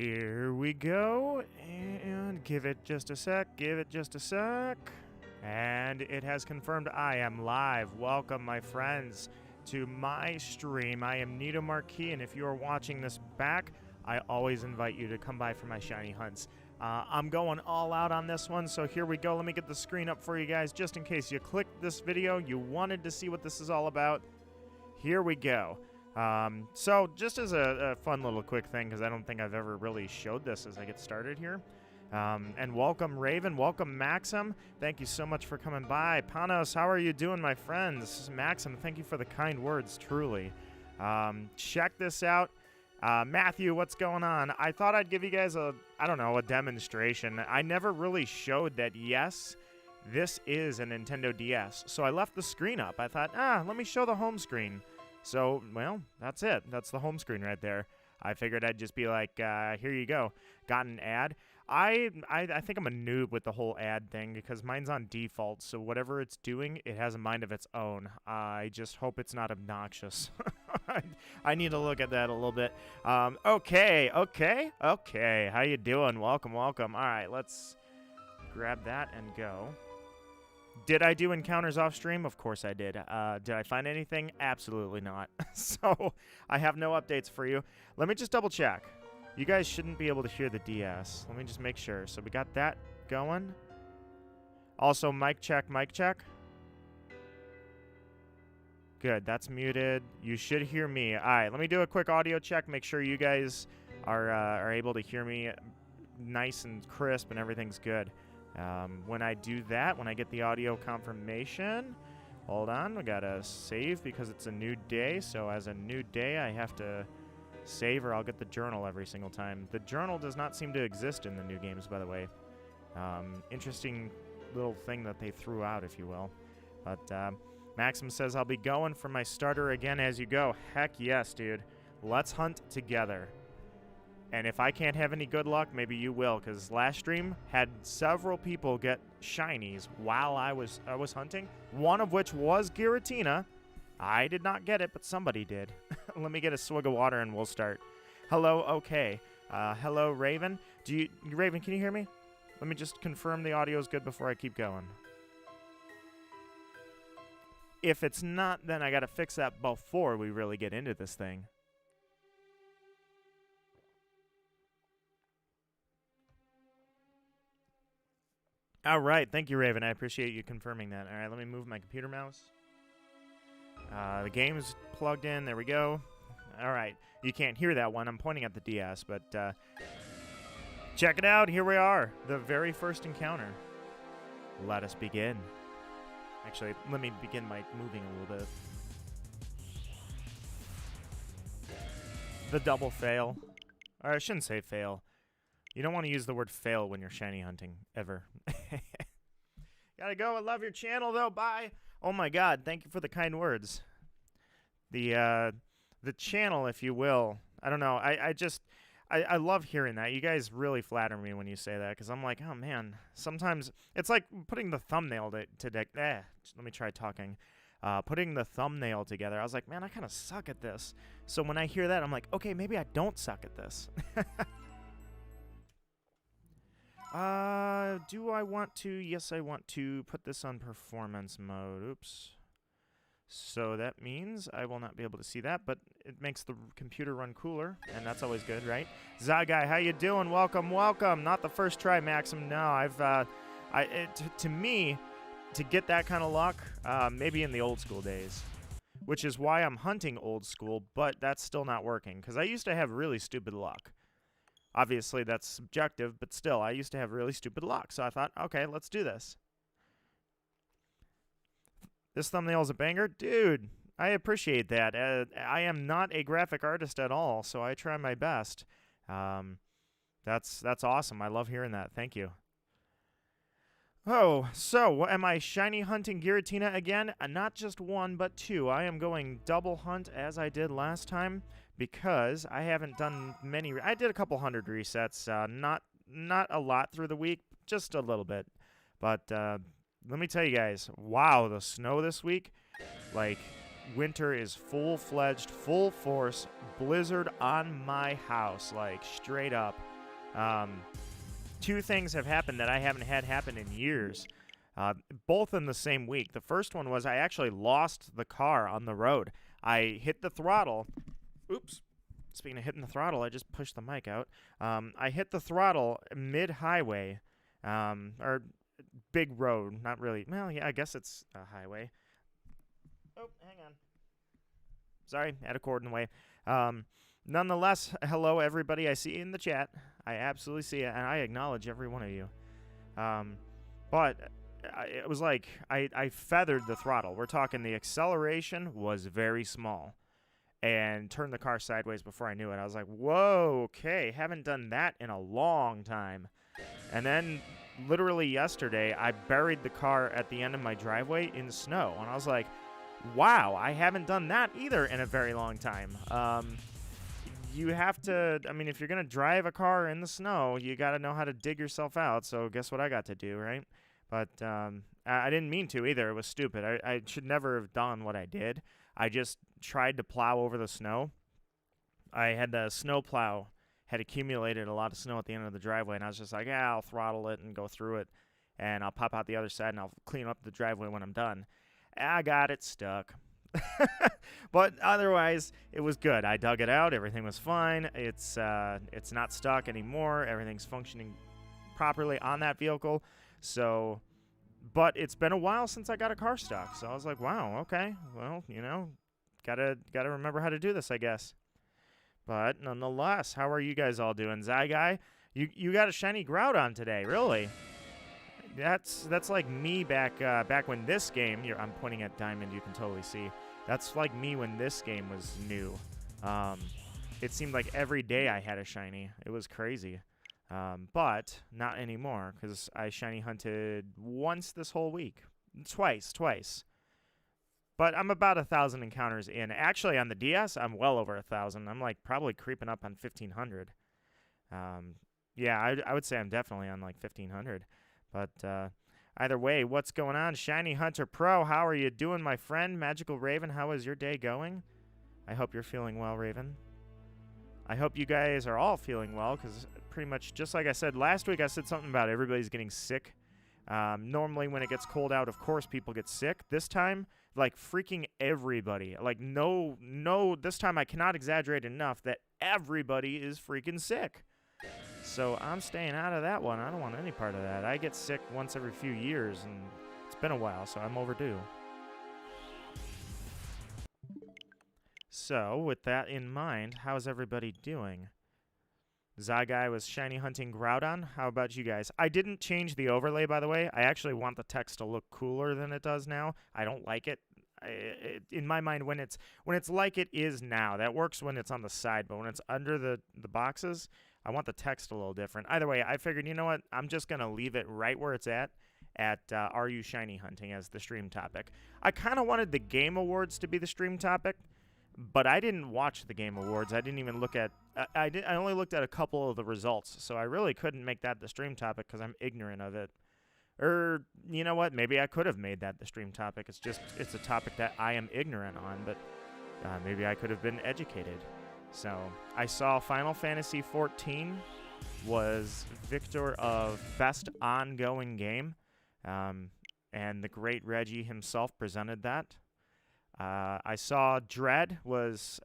Here we go, and give it just a sec, And it has confirmed I am live. Welcome, my friends, to my stream. I am Nito Marquis, and if you are watching this back, I always invite you to come by for my shiny hunts. I'm going all out on this one, so here we go. Let me get the screen up for you guys, just in case you clicked this video, you wanted to see what this is all about. Here we go. So just as a fun little quick thing, because I don't think I've ever really showed this as I get started here. And welcome Raven, welcome Maxim. Thank you so much for coming by. Panos, how are you doing, my friends? Maxim, thank you for the kind words, truly. Check this out. Matthew, what's going on? I thought I'd give you guys a demonstration. I never really showed that, yes, this is a Nintendo DS. So I left the screen up. I thought, let me show the home screen. So, well, that's it. That's the home screen right there. I figured I'd just be like, here you go. Got an ad. I think I'm a noob with the whole ad thing because mine's on default, so whatever it's doing, it has a mind of its own. I just hope it's not obnoxious. I need to look at that a little bit. Okay. How you doing? Welcome. All right, let's grab that and go. Did I do encounters off stream? Of course I did. Did I find anything? Absolutely not. So I have no updates for you. Let me just double check. You guys shouldn't be able to hear the DS. Let me just make sure. So we got that going. Also, mic check. Good, that's muted. You should hear me. All right, let me do a quick audio check. Make sure you guys are able to hear me nice and crisp and everything's good. When I do that, when I get the audio confirmation, hold on, we gotta save because it's a new day. So as a new day, I have to save or I'll get the journal every single time. The journal does not seem to exist in the new games, by the way. Interesting little thing that they threw out, if you will. But Maxim says, I'll be going for my starter again as you go. Heck yes, dude. Let's hunt together. And if I can't have any good luck, maybe you will, because last stream had several people get shinies while I was hunting, one of which was Giratina. I did not get it, but somebody did. Let me get a swig of water and we'll start. Hello, okay. Hello, Raven. Raven, can you hear me? Let me just confirm the audio is good before I keep going. If it's not, then I got to fix that before we really get into this thing. All right, thank you, Raven. I appreciate you confirming that. All right, let me move my computer mouse. The game's plugged in. There we go. All right, you can't hear that one. I'm pointing at the DS, but check it out. Here we are, the very first encounter. Let us begin. Actually, let me begin by moving a little bit. The double fail. Or I shouldn't say fail. You don't want to use the word fail when you're shiny hunting, ever. Gotta go. I love your channel, though. Bye. Oh, my God. Thank you for the kind words. The channel, if you will. I don't know. I love hearing that. You guys really flatter me when you say that, because I'm like, oh, man. Sometimes it's like putting the thumbnail let me try talking. Putting the thumbnail together. I was like, man, I kind of suck at this. So when I hear that, I'm like, okay, maybe I don't suck at this. Do I want to? Yes, I want to put this on performance mode. Oops. So that means I will not be able to see that, but it makes the computer run cooler, and that's always good, right? Zagai, how you doing? Welcome. Not the first try, Maxim. No, to me, to get that kind of luck, maybe in the old school days, which is why I'm hunting old school, but that's still not working, because I used to have really stupid luck. Obviously, that's subjective, but still, I used to have really stupid luck. So I thought, okay, let's do this. This thumbnail is a banger? Dude, I appreciate that. I am not a graphic artist at all, so I try my best. That's awesome. I love hearing that. Thank you. Oh, so am I shiny hunting Giratina again? Not just one, but two. I am going double hunt as I did last time, because I haven't done many. I did a couple hundred resets, not a lot through the week, just a little bit. But let me tell you guys, wow, the snow this week, like, winter is full-fledged, full force, blizzard on my house, like, straight up. Two things have happened that I haven't had happen in years, both in the same week. The first one was I actually lost the car on the road. I hit the throttle. Oops. Speaking of hitting the throttle, I just pushed the mic out. I hit the throttle mid-highway, or big road. Not really. Well, yeah, I guess it's a highway. Oh, hang on. Sorry, had a cord in the way. Nonetheless, hello, everybody. I see you in the chat. I absolutely see it, and I acknowledge every one of you. But it was like I feathered the throttle. We're talking the acceleration was very small, and turned the car sideways before I knew it. I was like, whoa, okay, haven't done that in a long time. And then literally yesterday, I buried the car at the end of my driveway in snow, and I was like, wow, I haven't done that either in a very long time. You have to, I mean, if you're going to drive a car in the snow, you got to know how to dig yourself out. So guess what I got to do, right? But I didn't mean to either. It was stupid. I should never have done what I did. I just tried to plow over the snow. I had the snow plow, had accumulated a lot of snow at the end of the driveway, and I was just like, yeah, I'll throttle it and go through it, and I'll pop out the other side, and I'll clean up the driveway when I'm done. I got it stuck. But otherwise, it was good. I dug it out. Everything was fine. It's not stuck anymore. Everything's functioning properly on that vehicle. So, but it's been a while since I got a car stuck. So I was like, wow, okay. Well, you know, gotta remember how to do this, I guess. But nonetheless, how are you guys all doing? Zyguy, you got a shiny Groudon today, really? That's like me back when this game. I'm pointing at Diamond. You can totally see. That's like me when this game was new. It seemed like every day I had a shiny. It was crazy. But not anymore, because I shiny hunted once this whole week. Twice. But I'm about 1,000 encounters in. Actually, on the DS, I'm well over 1,000. I'm like probably creeping up on 1,500. Yeah, I would say I'm definitely on like 1,500. But either way, what's going on? Shiny Hunter Pro, how are you doing, my friend? Magical Raven, how is your day going? I hope you're feeling well, Raven. I hope you guys are all feeling well, because pretty much just like I said last week, I said something about everybody's getting sick. Normally when it gets cold out, of course, people get sick. This time, like freaking everybody. Like no, this time I cannot exaggerate enough that everybody is freaking sick. So I'm staying out of that one. I don't want any part of that. I get sick once every few years, and it's been a while, so I'm overdue. So, with that in mind, how's everybody doing? Zyguy was shiny hunting Groudon. How about you guys? I didn't change the overlay, by the way. I actually want the text to look cooler than it does now. I don't like it. In my mind, when it's like it is now, that works when it's on the side, but when it's under the boxes, I want the text a little different. Either way, I figured, you know what? I'm just going to leave it right where it's at Are You Shiny Hunting as the stream topic. I kind of wanted the Game Awards to be the stream topic, but I didn't watch the Game Awards. I didn't even look at... I only looked at a couple of the results, so I really couldn't make that the stream topic because I'm ignorant of it. Or, you know what? Maybe I could have made that the stream topic. It's a topic that I am ignorant on, but maybe I could have been educated. So, I saw Final Fantasy XIV was victor of Best Ongoing Game, and the great Reggie himself presented that. I saw Dread was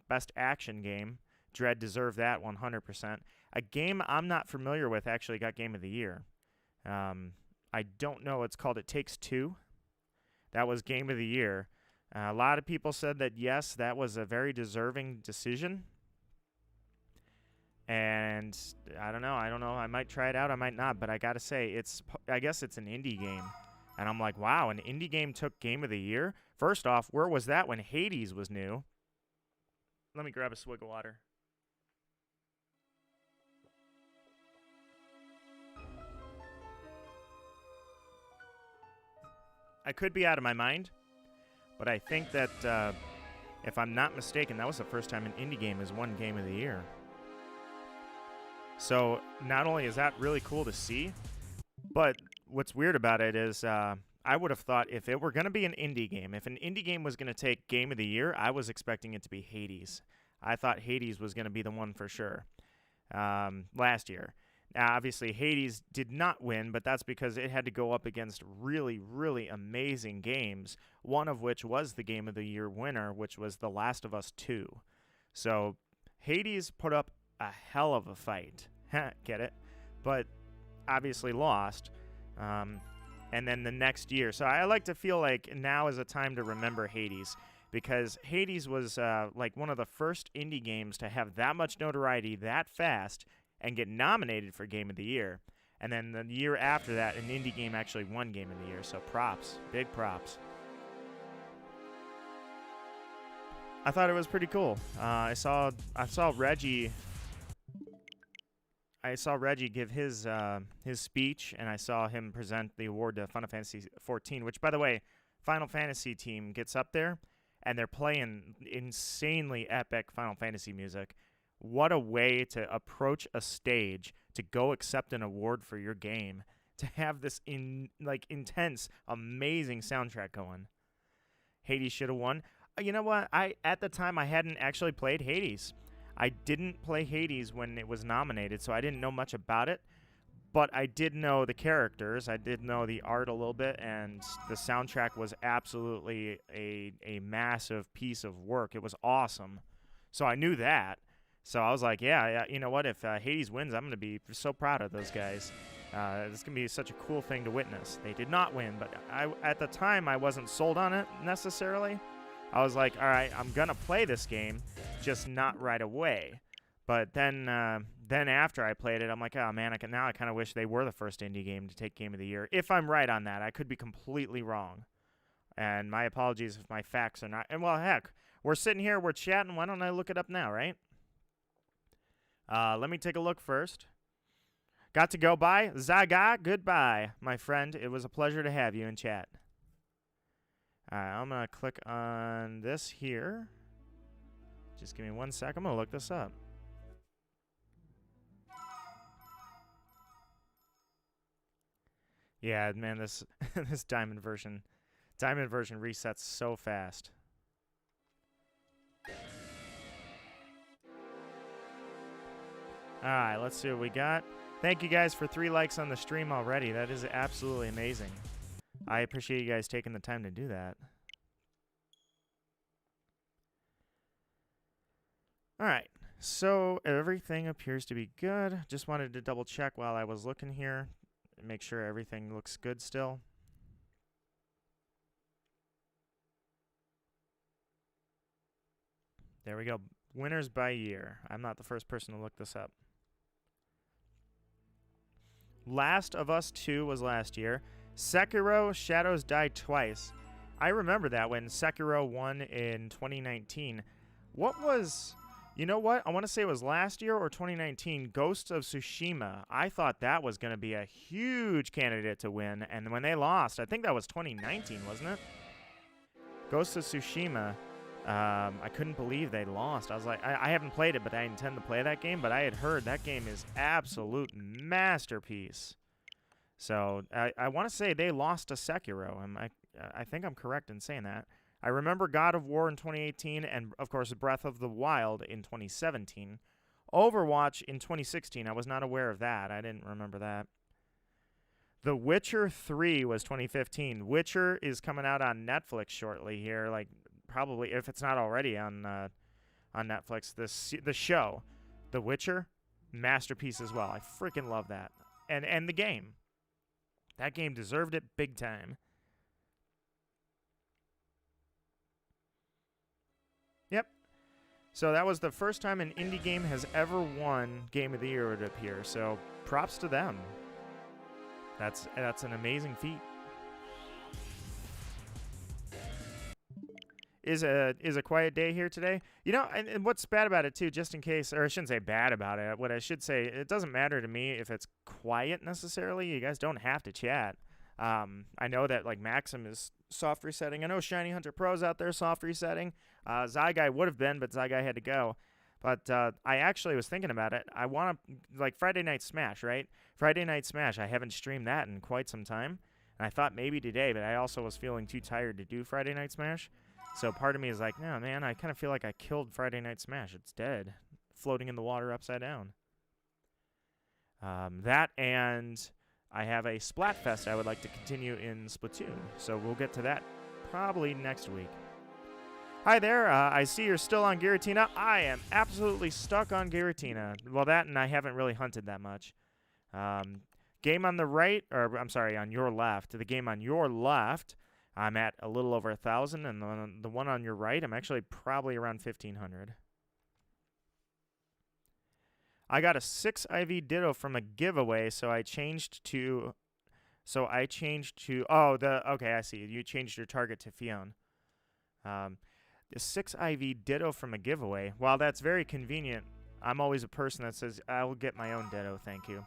Best Action Game. Dread deserved that 100%. A game I'm not familiar with actually got Game of the Year. I don't know. It's called It Takes Two. That was Game of the Year. A lot of people said that, yes, that was a very deserving decision. And I don't know. I might try it out. I might not. But I got to say, I guess it's an indie game. And I'm like, wow, an indie game took Game of the Year? First off, where was that when Hades was new? Let me grab a swig of water. I could be out of my mind, but I think that, if I'm not mistaken, that was the first time an indie game has won Game of the Year. So not only is that really cool to see, but what's weird about it is I would have thought if it were going to be an indie game, if an indie game was going to take Game of the Year, I was expecting it to be Hades. I thought Hades was going to be the one for sure. last year. Now, obviously, Hades did not win, but that's because it had to go up against really, really amazing games, one of which was the Game of the Year winner, which was The Last of Us 2. So Hades put up a hell of a fight. Get it? But obviously lost. And then the next year. So I like to feel like now is a time to remember Hades, because Hades was like one of the first indie games to have that much notoriety that fast and get nominated for Game of the Year. And then the year after that, an indie game actually won Game of the Year. So props. Big props. I thought it was pretty cool. I saw Reggie. I saw Reggie give his speech, and I saw him present the award to Final Fantasy XIV, which, by the way, Final Fantasy team gets up there, and they're playing insanely epic Final Fantasy music. What a way to approach a stage to go accept an award for your game, to have this intense, amazing soundtrack going. Hades should have won. You know what? At the time I hadn't actually played Hades. I didn't play Hades when it was nominated, so I didn't know much about it. But I did know the characters. I did know the art a little bit, and the soundtrack was absolutely a massive piece of work. It was awesome. So I knew that. So I was like, yeah, you know what? If Hades wins, I'm going to be so proud of those guys. This can be such a cool thing to witness. They did not win, but at the time, I wasn't sold on it necessarily. I was like, all right, I'm going to play this game, just not right away. But then after I played it, I'm like, oh, man, I kind of wish they were the first indie game to take Game of the Year. If I'm right on that, I could be completely wrong. And my apologies if my facts are not. And, well, heck, we're sitting here, we're chatting. Why don't I look it up now, right? Let me take a look first. Got to go by. Zaga, goodbye, my friend. It was a pleasure to have you in chat. All right, I'm going to click on this here. Just give me 1 sec. I'm going to look this up. Yeah, man, this this diamond version resets so fast. All right, let's see what we got. Thank you guys for 3 likes on the stream already. That is absolutely amazing. I appreciate you guys taking the time to do that. All right, so everything appears to be good. Just wanted to double check while I was looking here, make sure everything looks good still. There we go. Winners by year. I'm not the first person to look this up. Last of Us 2 was last year. Sekiro: Shadows Die Twice. I remember that when Sekiro won in 2019. What was... You know what? I want to say it was last year or 2019. Ghost of Tsushima. I thought that was going to be a huge candidate to win. And when they lost, I think that was 2019, wasn't it? Ghost of Tsushima. I couldn't believe they lost. I was like, I haven't played it, but I intend to play that game. But I had heard that game is absolute masterpiece. So I want to say they lost to Sekiro. I think I'm correct in saying that. I remember God of War in 2018 and, of course, Breath of the Wild in 2017. Overwatch in 2016. I was not aware of that. I didn't remember that. The Witcher 3 was 2015. Witcher is coming out on Netflix shortly here, like probably if it's not already on Netflix. The show, The Witcher, masterpiece as well. I freaking love that. And the game. That game deserved it big time. Yep. So that was the first time an indie game has ever won Game of the Year, it would appear. So props to them. That's an amazing feat. Is a quiet day here today? You know, and what's bad about it too, just in case, or I shouldn't say bad about it. What I should say, it doesn't matter to me if it's quiet necessarily. You guys don't have to chat. I know that like Maxim is soft resetting. I know Shiny Hunter Pro's out there soft resetting. Zyguy would have been, but Zyguy had to go. But I actually was thinking about it. I want to, like Friday Night Smash, right? Friday Night Smash, I haven't streamed that in quite some time. And I thought maybe today, but I also was feeling too tired to do Friday Night Smash. So part of me is like, no, man, I kind of feel like I killed Friday Night Smash. It's dead, floating in the water upside down. That and I have a Splatfest I would like to continue in Splatoon, so we'll get to that probably next week. Hi there, I see you're still on Giratina. I am absolutely stuck on Giratina. Well, that and I haven't really hunted that much. Game on the right, or I'm sorry, on your left. The game on your left, I'm at a little over 1,000, and the one on your right, I'm actually probably around 1,500. I got a 6 IV Ditto from a giveaway, so I changed to... okay, I see. You changed your target to Fion. The 6 IV Ditto from a giveaway. While that's very convenient, I'm always a person that says, I will get my own Ditto, thank you.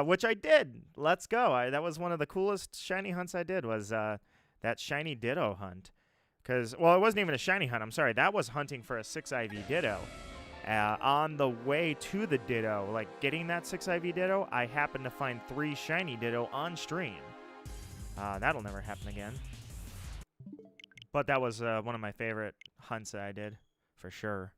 Which I did. Let's go. That was one of the coolest shiny hunts I did, was that Shiny Ditto hunt. Well, it wasn't even a shiny hunt. I'm sorry. That was hunting for a 6 IV Ditto. On the way to the Ditto, like getting that 6 IV Ditto, I happened to find 3 Shiny Ditto on stream. That'll never happen again. But that was one of my favorite hunts that I did, for sure.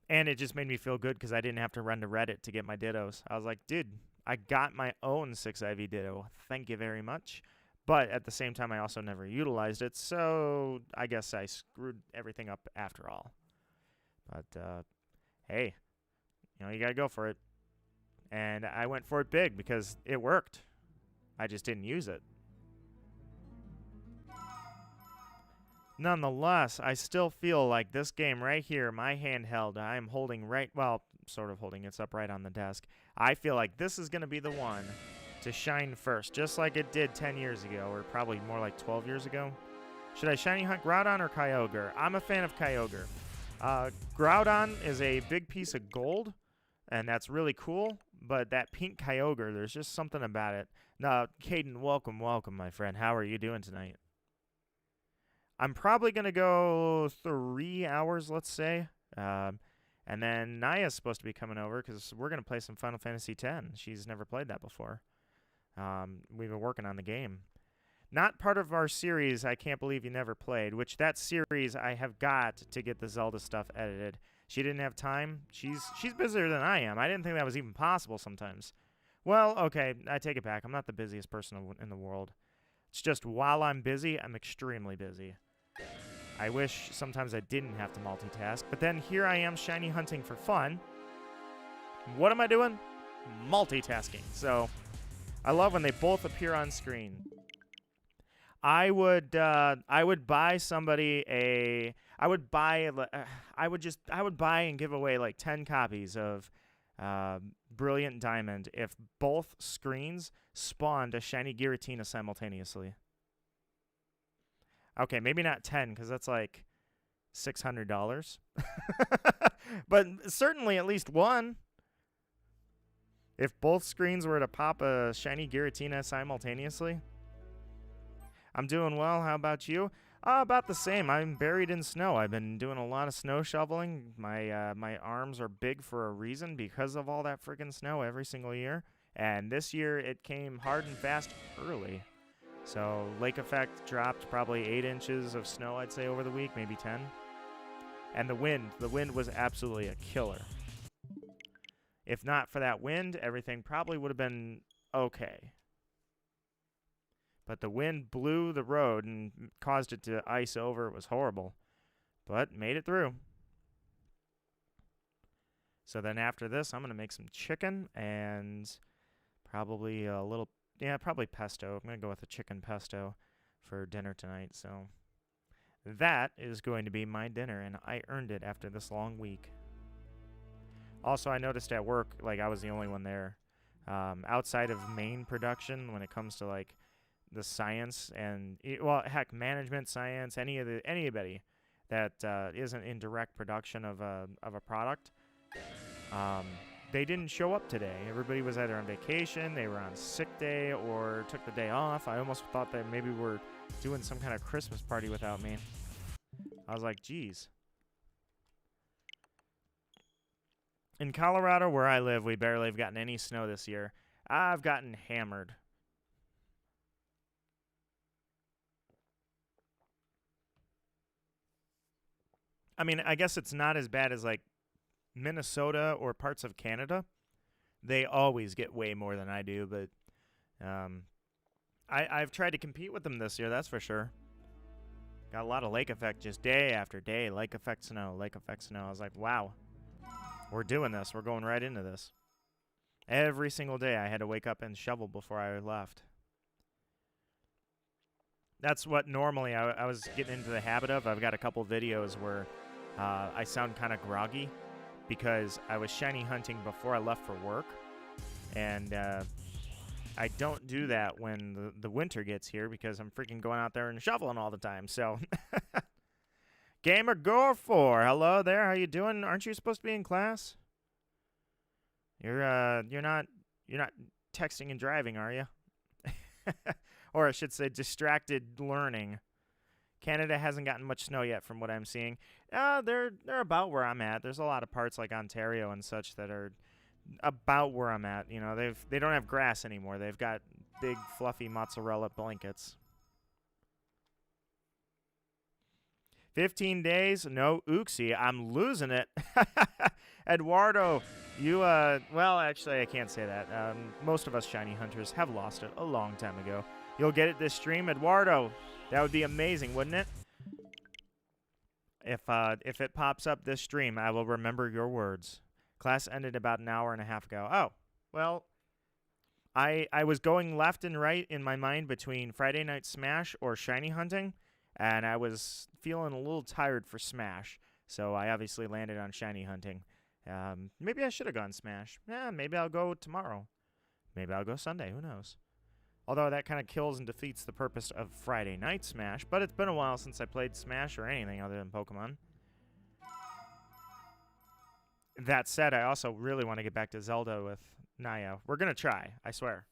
And it just made me feel good because I didn't have to run to Reddit to get my Dittos. I was like, dude, I got my own 6 IV Ditto. Thank you very much. But at the same time, I also never utilized it, so I guess I screwed everything up after all. But, hey, you gotta go for it. And I went for it big because it worked. I just didn't use it. Nonetheless, I still feel like this game right here, my handheld, I'm holding sort of holding, it's up right on the desk. I feel like this is going to be the one to shine first, just like it did 10 years ago, or probably more like 12 years ago. Should I shiny hunt Groudon or Kyogre? I'm a fan of Kyogre. Groudon is a big piece of gold, and that's really cool, but that pink Kyogre, there's just something about it. Now, Caden, welcome, my friend. How are you doing tonight? I'm probably going to go 3 hours, let's say. And then Naya's supposed to be coming over because we're going to play some Final Fantasy X. She's never played that before. We've been working on the game. Not part of our series, I Can't Believe You Never Played, which that series I have got to get the Zelda stuff edited. She didn't have time. She's busier than I am. I didn't think that was even possible sometimes. Well, okay, I take it back. I'm not the busiest person in the world. It's just while I'm busy, I'm extremely busy. I wish sometimes I didn't have to multitask, but then here I am shiny hunting for fun. What am I doing? Multitasking. So I love when they both appear on screen. I would buy somebody I would buy and give away like 10 copies of Brilliant Diamond if both screens spawned a Shiny Giratina simultaneously. Okay, maybe not 10, because that's like $600. But certainly at least one. If both screens were to pop a Shiny Giratina simultaneously. I'm doing well. How about you? About the same. I'm buried in snow. I've been doing a lot of snow shoveling. My arms are big for a reason because of all that friggin' snow every single year. And this year it came hard and fast early. So lake effect dropped probably 8 inches of snow, I'd say, over the week, maybe 10. And the wind was absolutely a killer. If not for that wind, everything probably would have been okay. But the wind blew the road and caused it to ice over. It was horrible. But made it through. So then after this, I'm going to make some chicken and probably a little... Yeah, probably pesto. I'm going to go with a chicken pesto for dinner tonight. So that is going to be my dinner, and I earned it after this long week. Also, I noticed at work, like, I was the only one there. Outside of main production, when it comes to, like, the science and, well, heck, management science, anybody that isn't in direct production of a product, they didn't show up today. Everybody was either on vacation, they were on sick day, or took the day off. I almost thought that maybe we're doing some kind of Christmas party without me. I was like, geez. In Colorado, where I live, we barely have gotten any snow this year. I've gotten hammered. I mean, I guess it's not as bad as, like, Minnesota or parts of Canada, they always get way more than I do, but I've tried to compete with them this year, that's for sure. Got a lot of lake effect just day after day. Lake effect snow, lake effect snow. I was like, wow, we're doing this. We're going right into this. Every single day I had to wake up and shovel before I left. That's what normally I was getting into the habit of. I've got a couple videos where I sound kind of groggy because I was shiny hunting before I left for work. And I don't do that when the winter gets here because I'm freaking going out there and shoveling all the time. So, Gamer Gore 4, hello there. How you doing? Aren't you supposed to be in class? You're not texting and driving, are you? Or I should say distracted learning. Canada hasn't gotten much snow yet from what I'm seeing. They're about where I'm at. There's a lot of parts like Ontario and such that are about where I'm at. You know, they don't have grass anymore. They've got big fluffy mozzarella blankets. 15 days, no oopsie. I'm losing it. Eduardo, you well, actually I can't say that. Most of us shiny hunters have lost it a long time ago. You'll get it this stream, Eduardo. That would be amazing, wouldn't it? If it pops up this stream, I will remember your words. Class ended about an hour and a half ago. Oh, well, I was going left and right in my mind between Friday Night Smash or shiny hunting, and I was feeling a little tired for Smash, so I obviously landed on shiny hunting. Maybe I should have gone Smash. Yeah, maybe I'll go tomorrow. Maybe I'll go Sunday. Who knows? Although that kind of kills and defeats the purpose of Friday Night Smash, but it's been a while since I played Smash or anything other than Pokemon. That said, I also really want to get back to Zelda with Naya. We're going to try, I swear.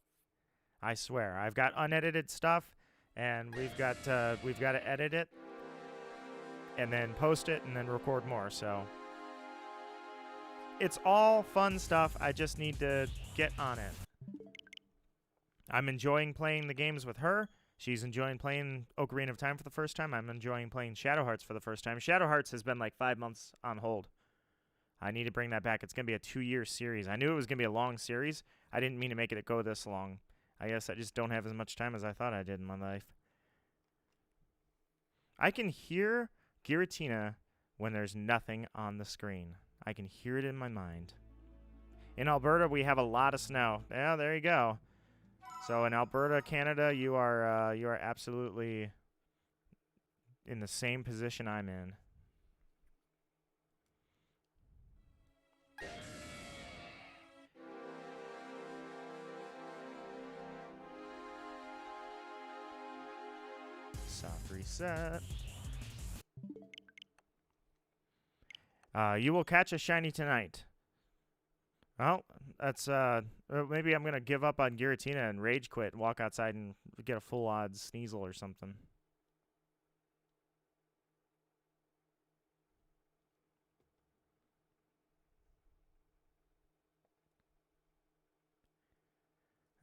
I swear. I've got unedited stuff, and we've got to edit it, and then post it, and then record more, so it's all fun stuff. I just need to get on it. I'm enjoying playing the games with her. She's enjoying playing Ocarina of Time for the first time. I'm enjoying playing Shadow Hearts for the first time. Shadow Hearts has been like 5 months on hold. I need to bring that back. It's going to be a 2-year series. I knew it was going to be a long series. I didn't mean to make it go this long. I guess I just don't have as much time as I thought I did in my life. I can hear Giratina when there's nothing on the screen. I can hear it in my mind. In Alberta, we have a lot of snow. Yeah, there you go. So in Alberta, Canada, you are absolutely in the same position I'm in. Soft reset. You will catch a shiny tonight. Well, that's maybe I'm gonna give up on Giratina and rage quit and walk outside and get a full odds Sneasel or something.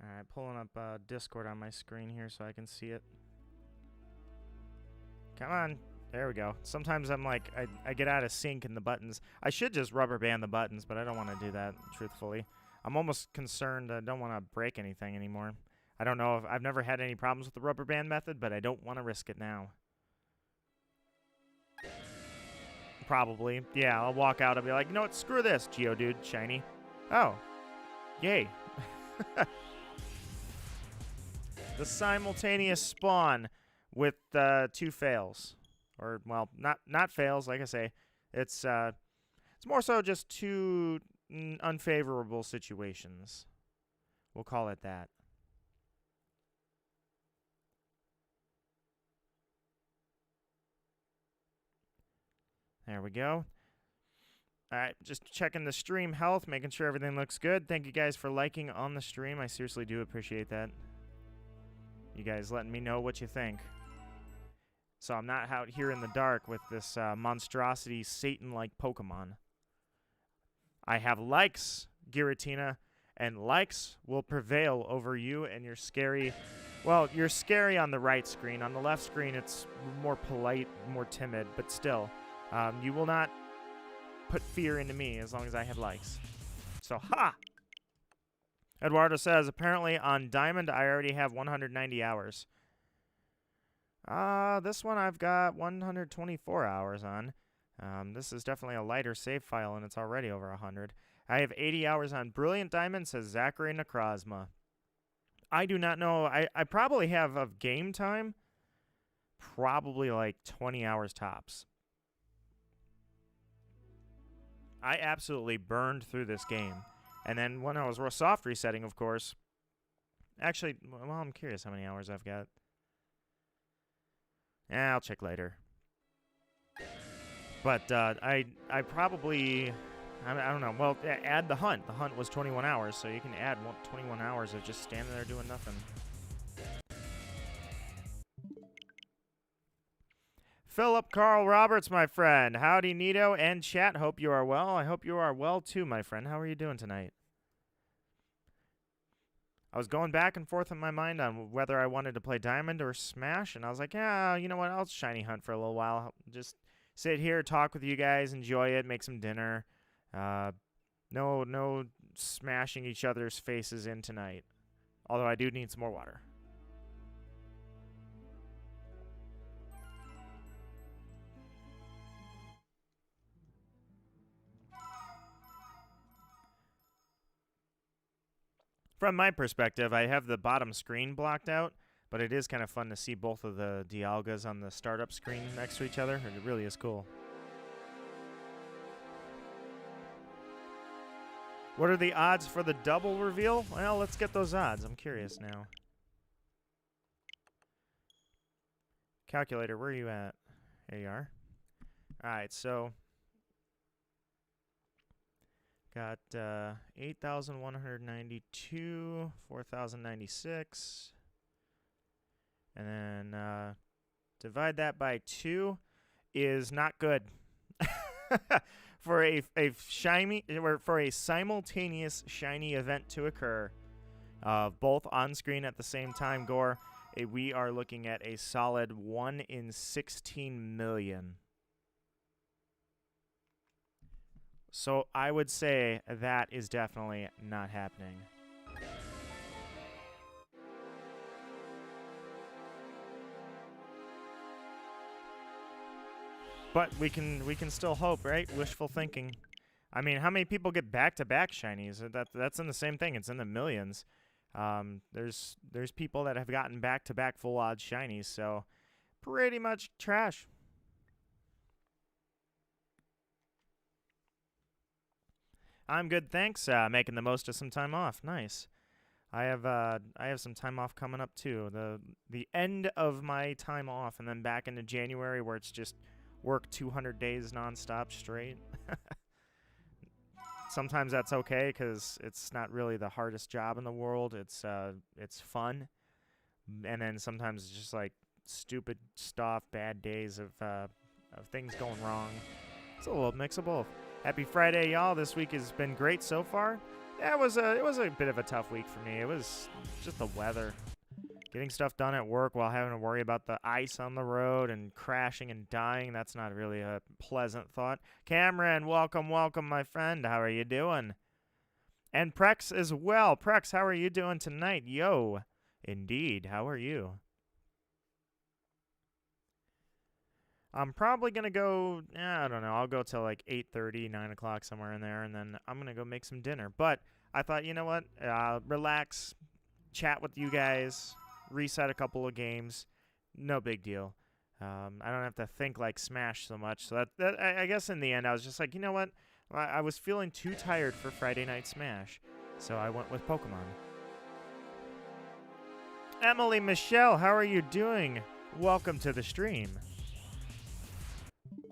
Alright, pulling up Discord on my screen here so I can see it. Come on. There we go. Sometimes I'm like, I get out of sync in the buttons. I should just rubber band the buttons, but I don't want to do that, truthfully. I'm almost concerned I don't want to break anything anymore. I don't know if I've never had any problems with the rubber band method, but I don't want to risk it now. Probably. Yeah, I'll walk out and be like, you know what, screw this, Geodude, shiny. Oh. Yay. The simultaneous spawn with 2 fails. Or, well, not fails, like I say. It's more so just 2 unfavorable situations. We'll call it that. There we go. All right, just checking the stream health, making sure everything looks good. Thank you guys for liking on the stream. I seriously do appreciate that. You guys letting me know what you think. So I'm not out here in the dark with this monstrosity Satan-like Pokemon. I have likes, Giratina, and likes will prevail over you and your scary... Well, you're scary on the right screen. On the left screen, it's more polite, more timid, but still. You will not put fear into me as long as I have likes. So, ha! Eduardo says, apparently on Diamond, I already have 190 hours. This one I've got 124 hours on. This is definitely a lighter save file, and it's already over 100. I have 80 hours on Brilliant Diamond, says Zachary Necrozma. I do not know. I probably have of game time, probably like 20 hours tops. I absolutely burned through this game. And then when I was soft resetting, of course. Actually, well, I'm curious how many hours I've got. I'll check later. But I probably, I don't know. Well, add the hunt. The hunt was 21 hours, so you can add 21 hours of just standing there doing nothing. Philip Carl Roberts, my friend. Howdy, Nito and chat. Hope you are well. I hope you are well, too, my friend. How are you doing tonight? I was going back and forth in my mind on whether I wanted to play Diamond or Smash, and I was like, yeah, you know what? I'll Shiny Hunt for a little while. Just sit here, talk with you guys, enjoy it, make some dinner. No smashing each other's faces in tonight. Although I do need some more water. From my perspective, I have the bottom screen blocked out, but it is kind of fun to see both of the Dialgas on the startup screen next to each other. It really is cool. What are the odds for the double reveal? Well, let's get those odds. I'm curious now. Calculator, where are you at? There you are. All right, so got 8,192, 4,096, and then divide that by 2 is not good. For a shiny, or for a simultaneous shiny event to occur, both on screen at the same time, Gore, we are looking at a solid 1 in 16 million. So I would say that is definitely not happening. But we can still hope, right? Wishful thinking. I mean, how many people get back-to-back shinies? That's in the same thing. It's in the millions. There's people that have gotten back-to-back full odds shinies, so pretty much trash. I'm good, thanks. Making the most of some time off. Nice. I have some time off coming up too. The end of my time off, and then back into January where it's just work 200 days nonstop straight. Sometimes that's okay because it's not really the hardest job in the world. It's fun, and then sometimes it's just like stupid stuff, bad days of things going wrong. It's a little mix of both. Happy Friday, y'all! This week has been great so far. Yeah, it was a bit of a tough week for me. It was just the weather. Getting stuff done at work while having to worry about the ice on the road and crashing and dying, that's not really a pleasant thought. Cameron, welcome, my friend. How are you doing? And Prex as well. Prex, how are you doing tonight? Yo, indeed. How are you? I'm probably going to go, I don't know, I'll go till like 8:30, 9 o'clock, somewhere in there, and then I'm going to go make some dinner. But I thought, you know what, relax, chat with you guys, reset a couple of games, no big deal. I don't have to think like Smash so much. So that I guess in the end, I was just like, you know what, I was feeling too tired for Friday Night Smash, so I went with Pokemon. Emily Michelle, how are you doing? Welcome to the stream.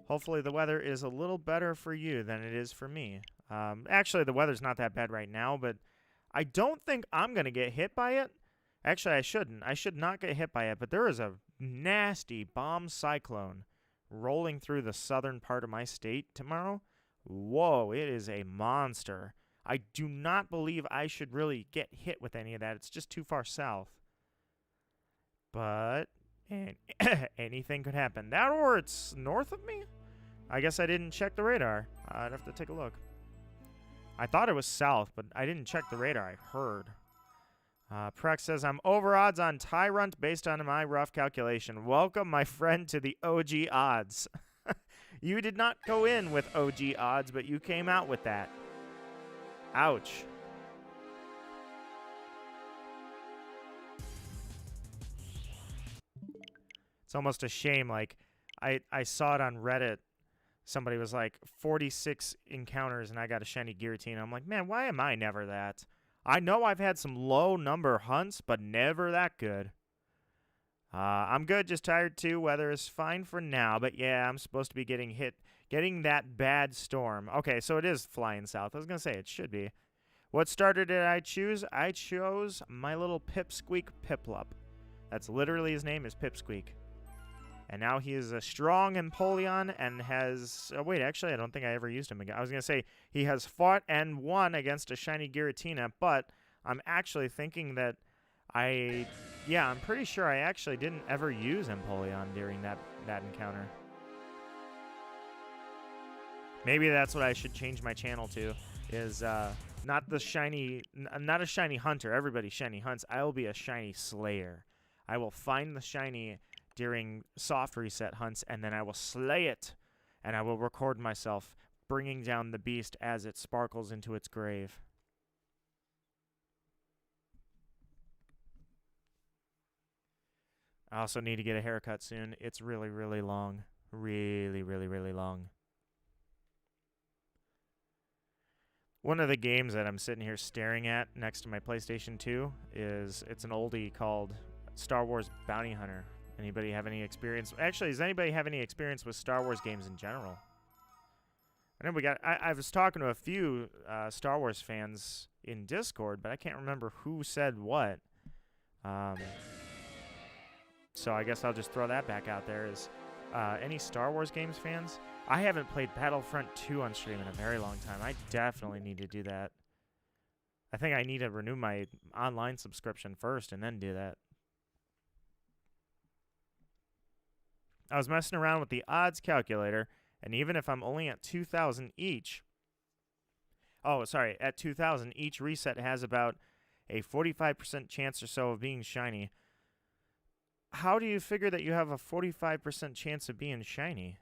Hopefully the weather is a little better for you than it is for me. Actually, the weather's not that bad right now, but I don't think I'm going to get hit by it. Actually, I shouldn't. I should not get hit by it, but there is a nasty bomb cyclone rolling through the southern part of my state tomorrow. Whoa, it is a monster. I do not believe I should really get hit with any of that. It's just too far south. But anything could happen. That or it's north of me? I guess I didn't check the radar. I'd have to take a look. I thought it was south, but I didn't check the radar. I heard. Prex says, I'm over odds on Tyrant based on my rough calculation. Welcome, my friend, to the OG odds. You did not go in with OG odds, but you came out with that. Ouch. It's almost a shame. Like, I saw it on Reddit. Somebody was like, 46 encounters, and I got a Shiny Giratina. I'm like, man, why am I never that? I know I've had some low number hunts, but never that good. I'm good, just tired too. Weather is fine for now, but yeah, I'm supposed to be getting that bad storm. Okay, so it is flying south. I was going to say, it should be. What starter did I choose? I chose my little Pipsqueak Piplup. That's literally his name is Pipsqueak. And now he is a strong Empoleon and has... Oh, wait, actually, I don't think I ever used him again. I was going to say he has fought and won against a Shiny Giratina, but I'm actually thinking that Yeah, I'm pretty sure I actually didn't ever use Empoleon during that encounter. Maybe that's what I should change my channel to, is not a Shiny Hunter. Everybody Shiny hunts. I will be a Shiny Slayer. I will find the Shiny during soft reset hunts, and then I will slay it, and I will record myself bringing down the beast as it sparkles into its grave. I also need to get a haircut soon. It's really, really long. Really, really, really long. One of the games that I'm sitting here staring at next to my PlayStation 2 it's an oldie called Star Wars Bounty Hunter. Anybody have any experience? Actually, does anybody have any experience with Star Wars games in general? I know I was talking to a few Star Wars fans in Discord, but I can't remember who said what. So I guess I'll just throw that back out there. Is any Star Wars games fans? I haven't played Battlefront 2 on stream in a very long time. I definitely need to do that. I think I need to renew my online subscription first and then do that. I was messing around with the odds calculator, and even if I'm only at 2,000 each... Oh, sorry, at 2,000, each reset has about a 45% chance or so of being shiny. How do you figure that you have a 45% chance of being shiny?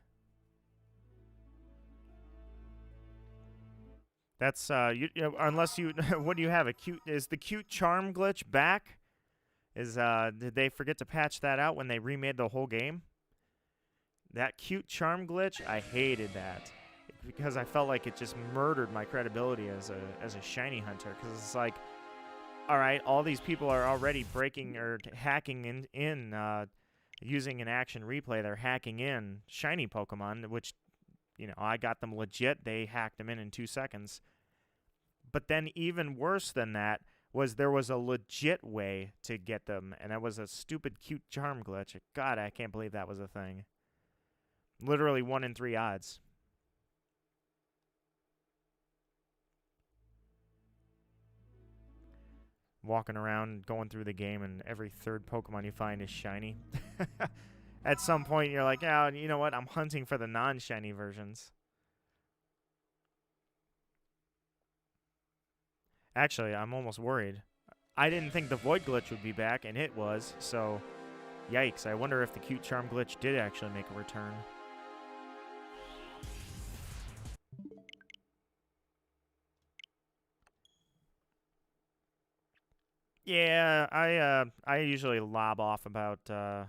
That's, unless you... What do you have? Is the cute charm glitch back? Did they forget to patch that out when they remade the whole game? That cute charm glitch, I hated that because I felt like it just murdered my credibility as a shiny hunter. Because it's like, all right, all these people are already breaking or hacking in using an action replay. They're hacking in shiny Pokemon, which, I got them legit. They hacked them in 2 seconds. But then even worse than that was there was a legit way to get them, and that was a stupid cute charm glitch. God, I can't believe that was a thing. Literally 1 in 3 odds. Walking around, going through the game, and every third Pokemon you find is shiny. At some point, you're like, oh, you know what? I'm hunting for the non-shiny versions. Actually, I'm almost worried. I didn't think the Void glitch would be back, and it was, so yikes. I wonder if the cute charm glitch did actually make a return. Yeah, I usually lob off about, I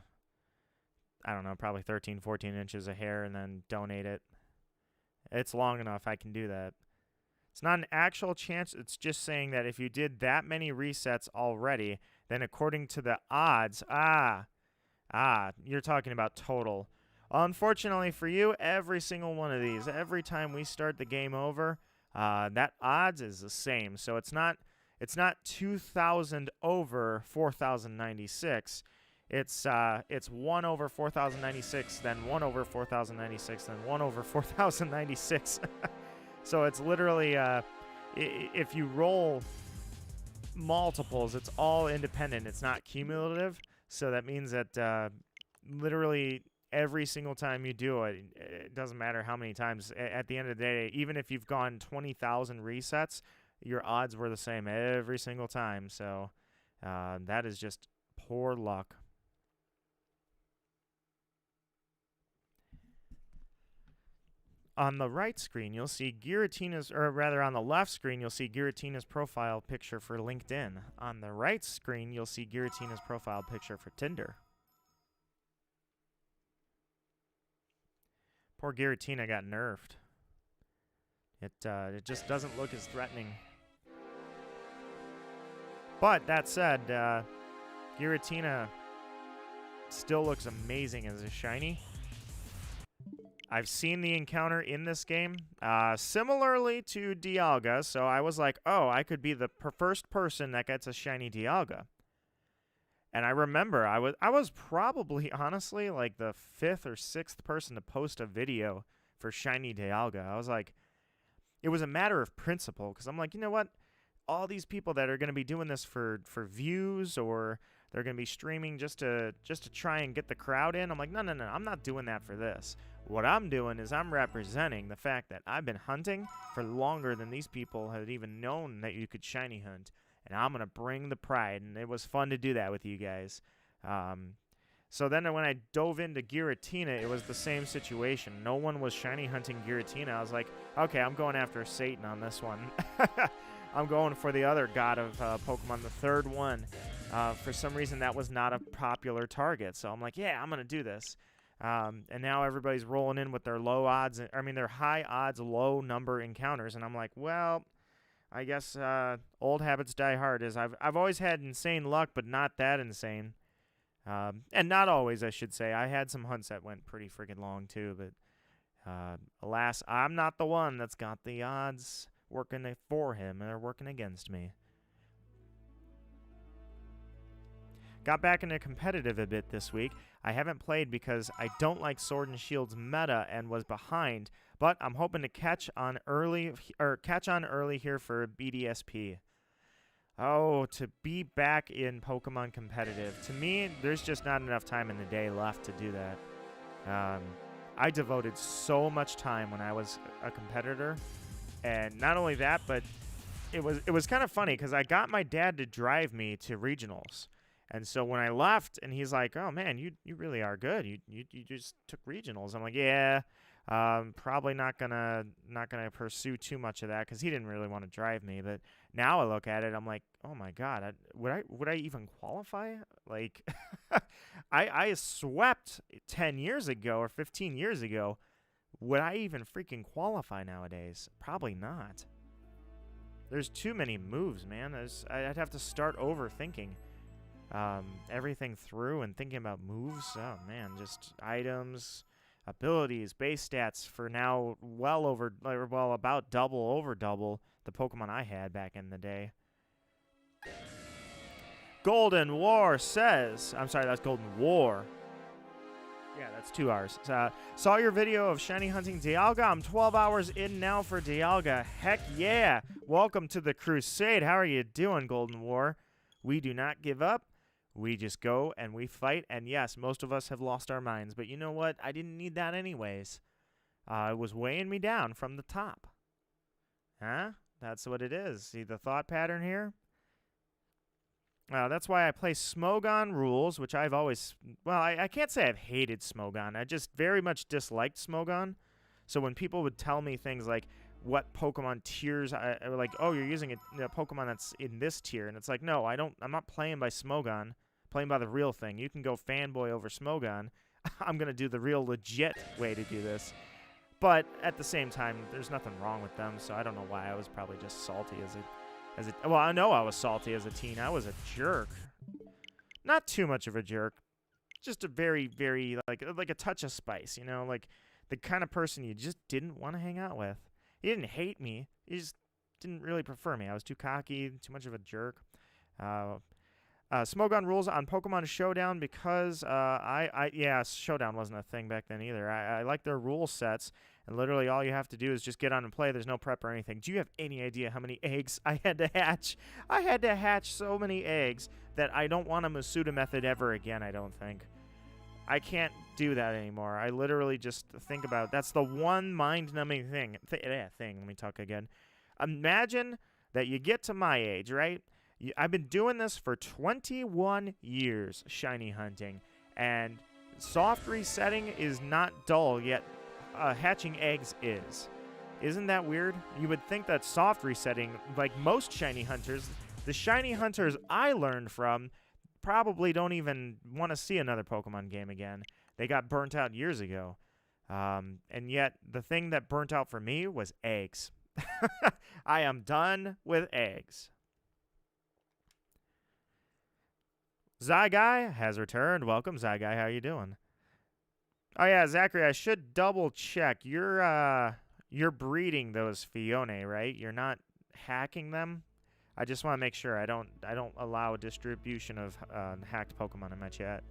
don't know, probably 13, 14 inches of hair and then donate it. It's long enough, I can do that. It's not an actual chance, it's just saying that if you did that many resets already, then according to the odds, you're talking about total. Unfortunately for you, every single one of these, every time we start the game over, that odds is the same. So it's not 2,000 over 4,096. It's 1 over 4,096, then 1 over 4,096, then 1 over 4,096. So it's literally, if you roll multiples, it's all independent. It's not cumulative. So that means that literally every single time you do it, it doesn't matter how many times. At the end of the day, even if you've gone 20,000 resets, your odds were the same every single time. So that is just poor luck. On the right screen, you'll see Giratina's, or rather on the left screen, you'll see Giratina's profile picture for LinkedIn. On the right screen, you'll see Giratina's profile picture for Tinder. Poor Giratina got nerfed. It just doesn't look as threatening. But that said, Giratina still looks amazing as a shiny. I've seen the encounter in this game, similarly to Dialga, so I was like, oh, I could be the first person that gets a shiny Dialga. And I remember I was probably, honestly, like the 5th or 6th person to post a video for shiny Dialga. I was like, it was a matter of principle, because I'm like, you know what? All these people that are going to be doing this for views, or they're going to be streaming just to try and get the crowd in, I'm like, no, I'm not doing that for this. What I'm doing is I'm representing the fact that I've been hunting for longer than these people had even known that you could shiny hunt. And I'm going to bring the pride. And it was fun to do that with you guys. So then when I dove into Giratina, it was the same situation. No one was shiny hunting Giratina. I was like, okay, I'm going after Satan on this one. I'm going for the other god of Pokemon, the third one. For some reason, that was not a popular target. So I'm like, yeah, I'm going to do this. And now everybody's rolling in with their low odds. I mean, their high odds, low number encounters. And I'm like, well, I guess old habits die hard. I've always had insane luck, but not that insane. And not always, I should say. I had some hunts that went pretty freaking long, too. But alas, I'm not the one that's got the odds working for him. They're working against me. Got back into competitive a bit this week. I haven't played because I don't like Sword and Shield's meta and was behind, but I'm hoping to catch on early here for BDSP. Oh, to be back in Pokemon competitive. To me, there's just not enough time in the day left to do that. I devoted so much time when I was a competitor, and not only that, but it was kind of funny because I got my dad to drive me to regionals. And so when I left, and he's like, "Oh man, you really are good. You just took regionals." I'm like, "Yeah, probably not gonna pursue too much of that," because he didn't really want to drive me. But now I look at it, I'm like, "Oh my God, would I even qualify?" Like, I swept 10 years ago or 15 years ago. Would I even freaking qualify nowadays? Probably not. There's too many moves, man. I'd have to start overthinking everything through and thinking about moves. Oh man, just items, abilities, base stats for now about double the Pokemon I had back in the day. Golden War says, I'm sorry, that's Golden War. Yeah, that's 2 hours. Saw your video of shiny hunting Dialga. I'm 12 hours in now for Dialga. Heck yeah. Welcome to the crusade. How are you doing, Golden War? We do not give up. We just go and we fight, and yes, most of us have lost our minds, but you know what? I didn't need that anyways. It was weighing me down from the top. Huh? That's what it is. See the thought pattern here? That's why I play Smogon rules, which I've always... Well, I can't say I've hated Smogon. I just very much disliked Smogon. So when people would tell me things like what Pokemon tiers, or like, oh, you're using a Pokemon that's in this tier, and it's like, no, I'm not playing by Smogon. I'm playing by the real thing. You can go fanboy over Smogon. I'm going to do the real legit way to do this. But at the same time, there's nothing wrong with them, so I don't know why. I was probably just salty well, I know I was salty as a teen. I was a jerk. Not too much of a jerk. Just a very, very, like a touch of spice, you know? Like the kind of person you just didn't want to hang out with. He didn't hate me. He just didn't really prefer me. I was too cocky, too much of a jerk. Smogon rules on Pokemon Showdown because yeah, Showdown wasn't a thing back then either. I like their rule sets, and literally all you have to do is just get on and play. There's no prep or anything. Do you have any idea how many eggs I had to hatch? I had to hatch so many eggs that I don't want a Masuda method ever again, I don't think. I can't do that anymore. I literally just think about it. That's the one mind-numbing thing. Let me talk again. Imagine that you get to my age, right? I've been doing this for 21 years, shiny hunting, and soft resetting is not dull, yet hatching eggs is. Isn't that weird? You would think that soft resetting, like most shiny hunters, the shiny hunters I learned from probably don't even want to see another Pokemon game again. They got burnt out years ago. And yet, the thing that burnt out for me was eggs. I am done with eggs. Zyguy has returned. Welcome, Zyguy. How you doing? Oh, yeah, Zachary, I should double check. You're breeding those Fione, right? You're not hacking them? I just want to make sure I don't allow distribution of hacked Pokemon in my chat.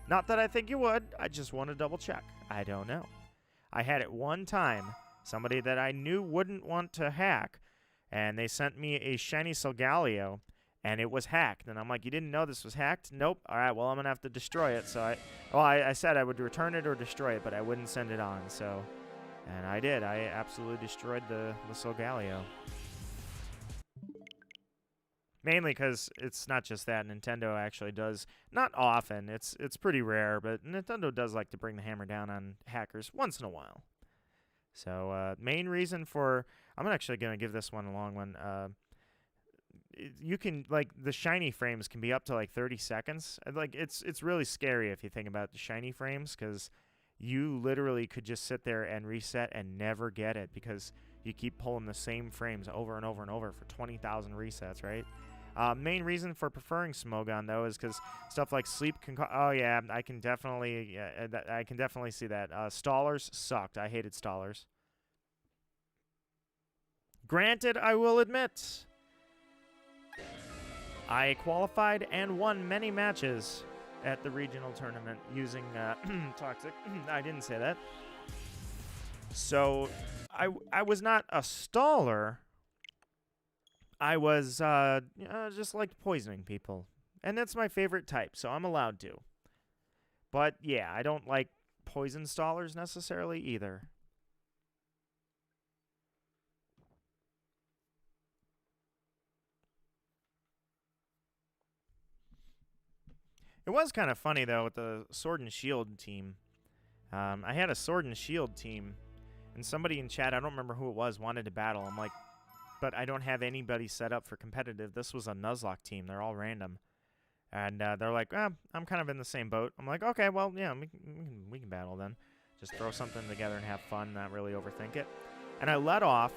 Not that I think you would. I just want to double check. I don't know. I had it one time. Somebody that I knew wouldn't want to hack, and they sent me a shiny Solgaleo, and it was hacked. And I'm like, you didn't know this was hacked? Nope. All right, well, I'm going to have to destroy it. So I said I would return it or destroy it, but I wouldn't send it on. So, and I did. I absolutely destroyed the Solgaleo. Mainly because it's not just that. Nintendo actually does, not often, it's pretty rare, but Nintendo does like to bring the hammer down on hackers once in a while. So, main reason for, I'm actually going to give this one a long one. You can, like, the shiny frames can be up to like 30 seconds. Like, it's really scary if you think about the shiny frames, because you literally could just sit there and reset and never get it because you keep pulling the same frames over and over and over for 20,000 resets, right? Main reason for preferring Smogon, though, is because stuff like sleep can... Oh, yeah, I can definitely see that. Stallers sucked. I hated Stallers. Granted, I will admit, I qualified and won many matches at the regional tournament using Toxic. I didn't say that. So, I was not a staller. I was just liked poisoning people. And that's my favorite type, so I'm allowed to. But, yeah, I don't like poison stallers necessarily either. It was kind of funny, though, with the Sword and Shield team. I had a Sword and Shield team, and somebody in chat, I don't remember who it was, wanted to battle. I'm like, but I don't have anybody set up for competitive. This was a Nuzlocke team. They're all random. And they're like, I'm kind of in the same boat. I'm like, okay, well, yeah, we can battle then. Just throw something together and have fun, not really overthink it. And I led off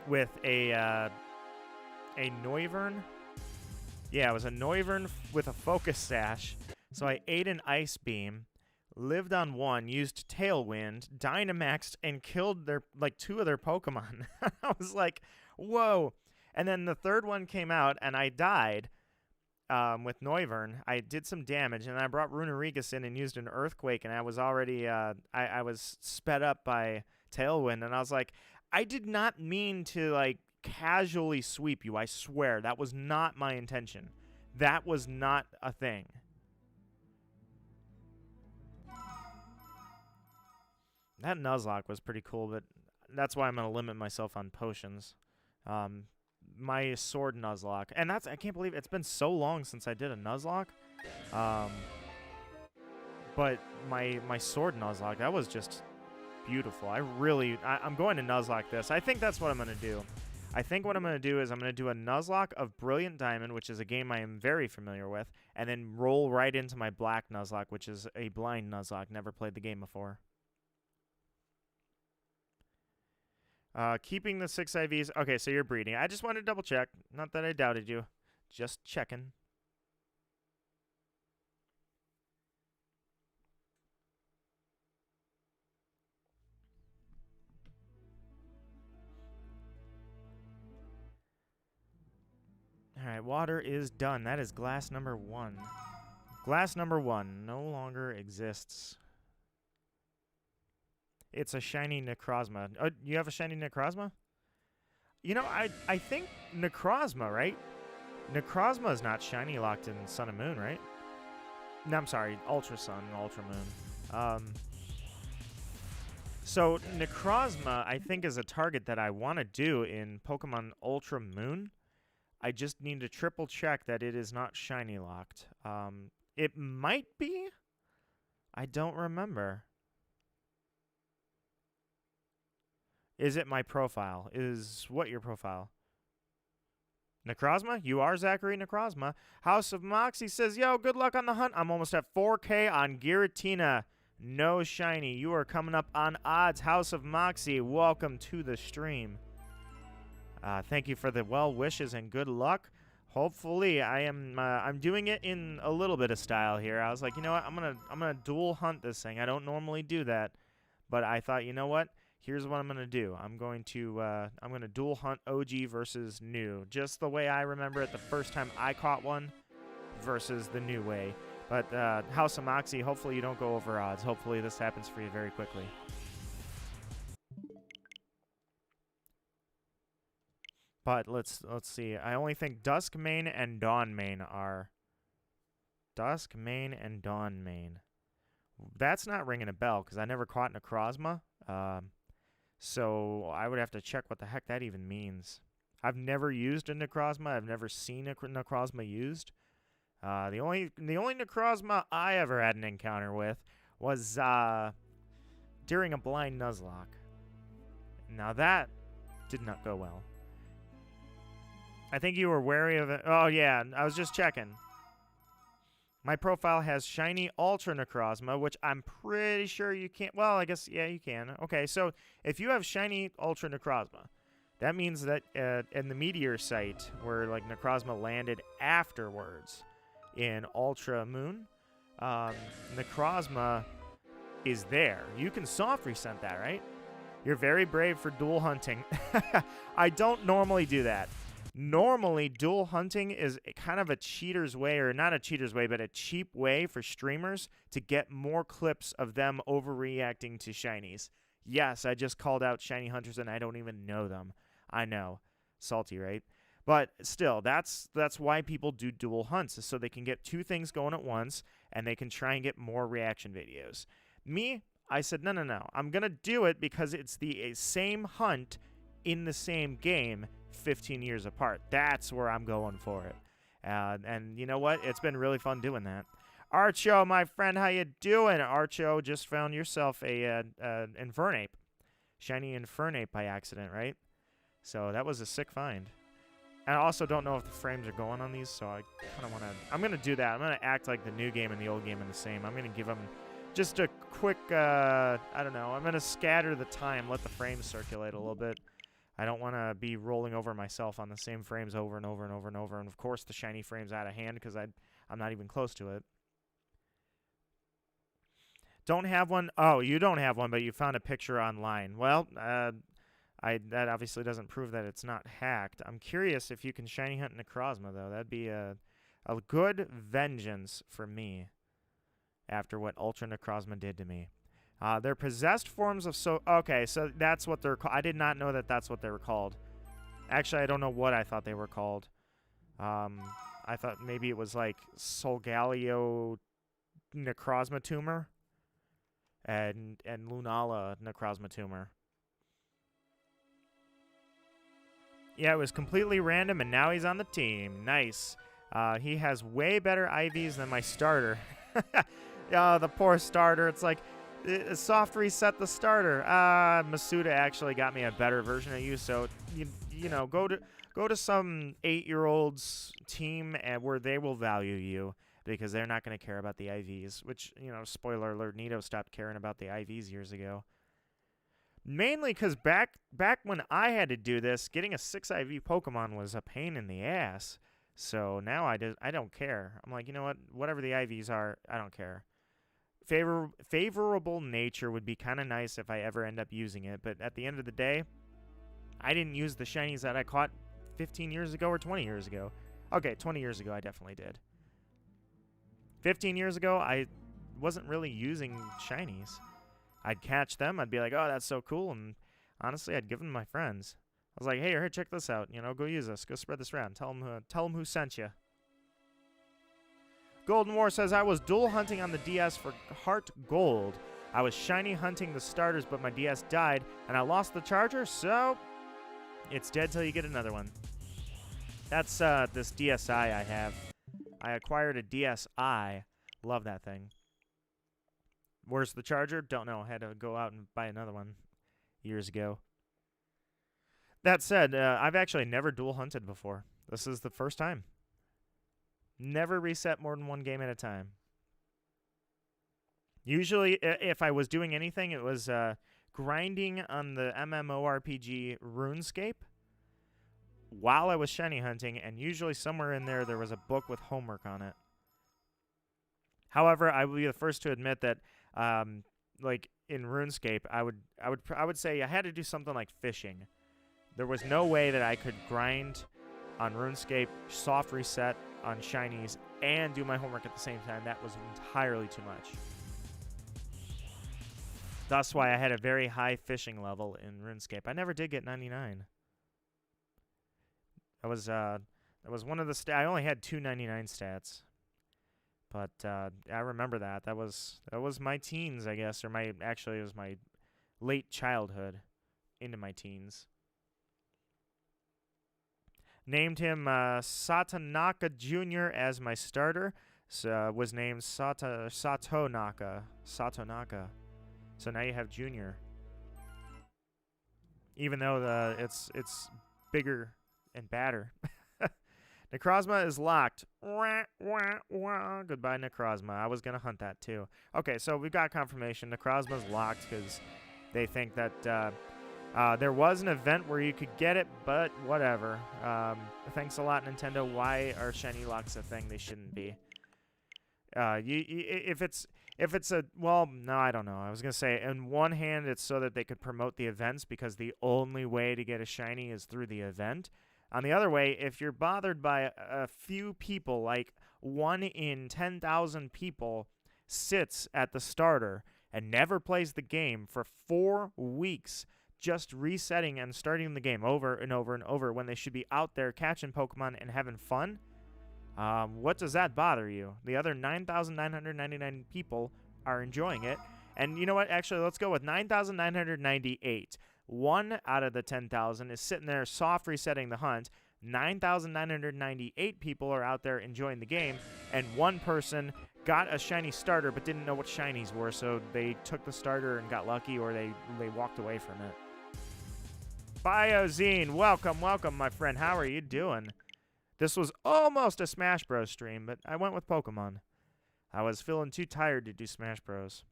with a Noivern. Yeah, it was a Noivern with a Focus Sash. So I ate an Ice Beam, lived on one, used Tailwind, Dynamaxed, and killed their two of their Pokemon. I was like, whoa. And then the third one came out, and I died with Noivern. I did some damage, and I brought Runerigus in and used an Earthquake, and I was already, I was sped up by Tailwind, and I was like, I did not mean to, like, casually sweep you. I swear, that was not my intention. That was not a thing. That Nuzlocke was pretty cool, but that's why I'm going to limit myself on potions. My sword Nuzlocke. And that's, I can't believe it's been so long since I did a Nuzlocke. But my sword Nuzlocke, that was just beautiful. I'm going to Nuzlocke this. I think that's what I'm going to do. I think what I'm going to do is I'm going to do a Nuzlocke of Brilliant Diamond, which is a game I am very familiar with, and then roll right into my Black Nuzlocke, which is a blind Nuzlocke. Never played the game before. Keeping the 6 IVs. Okay, so you're breeding. I just wanted to double check. Not that I doubted you. Just checking. Alright, water is done. That is glass number 1. Glass number 1 no longer exists. It's a shiny Necrozma. Oh, you have a shiny Necrozma? You know, I think Necrozma, right? Necrozma is not shiny locked in Sun and Moon, right? No, I'm sorry, Ultra Sun and Ultra Moon. So Necrozma, I think, is a target that I want to do in Pokemon Ultra Moon. I just need to triple check that it is not shiny locked. It might be. I don't remember. Is it my profile? Is what your profile? Necrozma? You are Zachary Necrozma. House of Moxie says, yo, good luck on the hunt. I'm almost at 4K on Giratina. No shiny. You are coming up on odds. House of Moxie, welcome to the stream. Thank you for the well wishes and good luck. Hopefully, I'm doing it in a little bit of style here. I was like, you know what? I'm gonna dual hunt this thing. I don't normally do that, but I thought, you know what? Here's what I'm gonna do. I'm gonna dual hunt OG versus new, just the way I remember it the first time I caught one, versus the new way. But House of Moxie, hopefully you don't go over odds. Hopefully this happens for you very quickly. But let's see. I only think Dusk Main and Dawn Main are. Dusk Main and Dawn Main. That's not ringing a bell because I never caught Necrozma. So I would have to check what the heck that even means. I've never used a Necrozma. I've never seen a Necrozma used. The only Necrozma I ever had an encounter with was during a blind Nuzlocke. Now that did not go well. I think you were wary of it. Oh, yeah. I was just checking. My profile has Shiny Ultra Necrozma, which I'm pretty sure you can't. Well, I guess, yeah, you can. Okay, so if you have Shiny Ultra Necrozma, that means that in the Meteor site, where like Necrozma landed afterwards in Ultra Moon, Necrozma is there. You can soft reset that, right? You're very brave for dual hunting. I don't normally do that. Normally, dual hunting is kind of a cheater's way, or not a cheater's way, but a cheap way for streamers to get more clips of them overreacting to shinies. Yes, I just called out shiny hunters and I don't even know them. I know. Salty, right? But still, that's why people do dual hunts, is so they can get two things going at once and they can try and get more reaction videos. Me, I said, no. I'm going to do it because it's the same hunt in the same game 15 years apart. That's where I'm going for it. And you know what? It's been really fun doing that. Archo, my friend, how you doing? Archo just found yourself a Infernape. Shiny Infernape by accident, right? So that was a sick find. And I also don't know if the frames are going on these, so I kind of want to... I'm going to do that. I'm going to act like the new game and the old game are the same. I'm going to give them just a quick, I don't know. I'm going to scatter the time, let the frames circulate a little bit. I don't want to be rolling over myself on the same frames over and over and over and over. And, of course, the shiny frame's out of hand because I'm not even close to it. Don't have one? Oh, you don't have one, but you found a picture online. Well, that obviously doesn't prove that it's not hacked. I'm curious if you can shiny hunt Necrozma, though. That'd be a good vengeance for me after what Ultra Necrozma did to me. They're possessed forms of okay, so that's what they're called. I did not know that that's what they were called. Actually, I don't know what I thought they were called. I thought maybe it was like Solgaleo Necrozma Tumor and Lunala Necrozma Tumor. Yeah, it was completely random, and now he's on the team. Nice. He has way better IVs than my starter. The poor starter. It's like... soft reset the starter. Masuda actually got me a better version of you, so you know, go to some 8-year-old's team where they will value you because they're not going to care about the IVs, which, you know, spoiler alert, Nito stopped caring about the IVs years ago. Mainly because back when I had to do this, getting a 6 IV Pokemon was a pain in the ass. So now I don't care. I'm like, you know what? Whatever the IVs are, I don't care. Favorable nature would be kind of nice if I ever end up using it, but at the end of the day, I didn't use the shinies that I caught 15 years ago or 20 years ago. Okay, 20 years ago I definitely did. 15 years ago, I wasn't really using shinies. I'd catch them, I'd be like, oh, that's so cool, and honestly, I'd give them to my friends. I was like, hey, here, check this out, you know, go use this, go spread this around, tell them who sent you. Golden War says, I was dual hunting on the DS for Heart Gold. I was shiny hunting the starters, but my DS died, and I lost the charger, so it's dead till you get another one. That's this DSi I have. I acquired a DSi. Love that thing. Where's the charger? Don't know. Had to go out and buy another one years ago. That said, I've actually never dual hunted before. This is the first time. Never reset more than one game at a time. Usually, if I was doing anything, it was grinding on the MMORPG RuneScape while I was shiny hunting, and usually somewhere in there was a book with homework on it. However, I will be the first to admit that, like in RuneScape, I would say I had to do something like fishing. There was no way that I could grind on RuneScape, soft reset on Shinies, and do my homework at the same time. That was entirely too much. That's why I had a very high fishing level in RuneScape. I never did get 99. That was one of the I only had 299 stats. But I remember that. That was my teens, I guess, or actually it was my late childhood into my teens. Named him Satonaka Jr. as my starter. So, was named Satonaka. So now you have Junior. Even though it's bigger and badder. Necrozma is locked. Wah, wah, wah. Goodbye, Necrozma. I was going to hunt that too. Okay, so we've got confirmation. Necrozma is locked because they think that there was an event where you could get it, but whatever. Thanks a lot, Nintendo. Why are shiny locks a thing? They shouldn't be. If it's a, well, no, I don't know. I was going to say, on one hand, it's so that they could promote the events because the only way to get a shiny is through the event. On the other way, if you're bothered by a few people, like 1 in 10,000 people sits at the starter and never plays the game for 4 weeks, just resetting and starting the game over and over and over when they should be out there catching Pokemon and having fun, what does that bother you? The other 9,999 people are enjoying it. And you know what? Actually, let's go with 9,998. 1 out of the 10,000 is sitting there soft resetting the hunt. 9,998 people are out there enjoying the game. And 1 person got a shiny starter but didn't know what shinies were, so they took the starter and got lucky, or they walked away from it. Biozine, welcome, my friend. How are you doing? This was almost a Smash Bros. Stream, but I went with Pokemon. I was feeling too tired to do Smash Bros.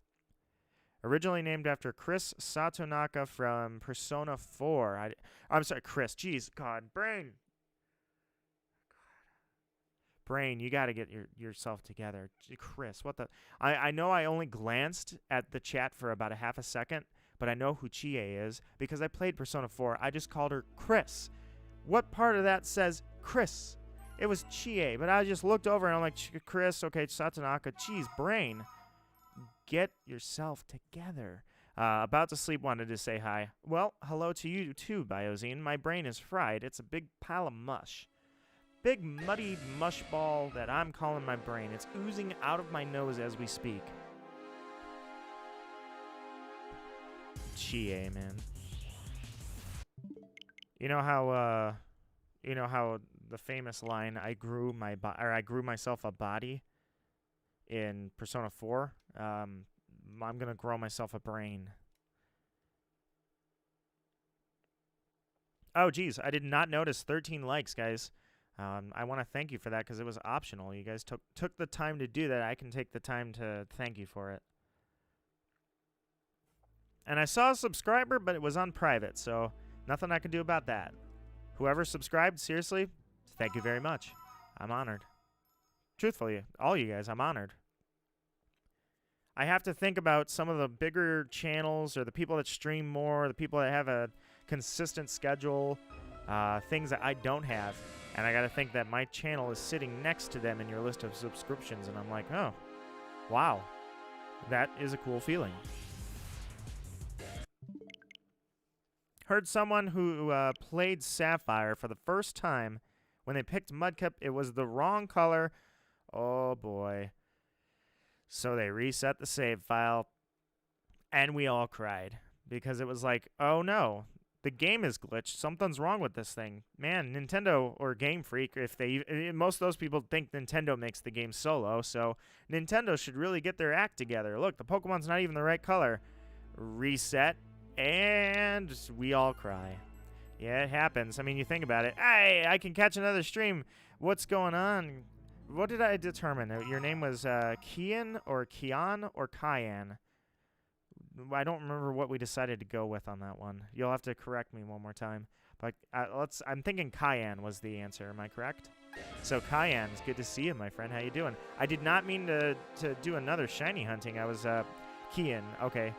Originally named after Chris Satonaka from Persona 4. I'm sorry, Chris. Jeez, God, Brain. Brain, you got to get yourself together. Chris, what the... I know I only glanced at the chat for about a half a second, but I know who Chie is because I played Persona 4. I just called her Chris. What part of that says Chris? It was Chie, but I just looked over and I'm like, Chris, okay, Satonaka. Jeez, Brain. Get yourself together. About to sleep, wanted to say hi. Well, hello to you too, Biozine. My brain is fried. It's a big pile of mush. Big muddy mush ball that I'm calling my brain. It's oozing out of my nose as we speak. Chie, man. You know how the famous line, I grew myself a body in Persona 4? I'm going to grow myself a brain. Oh, geez. I did not notice 13 likes, guys. I want to thank you for that because it was optional. You guys took the time to do that. I can take the time to thank you for it. And I saw a subscriber, but it was on private, so nothing I can do about that. Whoever subscribed, seriously, thank you very much. I'm honored. Truthfully, all you guys, I'm honored. I have to think about some of the bigger channels or the people that stream more, the people that have a consistent schedule, things that I don't have. And I got to think that my channel is sitting next to them in your list of subscriptions. And I'm like, oh, wow. That is a cool feeling. Heard someone who played Sapphire for the first time. When they picked Mudkip, it was the wrong color. Oh, boy. So they reset the save file, and we all cried because it was like, oh, no. The game is glitched. Something's wrong with this thing. Man, Nintendo or Game Freak, most of those people think Nintendo makes the game solo, so Nintendo should really get their act together. Look, the Pokemon's not even the right color. Reset, and we all cry. Yeah, it happens. I mean, you think about it. Hey, I can catch another stream. What's going on? What did I determine? Your name was Kian or Kian or Kyan? I don't remember what we decided to go with on that one. You'll have to correct me one more time. But I'm thinking Kyan was the answer. Am I correct? So Kyan, it's good to see you, my friend. How you doing? I did not mean to do another shiny hunting. I was Kian. Okay.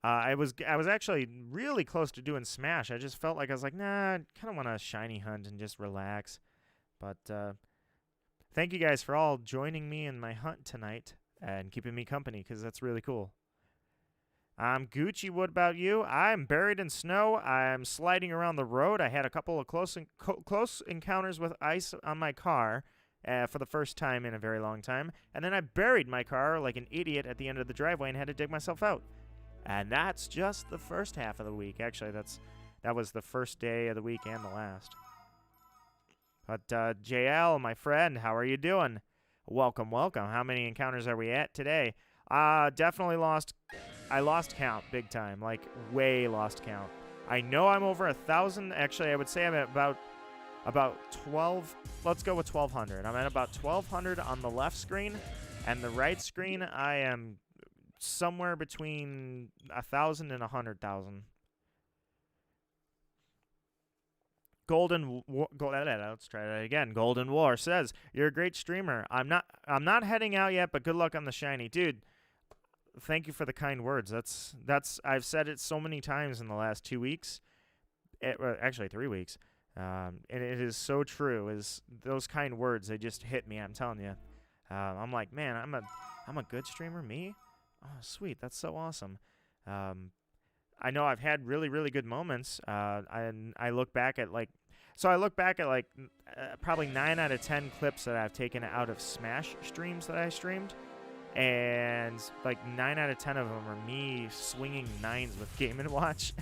I was actually really close to doing Smash. I just felt like I was like, nah, I kind of want to shiny hunt and just relax. But thank you guys for all joining me in my hunt tonight and keeping me company, because that's really cool. I'm Gucci. What about you? I'm buried in snow. I'm sliding around the road. I had a couple of close encounters with ice on my car for the first time in a very long time. And then I buried my car like an idiot at the end of the driveway and had to dig myself out. And that's just the first half of the week. Actually, that was the first day of the week and the last. But JL, my friend, how are you doing? Welcome, welcome. How many encounters are we at today? Definitely lost. I lost count big time, like way lost count. I know I'm over 1,000. Actually, I would say I'm at about 12. Let's go with 1,200. I'm at about 1,200 on the left screen, and the right screen I am somewhere between 1,000 and 100,000. Let's try that again. Golden War says, "You're a great streamer. I'm not heading out yet, but good luck on the shiny, dude." Thank you for the kind words. That's I've said it so many times in the last 2 weeks. Actually 3 weeks. And it is so true. Is those kind words, they just hit me. I'm telling you. I'm like, man, I'm a good streamer. Me? Oh, sweet. That's so awesome. I know I've had really, really good moments. I look back at probably 9 out of 10 clips that I've taken out of Smash streams that I streamed. And like 9 out of 10 of them are me swinging nines with Game & Watch.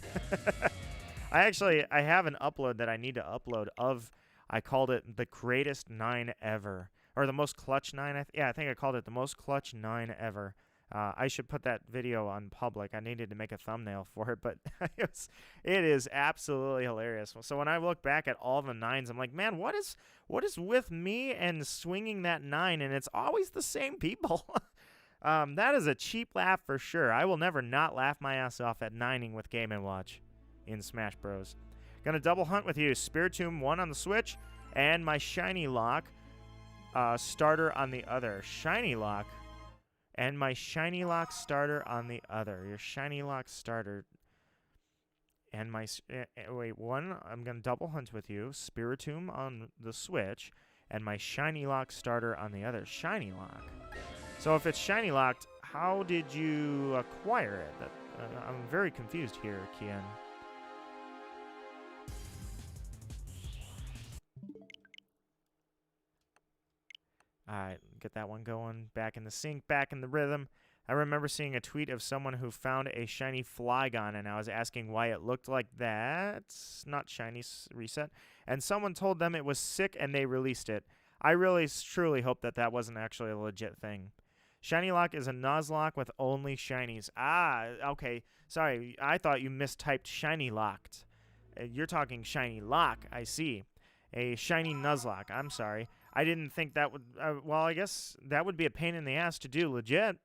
I have an upload that I need to upload of, I called it the greatest 9 ever. Or the most clutch 9. I think I called it the most clutch 9 ever. I should put that video on public. I needed to make a thumbnail for it, but it is absolutely hilarious. So when I look back at all the 9s, I'm like, man, what is with me and swinging that 9? And it's always the same people. That is a cheap laugh for sure. I will never not laugh my ass off at 9ing with Game & Watch in Smash Bros. Gonna double hunt with you. Spiritomb 1 on the Switch and my Shiny Lock starter on the other. Shiny Lock. And my Shiny Lock starter on the other. Your Shiny Lock starter. And my... one, I'm going to double hunt with you. Spiritomb on the Switch. And my Shiny Lock starter on the other. Shiny Lock. So if it's Shiny Locked, how did you acquire it? I'm very confused here, Kian. Alright, get that one going. Back in the sync, back in the rhythm. I remember seeing a tweet of someone who found a shiny Flygon, and I was asking why it looked like that. Not shiny reset. And someone told them it was sick, and they released it. I really, truly hope that wasn't actually a legit thing. Shiny Lock is a Nuzlocke with only shinies. Ah, okay. Sorry, I thought you mistyped Shiny Locked. You're talking Shiny Lock, I see. A shiny Nuzlocke. I'm sorry. I didn't think that would... well, I guess that would be a pain in the ass to do, legit.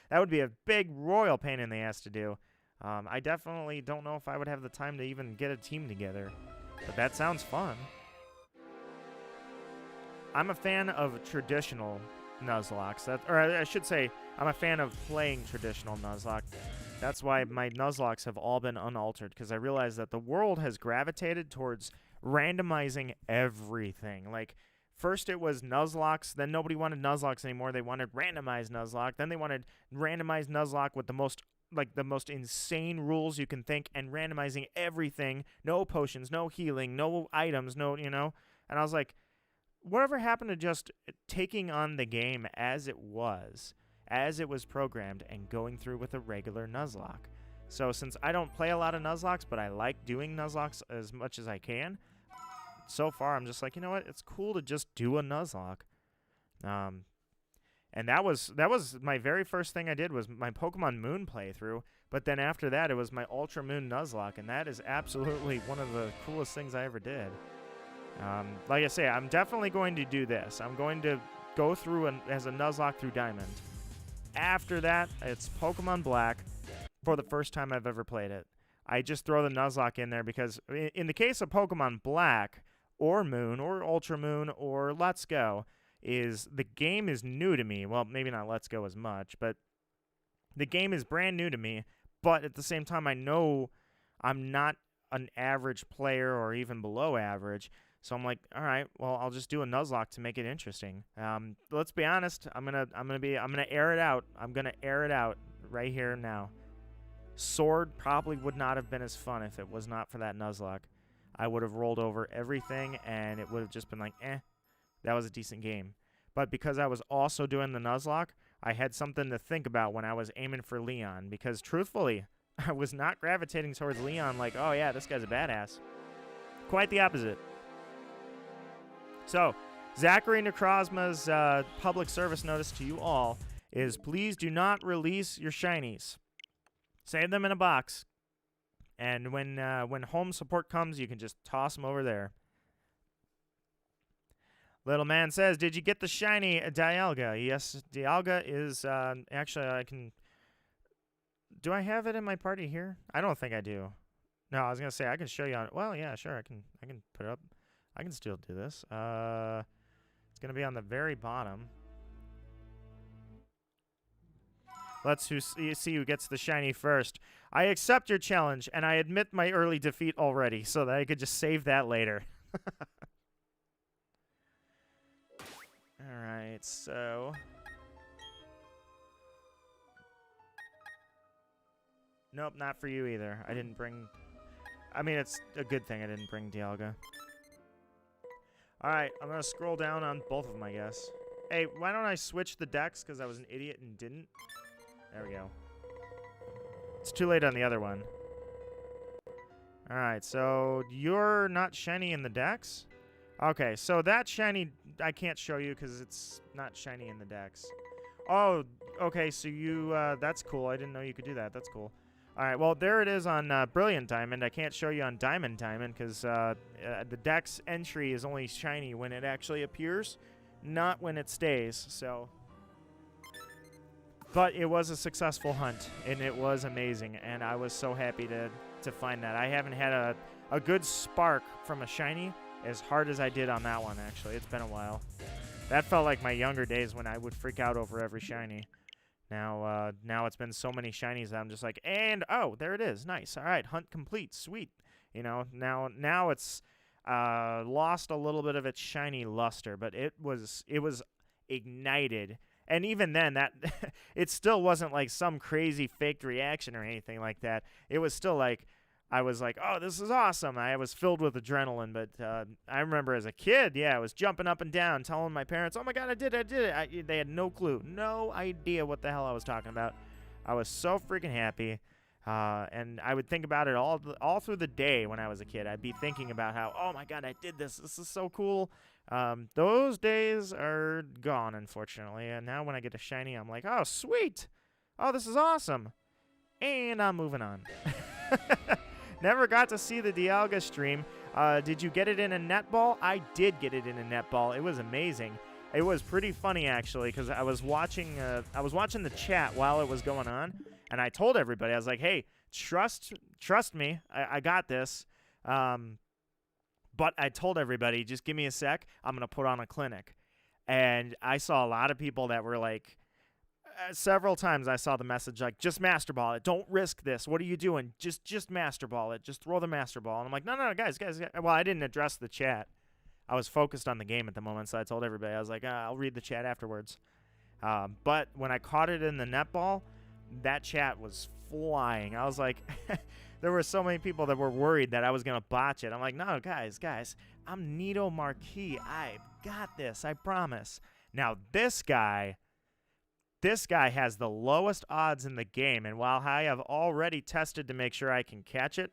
That would be a big, royal pain in the ass to do. I definitely don't know if I would have the time to even get a team together. But that sounds fun. I'm a fan of traditional Nuzlocks. Or I should say, I'm a fan of playing traditional Nuzlocke. That's why my Nuzlocks have all been unaltered, because I realize that the world has gravitated towards randomizing everything. Like... First it was Nuzlocks, then nobody wanted Nuzlocks anymore. They wanted randomized Nuzlocke. Then they wanted randomized Nuzlocke with the like the most insane rules you can think and randomizing everything. No potions, no healing, no items, no, you know. And I was like, whatever happened to just taking on the game as it was programmed, and going through with a regular Nuzlocke? So since I don't play a lot of Nuzlocks, but I like doing Nuzlocks as much as I can, so far I'm just like, you know what? It's cool to just do a Nuzlocke. And that was my very first thing I did was my Pokemon Moon playthrough. But then after that, it was my Ultra Moon Nuzlocke, and that is absolutely one of the coolest things I ever did. Like I say, I'm definitely going to do this. I'm going to go through as a Nuzlocke through Diamond. After that, it's Pokemon Black for the first time I've ever played it. I just throw the Nuzlocke in there because in the case of Pokemon Black or Moon or Ultra Moon or Let's Go, is the game is new to me. Well, maybe not Let's Go as much, but the game is brand new to me. But at the same time, I know I'm not an average player or even below average. So I'm like, all right, well, I'll just do a Nuzlocke to make it interesting. Let's be honest. I'm gonna air it out. I'm gonna air it out right here and now. Sword probably would not have been as fun if it was not for that Nuzlocke. I would have rolled over everything, and it would have just been like, that was a decent game. But because I was also doing the Nuzlocke, I had something to think about when I was aiming for Leon. Because truthfully, I was not gravitating towards Leon like, oh yeah, this guy's a badass. Quite the opposite. So, Zachary Necrozma's public service notice to you all is please do not release your Shinies. Save them in a box. And when home support comes, you can just toss them over there. Little man says, did you get the shiny Dialga? Yes, Dialga is, actually, I can, do I have it in my party here? I don't think I do. No, I was going to say, I can show you on, well, yeah, sure, I can put it up. I can still do this. It's going to be on the very bottom. Let's see who gets the shiny first. I accept your challenge, and I admit my early defeat already, so that I could just save that later. Alright, so... Nope, not for you either. I didn't bring... I mean, it's a good thing I didn't bring Dialga. Alright, I'm going to scroll down on both of them, I guess. Hey, why don't I switch the decks, because I was an idiot and didn't? There we go. It's too late on the other one. Alright, so you're not shiny in the decks? Okay, so that shiny I can't show you because it's not shiny in the decks. Oh, okay, so you, that's cool. I didn't know you could do that. That's cool. Alright, well, there it is on Brilliant Diamond. I can't show you on Diamond Diamond because the deck's entry is only shiny when it actually appears, not when it stays, so... But it was a successful hunt, and it was amazing, and I was so happy to find that. I haven't had a good spark from a shiny as hard as I did on that one, actually. It's been a while. That felt like my younger days when I would freak out over every shiny. Now it's been so many shinies that I'm just like, and, oh, there it is. Nice. All right, hunt complete. Sweet. You know, now it's lost a little bit of its shiny luster, but it was ignited. And even then, that it still wasn't like some crazy faked reaction or anything like that. It was still like, I was like, oh, this is awesome. I was filled with adrenaline. But I remember as a kid, yeah, I was jumping up and down, telling my parents, oh, my God, I did it. They had no clue, no idea what the hell I was talking about. I was so freaking happy. And I would think about it all through the day when I was a kid. I'd be thinking about how, oh, my God, I did this. This is so cool. Those days are gone, unfortunately. And now when I get a shiny, I'm like, oh, sweet. Oh, this is awesome. And I'm moving on. Never got to see the Dialga stream. Did you get it in a netball? I did get it in a netball. It was amazing. It was pretty funny, actually, because I was watching the chat while it was going on, and I told everybody, I was like, hey, trust me, I got this. But I told everybody, just give me a sec, I'm going to put on a clinic. And I saw a lot of people that were like, several times I saw the message like, just master ball it. Don't risk this. What are you doing? Just master ball it. Just throw the master ball. And I'm like, no, guys. Well, I didn't address the chat. I was focused on the game at the moment, so I told everybody. I was like, I'll read the chat afterwards. But when I caught it in the netball, that chat was flying. I was like, there were so many people that were worried that I was going to botch it. I'm like, no, guys, I'm Nito Marquis. I've got this, I promise. Now, this guy has the lowest odds in the game, and while I have already tested to make sure I can catch it,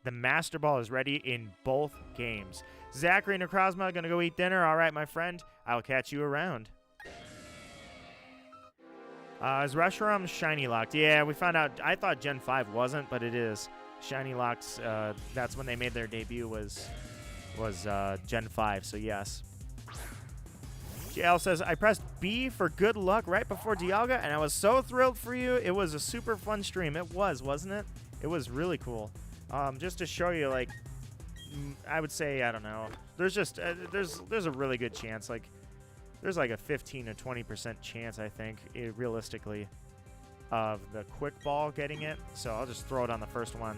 the Master Ball is ready in both games. Zachary Necrozma, gonna go eat dinner. All right, my friend, I'll catch you around. Is Reshiram Shiny locked? Yeah, we found out. I thought Gen 5 wasn't, but it is. Shiny locks, that's when they made their debut, was Gen 5, so yes. JL says, I pressed B for good luck right before Dialga, and I was so thrilled for you. It was a super fun stream. It was, wasn't it? It was really cool. Just to show you, like, I would say, I don't know. There's just, there's a really good chance. Like, there's like a 15 to 20% chance, I think, realistically, of the quick ball getting it. So I'll just throw it on the first one.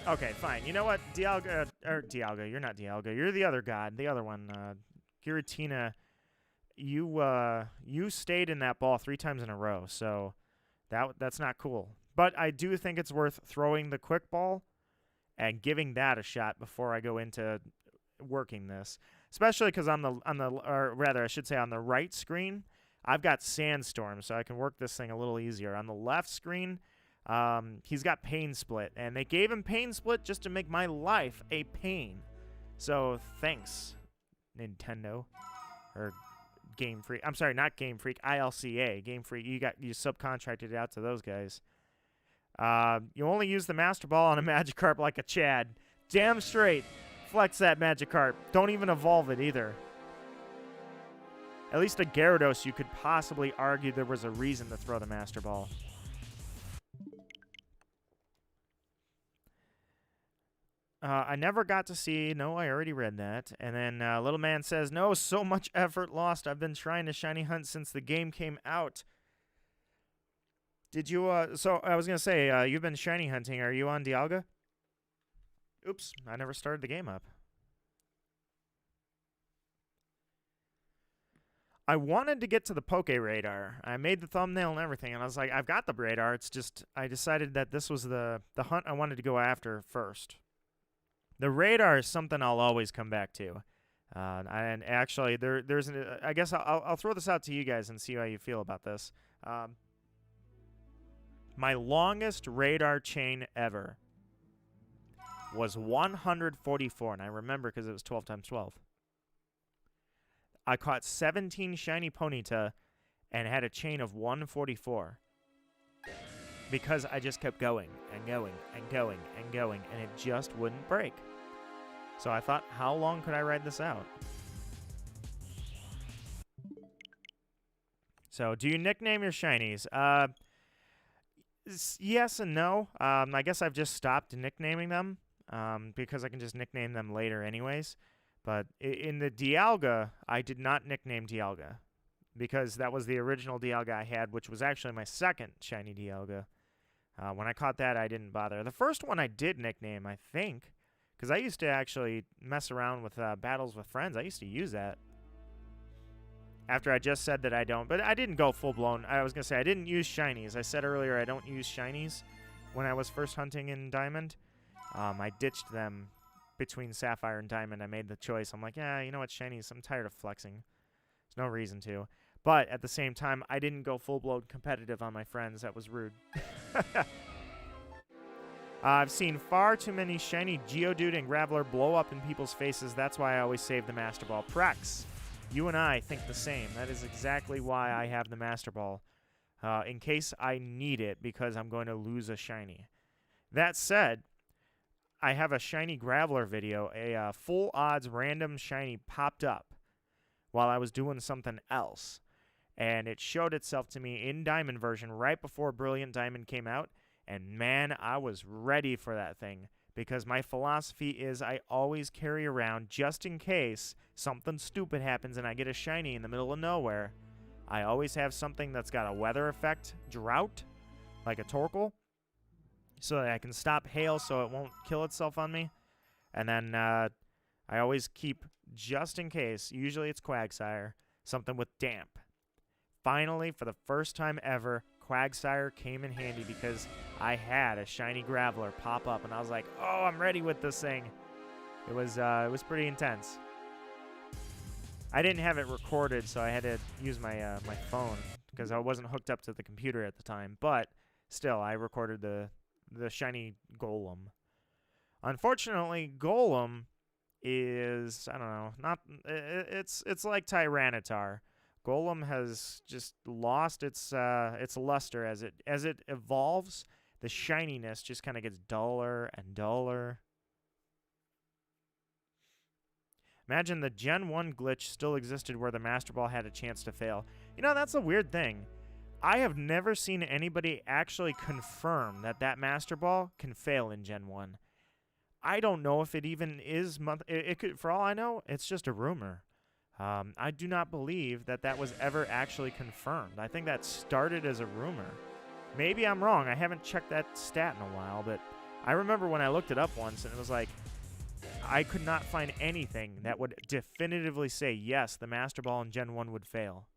Okay, fine. You know what? Dialga, you're not Dialga. You're the other god, the other one. Giratina, you stayed in that ball 3 times in a row, so that's not cool. But I do think it's worth throwing the quick ball and giving that a shot before I go into working this. Especially because or rather, I should say on the right screen, I've got Sandstorm, so I can work this thing a little easier. On the left screen, he's got Pain Split, and they gave him Pain Split just to make my life a pain. So thanks, Nintendo, or Game Freak. I'm sorry, not Game Freak, ILCA. Game Freak, you subcontracted it out to those guys. You only use the Master Ball on a Magikarp like a Chad. Damn straight. Flex that Magikarp. Don't even evolve it either. At least a Gyarados, you could possibly argue there was a reason to throw the Master Ball. I never got to see. No, I already read that. And then Little Man says, no, so much effort lost. I've been trying to shiny hunt since the game came out. Did you, so I was going to say, you've been shiny hunting. Are you on Dialga? Oops, I never started the game up. I wanted to get to the Poke Radar. I made the thumbnail and everything, and I was like, I've got the radar. It's just, I decided that this was the hunt I wanted to go after first. The radar is something I'll always come back to. And actually, there's I guess I'll throw this out to you guys and see how you feel about this. My longest radar chain ever was 144, and I remember because it was 12 times 12. I caught 17 shiny Ponyta and had a chain of 144 because I just kept going and going and going and going, and it just wouldn't break. So I thought, how long could I ride this out? So, do you nickname your shinies? Yes and no. I guess I've just stopped nicknaming them because I can just nickname them later anyways. But in the Dialga, I did not nickname Dialga because that was the original Dialga I had, which was actually my second shiny Dialga. When I caught that, I didn't bother. The first one I did nickname, I think, because I used to actually mess around with battles with friends. I used to use that. After I just said that I don't. But I didn't go full-blown. I was going to say I didn't use shinies. I said earlier I don't use shinies when I was first hunting in Diamond. I ditched them between Sapphire and Diamond. I made the choice. I'm like, yeah, you know what, shinies, I'm tired of flexing. There's no reason to. But at the same time, I didn't go full-blown competitive on my friends. That was rude. I've seen far too many shiny Geodude and Graveler blow up in people's faces. That's why I always save the Master Ball. Prex, you and I think the same. That is exactly why I have the Master Ball. In case I need it because I'm going to lose a shiny. That said, I have a shiny Graveler video. A full odds random shiny popped up while I was doing something else. And it showed itself to me in Diamond version right before Brilliant Diamond came out. And man, I was ready for that thing. Because my philosophy is I always carry around, just in case something stupid happens and I get a shiny in the middle of nowhere, I always have something that's got a weather effect, drought, like a Torkoal, so that I can stop hail so it won't kill itself on me. And then I always keep, just in case, usually it's Quagsire, something with damp. finally, for the first time ever, Quagsire came in handy because I had a shiny Graveler pop up, and I was like, oh, I'm ready with this thing. It was pretty intense. I didn't have it recorded, so I had to use my my phone because I wasn't hooked up to the computer at the time. But still, I recorded the shiny Golem. Unfortunately, Golem is, I don't know, not it's like Tyranitar. Golem has just lost its luster as it evolves. The shininess just kind of gets duller and duller. Imagine the Gen 1 glitch still existed where the Master Ball had a chance to fail. You know, that's a weird thing. I have never seen anybody actually confirm that that Master Ball can fail in Gen 1. I don't know if it even is. It could, for all I know, it's just a rumor. I do not believe that that was ever actually confirmed. I think that started as a rumor. Maybe I'm wrong. I haven't checked that stat in a while, but I remember when I looked it up once, and it was like, I could not find anything that would definitively say, yes, the Master Ball in Gen 1 would fail.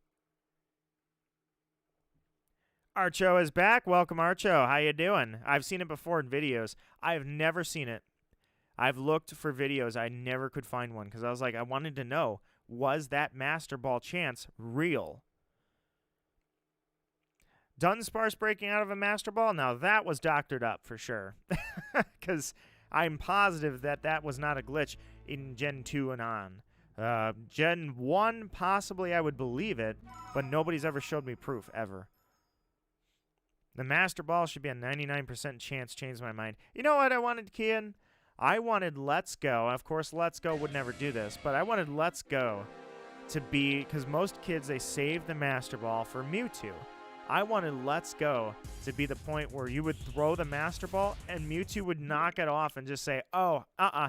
Archo is back. Welcome, Archo. How you doing? I've seen it before in videos. I've never seen it. I've looked for videos. I never could find one because I was like, I wanted to know, was that Master Ball chance real? Dunsparce breaking out of a Master Ball? Now, that was doctored up for sure. Because I'm positive that that was not a glitch in Gen 2 and on. Gen 1, possibly I would believe it, but nobody's ever showed me proof, ever. The Master Ball should be a 99% chance. Changed my mind. You know what I wanted, Kian? I wanted Let's Go. Of course, Let's Go would never do this, but I wanted Let's Go to be, because most kids, they save the Master Ball for Mewtwo. I wanted Let's Go to be the point where you would throw the Master Ball and Mewtwo would knock it off and just say, oh,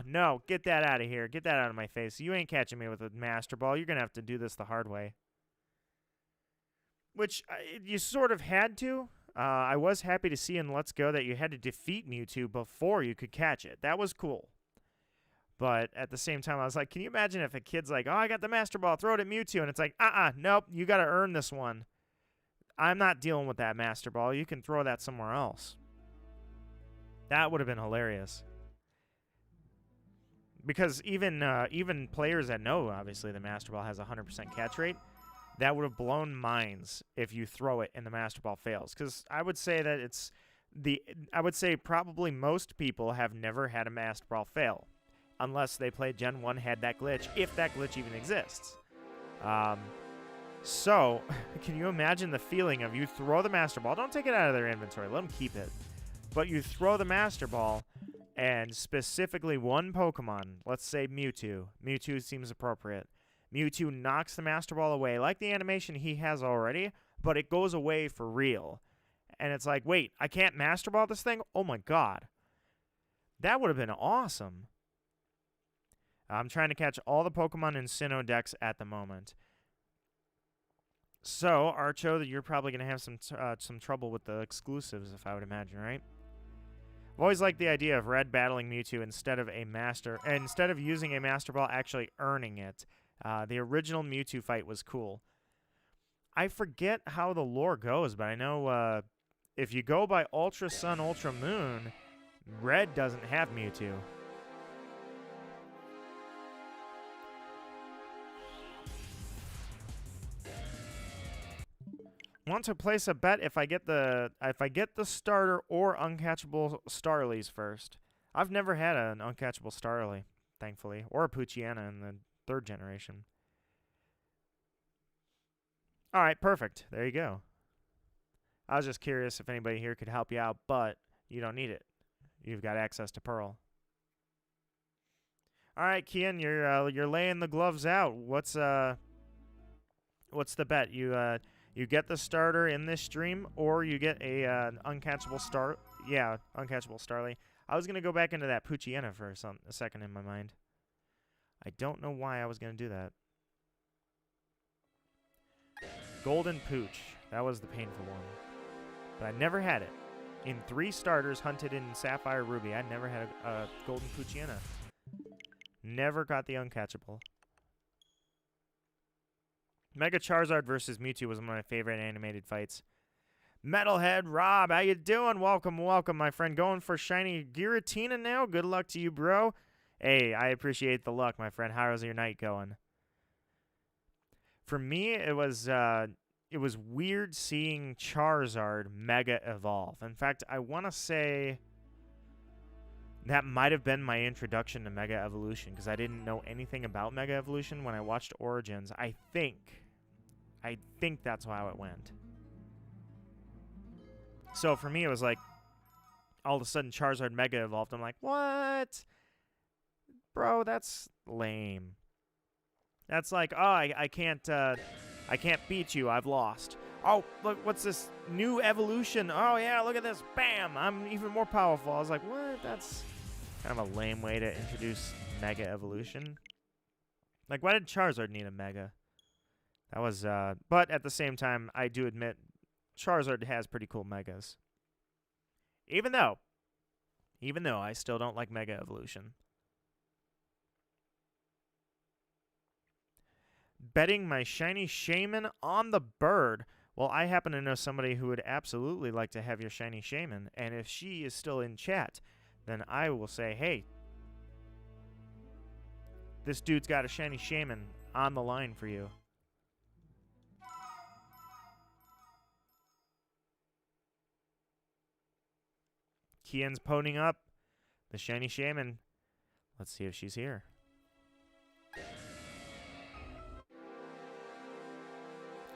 no, get that out of here. Get that out of my face. You ain't catching me with a Master Ball. You're going to have to do this the hard way. Which you sort of had to. I was happy to see in Let's Go that you had to defeat Mewtwo before you could catch it. That was cool. But at the same time, I was like, can you imagine if a kid's like, oh, I got the Master Ball, throw it at Mewtwo, and it's like, nope, you got to earn this one. I'm not dealing with that Master Ball. You can throw that somewhere else. That would have been hilarious. Because even players that know, obviously, the Master Ball has a 100% catch rate, that would have blown minds if you throw it and the Master Ball fails. Because I would say that I would say probably most people have never had a Master Ball fail. Unless they played Gen 1, had that glitch, if that glitch even exists. So, can you imagine the feeling of you throw the Master Ball, don't take it out of their inventory, let them keep it, but you throw the Master Ball, and specifically one Pokemon, let's say Mewtwo. Mewtwo seems appropriate. Mewtwo knocks the Master Ball away, like the animation he has already, but it goes away for real. And it's like, wait, I can't Master Ball this thing? Oh my god. That would have been awesome. I'm trying to catch all the Pokemon in Sinnoh Dex at the moment. So, Archo, you're probably going to have some trouble with the exclusives, if I would imagine, right? I've always liked the idea of Red battling Mewtwo instead of using a Master Ball, actually earning it. The original Mewtwo fight was cool. I forget how the lore goes, but I know if you go by Ultra Sun, Ultra Moon, Red doesn't have Mewtwo. Want to place a bet if I get the starter or uncatchable Starlies first. I've never had an uncatchable Starly, thankfully, or a Poochyena in the 3rd generation. All right, perfect. There you go. I was just curious if anybody here could help you out, but you don't need it. You've got access to Pearl. All right, Kian, you're laying the gloves out. What's the bet? You get the starter in this stream, or you get a uncatchable uncatchable Starly. I was gonna go back into that Poochyena for a second in my mind. I don't know why I was gonna do that. Golden Pooch. That was the painful one. But I never had it. In 3 starters hunted in Sapphire Ruby, I never had a Golden Poochyena. Never got the uncatchable. Mega Charizard versus Mewtwo was one of my favorite animated fights. Metalhead Rob, how you doing? Welcome, welcome, my friend. Going for Shiny Giratina now? Good luck to you, bro. Hey, I appreciate the luck, my friend. How's your night going? For me, it was weird seeing Charizard Mega Evolve. In fact, I want to say that might have been my introduction to Mega Evolution, because I didn't know anything about Mega Evolution when I watched Origins. I think that's how it went. So for me, it was like, all of a sudden Charizard Mega Evolved. I'm like, what? Bro, that's lame. That's like, oh, I can't beat you. I've lost. Oh, look, what's this new evolution? Oh, yeah, look at this. Bam, I'm even more powerful. I was like, what? That's kind of a lame way to introduce Mega Evolution. Like, why did Charizard need a Mega? That was, but at the same time, I do admit Charizard has pretty cool Megas. Even though I still don't like Mega Evolution. Betting my shiny shaman on the bird. Well, I happen to know somebody who would absolutely like to have your shiny shaman, and if she is still in chat, then I will say, hey, this dude's got a shiny shaman on the line for you. Kian's ponying up the shiny shaman. Let's see if she's here.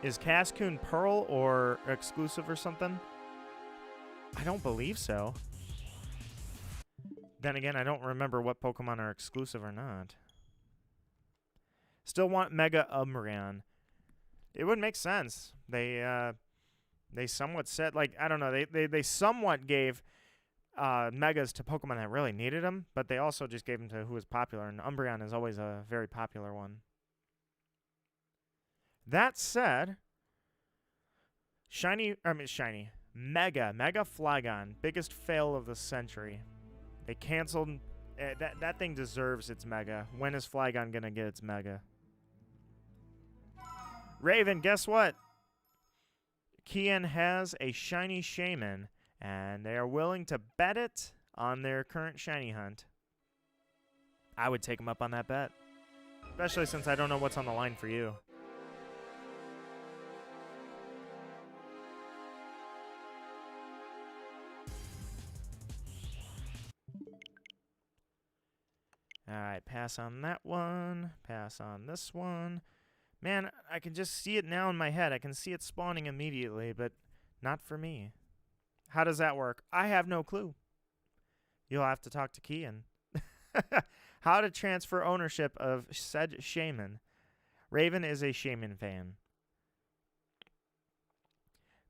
Is Cascoon Pearl or exclusive or something? I don't believe so. Then again, I don't remember what Pokemon are exclusive or not. Still want Mega Umbreon. It would make sense. They somewhat said, like, I don't know, they somewhat gave Megas to Pokemon that really needed them, but they also just gave them to who was popular, and Umbreon is always a very popular one. That said, Mega Flygon, biggest fail of the century. They canceled. That thing deserves its Mega. When is Flygon gonna get its Mega? Raven, guess what? Kian has a shiny shaman, and they are willing to bet it on their current shiny hunt. I would take them up on that bet, especially since I don't know what's on the line for you. Alright, pass on that one. Pass on this one. Man, I can just see it now in my head. I can see it spawning immediately, but not for me. How does that work? I have no clue. You'll have to talk to Kian. How to transfer ownership of said shaman. Raven is a shaman fan.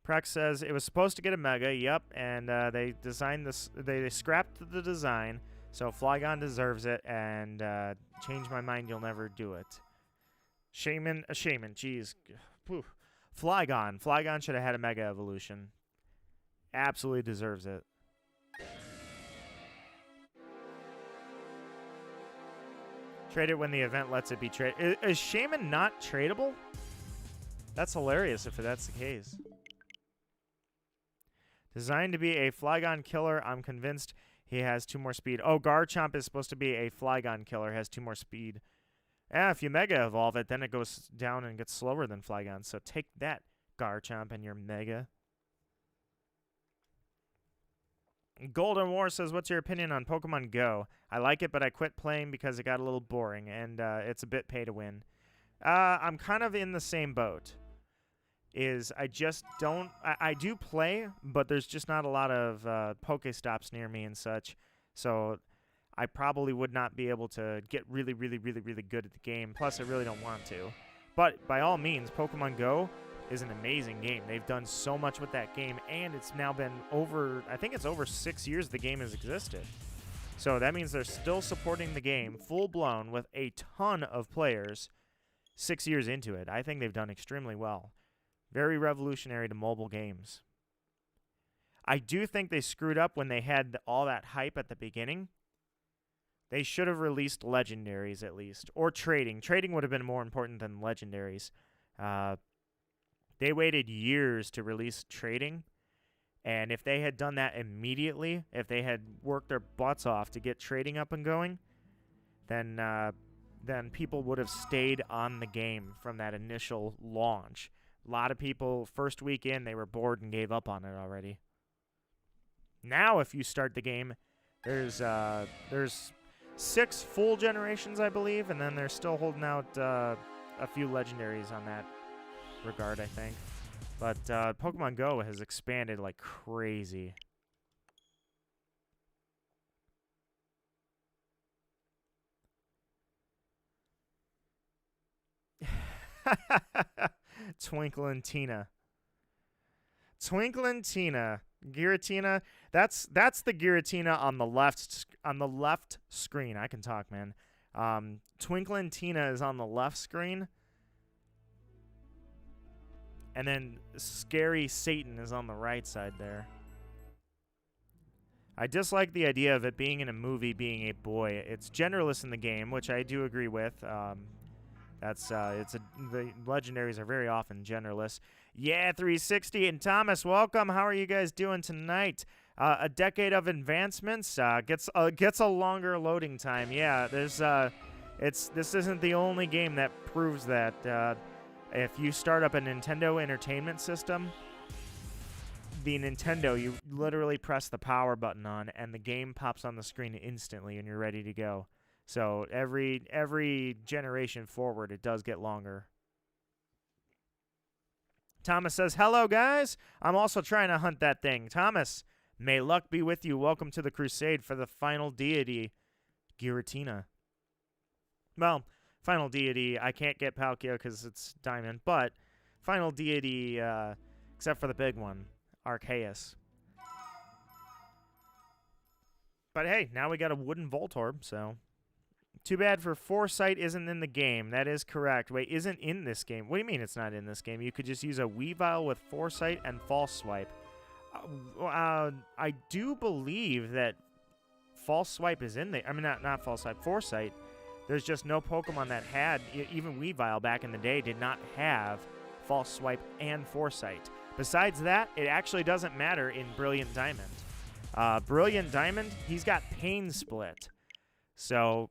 Prex says it was supposed to get a Mega. Yep, and they designed this. They scrapped the design. So Flygon deserves it, and change my mind, you'll never do it. Shaman, jeez. Poof. Flygon should have had a Mega Evolution. Absolutely deserves it. Trade it when the event lets it be traded. Is Shaman not tradable? That's hilarious if that's the case. Designed to be a Flygon killer, I'm convinced he has 2 more speed. Oh, Garchomp is supposed to be a Flygon killer, has 2 more speed. If you Mega Evolve it, then it goes down and gets slower than Flygon. So take that, Garchomp, and your Mega. Golden War says, what's your opinion on Pokemon Go? I like it, but I quit playing because it got a little boring, and it's a bit pay to win. I'm kind of in the same boat. I just don't... I do play, but there's just not a lot of Pokestops near me and such. So I probably would not be able to get really, really, really, really good at the game. Plus, I really don't want to. But by all means, Pokemon Go is an amazing game. They've done so much with that game, and it's now been over... I think it's over 6 years the game has existed. So that means they're still supporting the game full-blown with a ton of players 6 years into it. I think they've done extremely well. Very revolutionary to mobile games. I do think they screwed up when they had all that hype at the beginning. They should have released legendaries at least. Or trading. Trading would have been more important than legendaries. They waited years to release trading, and if they had done that immediately, if they had worked their butts off to get trading up and going, then people would have stayed on the game from that initial launch. A lot of people, first week in, they were bored and gave up on it already. Now, if you start the game, there's 6 full generations, I believe, and then they're still holding out a few legendaries on that regard, I think. But Pokemon Go has expanded like crazy. Twinkling Tina. Twinkling Tina. Giratina. That's the Giratina on the left screen. I can talk, man. Twinkling Tina is on the left screen. And then Scary Satan is on the right side there. I dislike the idea of it being in a movie being a boy. It's genderless in the game, which I do agree with. The legendaries are very often genderless. Yeah, 360 and Thomas, welcome. How are you guys doing tonight? A decade of advancements gets a longer loading time. Yeah, this isn't the only game that proves that. If you start up a Nintendo Entertainment System, the Nintendo, you literally press the power button on, and the game pops on the screen instantly, and you're ready to go. So every generation forward, it does get longer. Thomas says, hello, guys. I'm also trying to hunt that thing. Thomas, may luck be with you. Welcome to the crusade for the final deity, Giratina. Well, final deity, I can't get Palkia because it's diamond, but final deity, except for the big one, Arceus. But hey, now we got a wooden Voltorb, so... Too bad for Foresight isn't in the game. That is correct. Wait, isn't in this game? What do you mean it's not in this game? You could just use a Weavile with Foresight and False Swipe. I do believe that False Swipe is in there. I mean, not False Swipe, Foresight. There's just no Pokemon that had, even Weavile back in the day, did not have False Swipe and Foresight. Besides that, it actually doesn't matter in Brilliant Diamond. Brilliant Diamond, he's got Pain Split. So...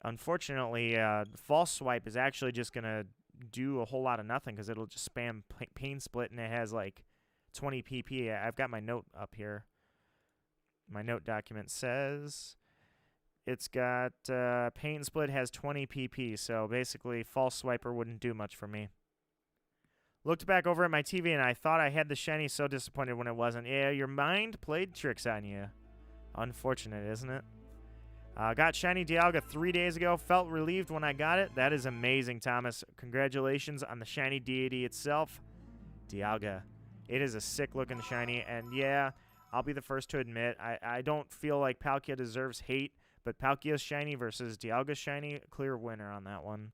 Unfortunately, False Swipe is actually just going to do a whole lot of nothing because it'll just spam Pain Split, and it has like 20 PP. I've got my note up here. My note document says it's got Pain Split has 20 PP, so basically False Swiper wouldn't do much for me. Looked back over at my TV, and I thought I had the shiny, so disappointed when it wasn't. Yeah, your mind played tricks on you. Unfortunate, isn't it? Got Shiny Dialga 3 days ago. Felt relieved when I got it. That is amazing, Thomas. Congratulations on the Shiny Deity itself. Dialga. It is a sick-looking Shiny, and yeah, I'll be the first to admit, I don't feel like Palkia deserves hate, but Palkia's Shiny versus Dialga's Shiny, clear winner on that one.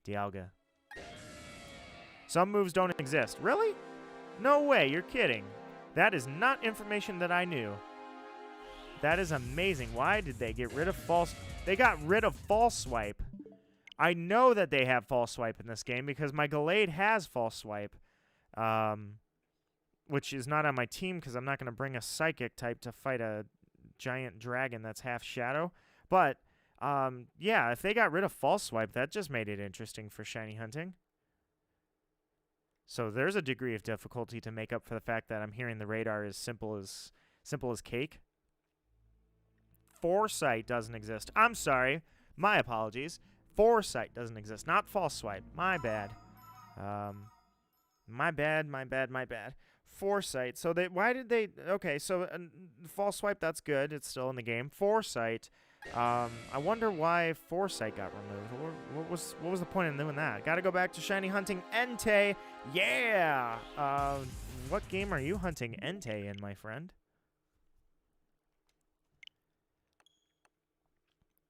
Dialga. Some moves don't exist. Really? No way, you're kidding. That is not information that I knew. That is amazing. Why did they get rid of False... They got rid of False Swipe. I know that they have False Swipe in this game because my Gallade has False Swipe. Which is not on my team because I'm not going to bring a Psychic type to fight a giant dragon that's half Shadow. But, yeah, if they got rid of False Swipe, that just made it interesting for shiny hunting. So there's a degree of difficulty to make up for the fact that I'm hearing the radar is simple as cake. Foresight doesn't exist. I'm sorry. My apologies. Foresight doesn't exist. Not False Swipe. My bad. My bad. Foresight. So why did they... Okay, so False Swipe, that's good. It's still in the game. Foresight. I wonder why Foresight got removed. What was the point in doing that? Got to go back to shiny hunting Entei. Yeah! What game are you hunting Entei in, my friend?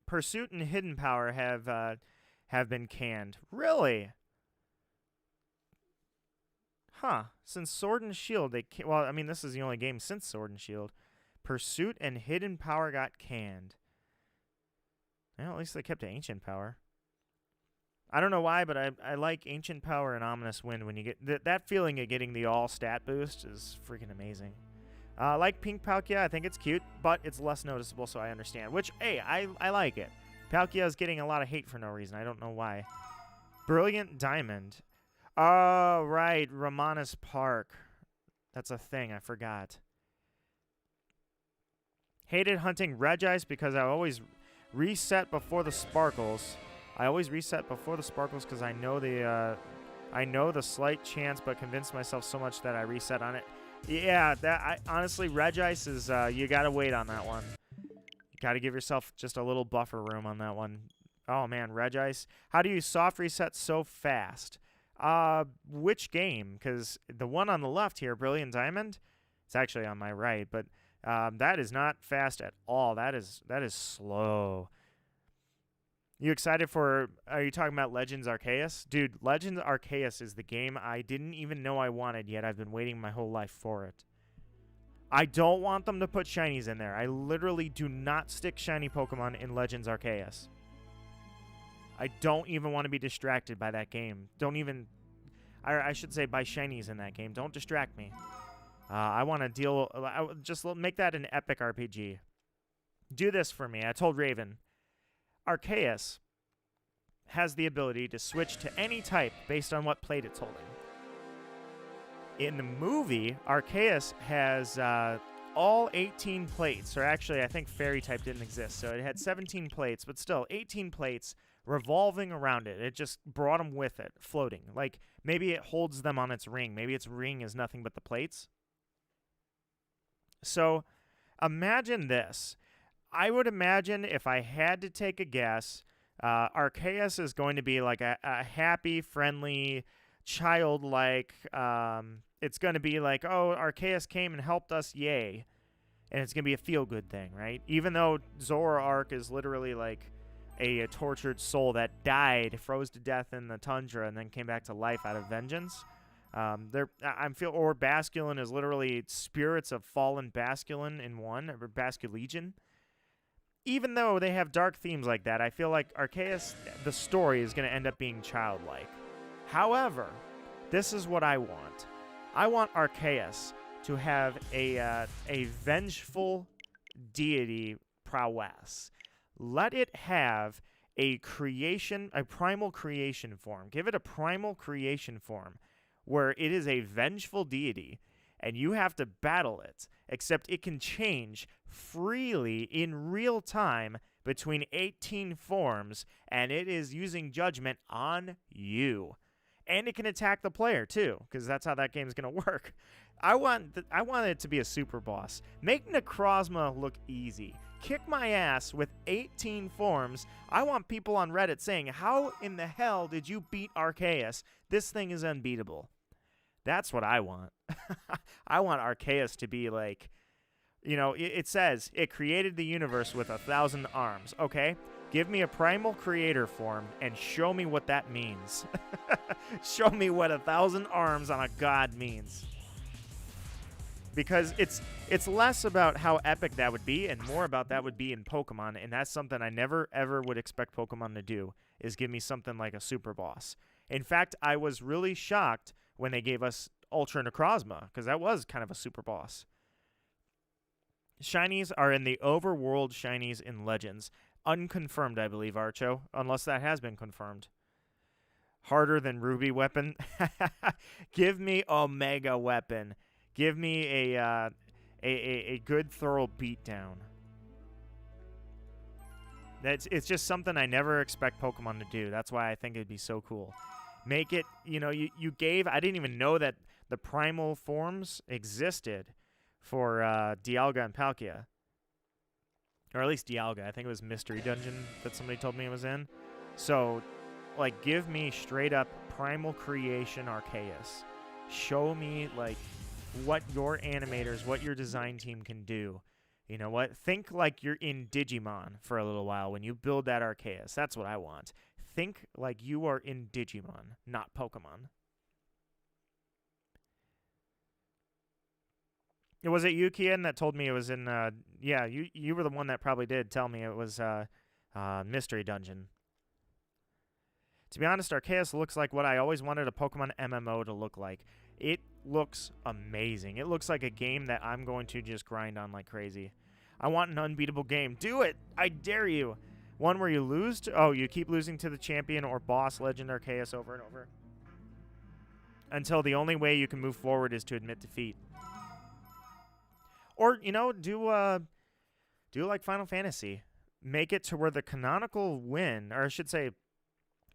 Pursuit and Hidden Power have been canned. Really? Huh. Since Sword and Shield, well, I mean, this is the only game since Sword and Shield. Pursuit and Hidden Power got canned. Well, at least they kept Ancient Power. I don't know why, but I like Ancient Power and Ominous Wind when you get that feeling of getting the all stat boost is freaking amazing. I like Pink Palkia. I think it's cute, but it's less noticeable, so I understand. Which, hey, I like it. Palkia is getting a lot of hate for no reason. I don't know why. Brilliant Diamond. Oh, right. Romanus Park. That's a thing. I forgot. Hated hunting Regice because I always reset before the sparkles. I always reset before the sparkles because I know the slight chance, but convinced myself so much that I reset on it. Yeah, honestly, Regice is you gotta wait on that one. You gotta give yourself just a little buffer room on that one. Oh man, Regice. How do you soft reset so fast? Which game? Because the one on the left here, Brilliant Diamond, it's actually on my right, but that is not fast at all. That is slow. You excited for, are you talking about Legends Arceus? Dude, Legends Arceus is the game I didn't even know I wanted yet. I've been waiting my whole life for it. I don't want them to put shinies in there. I literally do not stick shiny Pokemon in Legends Arceus. I don't even want to be distracted by that game. Don't even, I should say by shinies in that game. Don't distract me. I want to deal, just make that an epic RPG. Do this for me. I told Raven. Arceus has the ability to switch to any type based on what plate it's holding. In the movie, Arceus has all 18 plates, or actually I think fairy type didn't exist, so it had 17 plates, but still 18 plates revolving around it. It just brought them with it, floating. Like maybe it holds them on its ring. Maybe its ring is nothing but the plates. So imagine this. I would imagine if I had to take a guess, Arceus is going to be like a happy, friendly, childlike. It's going to be like, oh, Arceus came and helped us, yay. And it's going to be a feel-good thing, right? Even though Zoroark is literally like a tortured soul that died, froze to death in the tundra, and then came back to life out of vengeance. Or Basculin is literally spirits of fallen Basculin in one, or Basculegion. Even though they have dark themes like that, I feel like Arceus, the story, is going to end up being childlike. However, this is what I want. I want Arceus to have a vengeful deity prowess. Let it have a primal creation form. Give it a primal creation form where it is a vengeful deity, and you have to battle it, except it can change freely in real time between 18 forms, and it is using judgment on you. And it can attack the player, too, because that's how that game's going to work. I want it to be a super boss. Make Necrozma look easy. Kick my ass with 18 forms. I want people on Reddit saying, how in the hell did you beat Arceus? This thing is unbeatable. That's what I want. I want Arceus to be like, you know, it says it created the universe with 1,000 arms. Okay, give me a primal creator form and show me what that means. Show me what 1,000 arms on a god means. Because it's less about how epic that would be and more about that would be in Pokemon, and that's something I never ever would expect Pokemon to do, is give me something like a super boss. In fact, I was really shocked when they gave us Ultra Necrozma, because that was kind of a super boss. Shinies are in the overworld shinies in Legends. Unconfirmed, I believe, Archo, unless that has been confirmed. Harder than Ruby Weapon? Give me Omega Weapon. Give me a good, thorough beatdown. It's just something I never expect Pokemon to do. That's why I think it'd be so cool. Make it, you know, you gave, I didn't even know that the primal forms existed for Dialga and Palkia. Or at least Dialga. I think it was Mystery Dungeon that somebody told me it was in. So, like, give me straight up primal creation Arceus. Show me, like, what your animators, what your design team can do. You know what? Think like you're in Digimon for a little while when you build that Arceus. That's what I want. Think like you are in Digimon, not Pokemon. Was it you, Kian, that told me it was in, yeah, you were the one that probably did tell me it was Mystery Dungeon. To be honest, Arceus looks like what I always wanted a Pokemon MMO to look like. It looks amazing. It looks like a game that I'm going to just grind on like crazy. I want an unbeatable game. Do it! I dare you! One where you lose to... Oh, you keep losing to the champion or boss Legend Arceus over and over. Until the only way you can move forward is to admit defeat. Or, you know, do like Final Fantasy. Make it to where the canonical win, or I should say,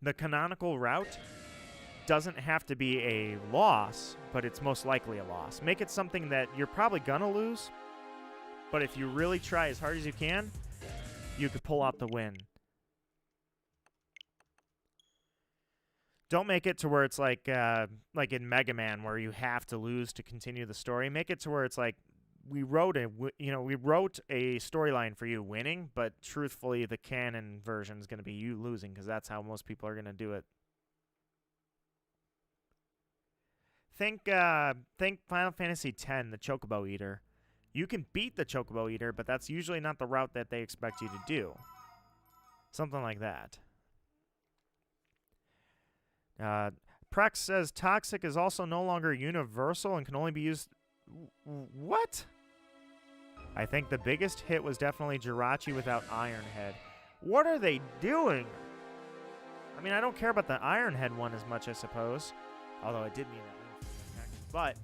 the canonical route doesn't have to be a loss, but it's most likely a loss. Make it something that you're probably gonna lose, but if you really try as hard as you can, you could pull out the win. Don't make it to where it's like in Mega Man, where you have to lose to continue the story. Make it to where it's like we wrote a storyline for you winning, but truthfully, the canon version is going to be you losing because that's how most people are going to do it. Think Final Fantasy X, the Chocobo Eater. You can beat the Chocobo Eater, but that's usually not the route that they expect you to do. Something like that. Prex says Toxic is also no longer universal and can only be used... What? I think the biggest hit was definitely Jirachi without Iron Head. What are they doing? I mean, I don't care about the Iron Head one as much, I suppose. Although I did mean that. But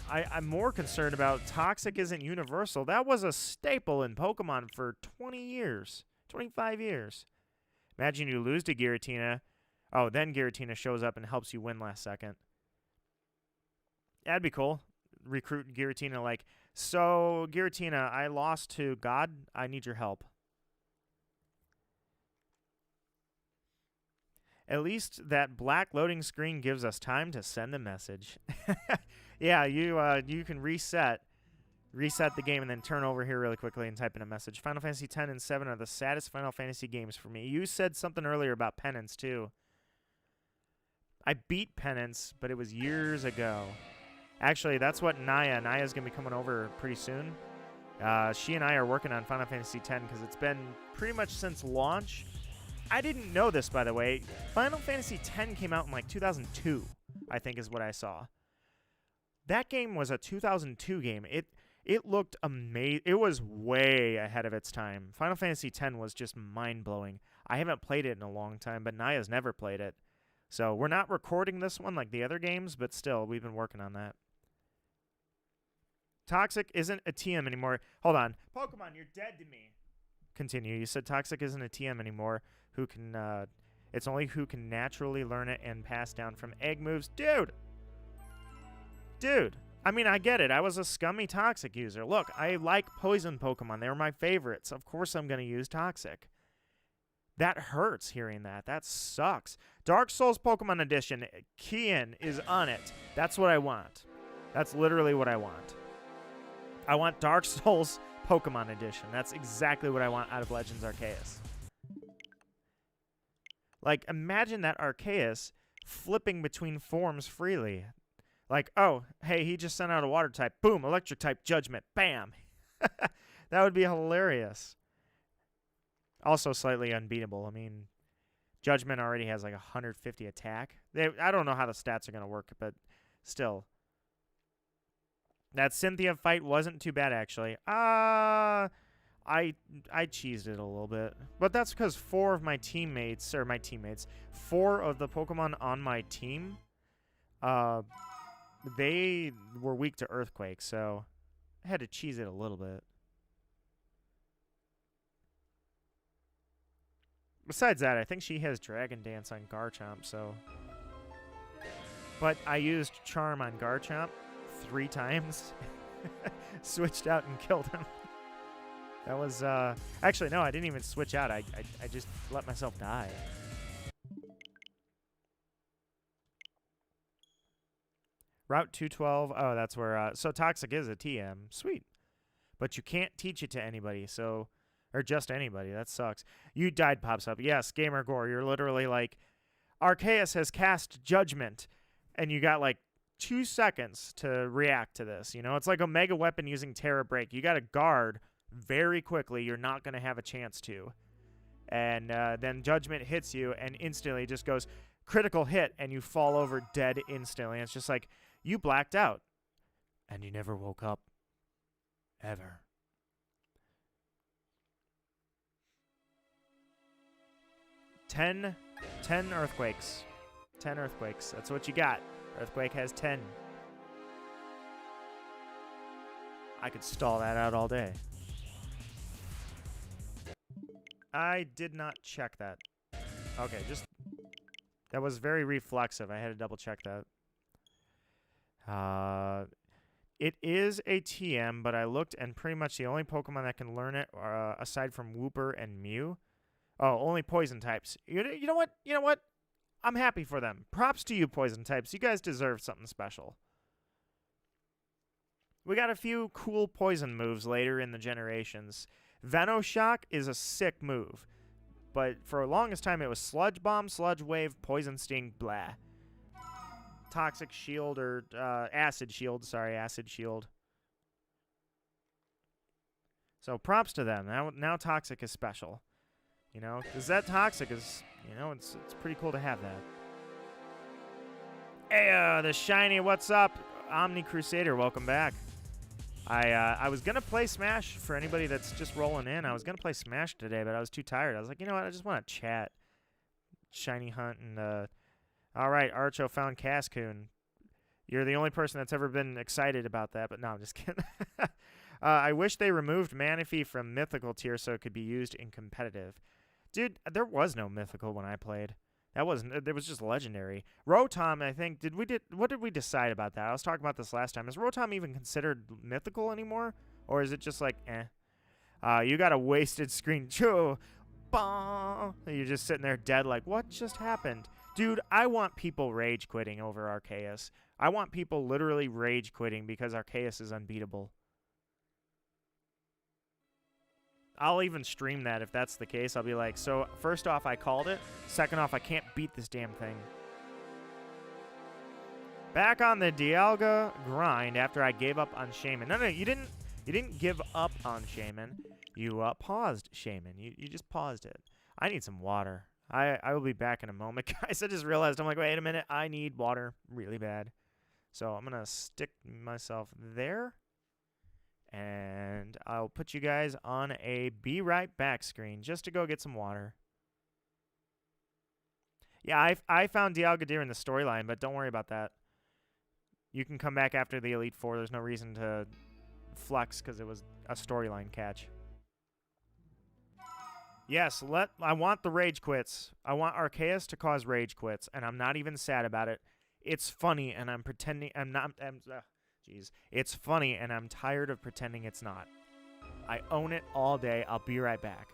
I'm more concerned about Toxic isn't universal. That was a staple in Pokemon for 20 years. 25 years. Imagine you lose to Giratina. Oh, then Giratina shows up and helps you win last second. That'd be cool. Recruit Giratina like, so Giratina, I lost to God. I need your help. At least that black loading screen gives us time to send the message. Yeah, you can reset the game and then turn over here really quickly and type in a message. Final Fantasy X and 7 are the saddest Final Fantasy games for me. You said something earlier about Penance too. I beat Penance, but it was years ago. Actually, that's what Naya's going to be coming over pretty soon. She and I are working on Final Fantasy X because it's been pretty much since launch. I didn't know this, by the way. Final Fantasy X came out in like 2002, I think is what I saw. That game was a 2002 game. It looked amazing. It was way ahead of its time. Final Fantasy X was just mind-blowing. I haven't played it in a long time, but Naya's never played it. So we're not recording this one like the other games, but still, we've been working on that. Toxic isn't a TM anymore. Hold on. Pokemon, you're dead to me. Continue. You said Toxic isn't a TM anymore. Who can, it's only who can naturally learn it and pass down from egg moves. Dude! I mean, I get it. I was a scummy Toxic user. Look, I like poison Pokemon. They were my favorites. Of course I'm going to use Toxic. That hurts hearing that. That sucks. Dark Souls Pokemon Edition. Kian is on it. That's what I want. That's literally what I want. I want Dark Souls Pokemon Edition. That's exactly what I want out of Legends Arceus. Like, imagine that Arceus flipping between forms freely. Like, oh, hey, he just sent out a water type. Boom, electric type Judgment. Bam. That would be hilarious. Also slightly unbeatable. I mean, Judgment already has like 150 attack. I don't know how the stats are going to work, but still. That Cynthia fight wasn't too bad, actually. I cheesed it a little bit. But that's because four of the Pokemon on my team, they were weak to Earthquake, so I had to cheese it a little bit. Besides that, I think she has Dragon Dance on Garchomp, so... But I used Charm on Garchomp 3 times. Switched out and killed him. That was, Actually, no, I didn't even switch out. I just let myself die. Route 212. Oh, that's where... so Toxic is a TM. Sweet. But you can't teach it to anybody, so... Or just anybody. That sucks. You died pops up. Yes, Gamer Gore. You're literally like, Arceus has cast Judgment, and you got like 2 seconds to react to this. You know, it's like a Mega Weapon using Terra Break. You got to guard very quickly. You're not going to have a chance to. And then Judgment hits you and instantly just goes critical hit, and you fall over dead instantly. And it's just like, you blacked out. And you never woke up. Ever. Ten earthquakes. 10 earthquakes. That's what you got. Earthquake has 10. I could stall that out all day. I did not check that. Okay, just... That was very reflexive. I had to double check that. It is a TM, but I looked, and pretty much the only Pokemon that can learn it, aside from Wooper and Mew... Oh, only poison types. You know what? You know what? I'm happy for them. Props to you, poison types. You guys deserve something special. We got a few cool poison moves later in the generations. Venoshock is a sick move. But for the longest time, it was Sludge Bomb, Sludge Wave, Poison Sting, blah. Toxic Shield, or Acid Shield. Sorry, Acid Shield. So props to them. Now Toxic is special. You know, because that Toxic is, you know, it's pretty cool to have that. Hey, the Shiny, what's up? Omni Crusader, welcome back. I was going to play Smash for anybody that's just rolling in. I was going to play Smash today, but I was too tired. I was like, you know what? I just want to chat. Shiny Hunt and, all right, Archo found Cascoon. You're the only person that's ever been excited about that, but no, I'm just kidding. I wish they removed Manaphy from Mythical tier so it could be used in competitive. Dude, there was no Mythical when I played. That wasn't. It was just Legendary. Rotom, I think. What did we decide about that? I was talking about this last time. Is Rotom even considered Mythical anymore, or is it just like eh? You got a wasted screen. Choo, bah! You're just sitting there dead. Like, what just happened, dude? I want people rage quitting over Arceus. I want people literally rage quitting because Arceus is unbeatable. I'll even stream that if that's the case. I'll be like, so first off, I called it. Second off, I can't beat this damn thing. Back on the Dialga grind after I gave up on Shaman. No, you didn't give up on Shaman. You paused Shaman. You just paused it. I need some water. I will be back in a moment, guys. I just realized, I'm like, wait a minute. I need water really bad. So I'm going to stick myself there. And I'll put you guys on a be right back screen just to go get some water. Yeah, I found Dialga Deer in the storyline, but don't worry about that. You can come back after the Elite Four. There's no reason to flex because it was a storyline catch. Yes, I want the rage quits. I want Arceus to cause rage quits, and I'm not even sad about it. It's funny, and I'm pretending I'm not. Jeez, it's funny, and I'm tired of pretending it's not. I own it all day. I'll be right back.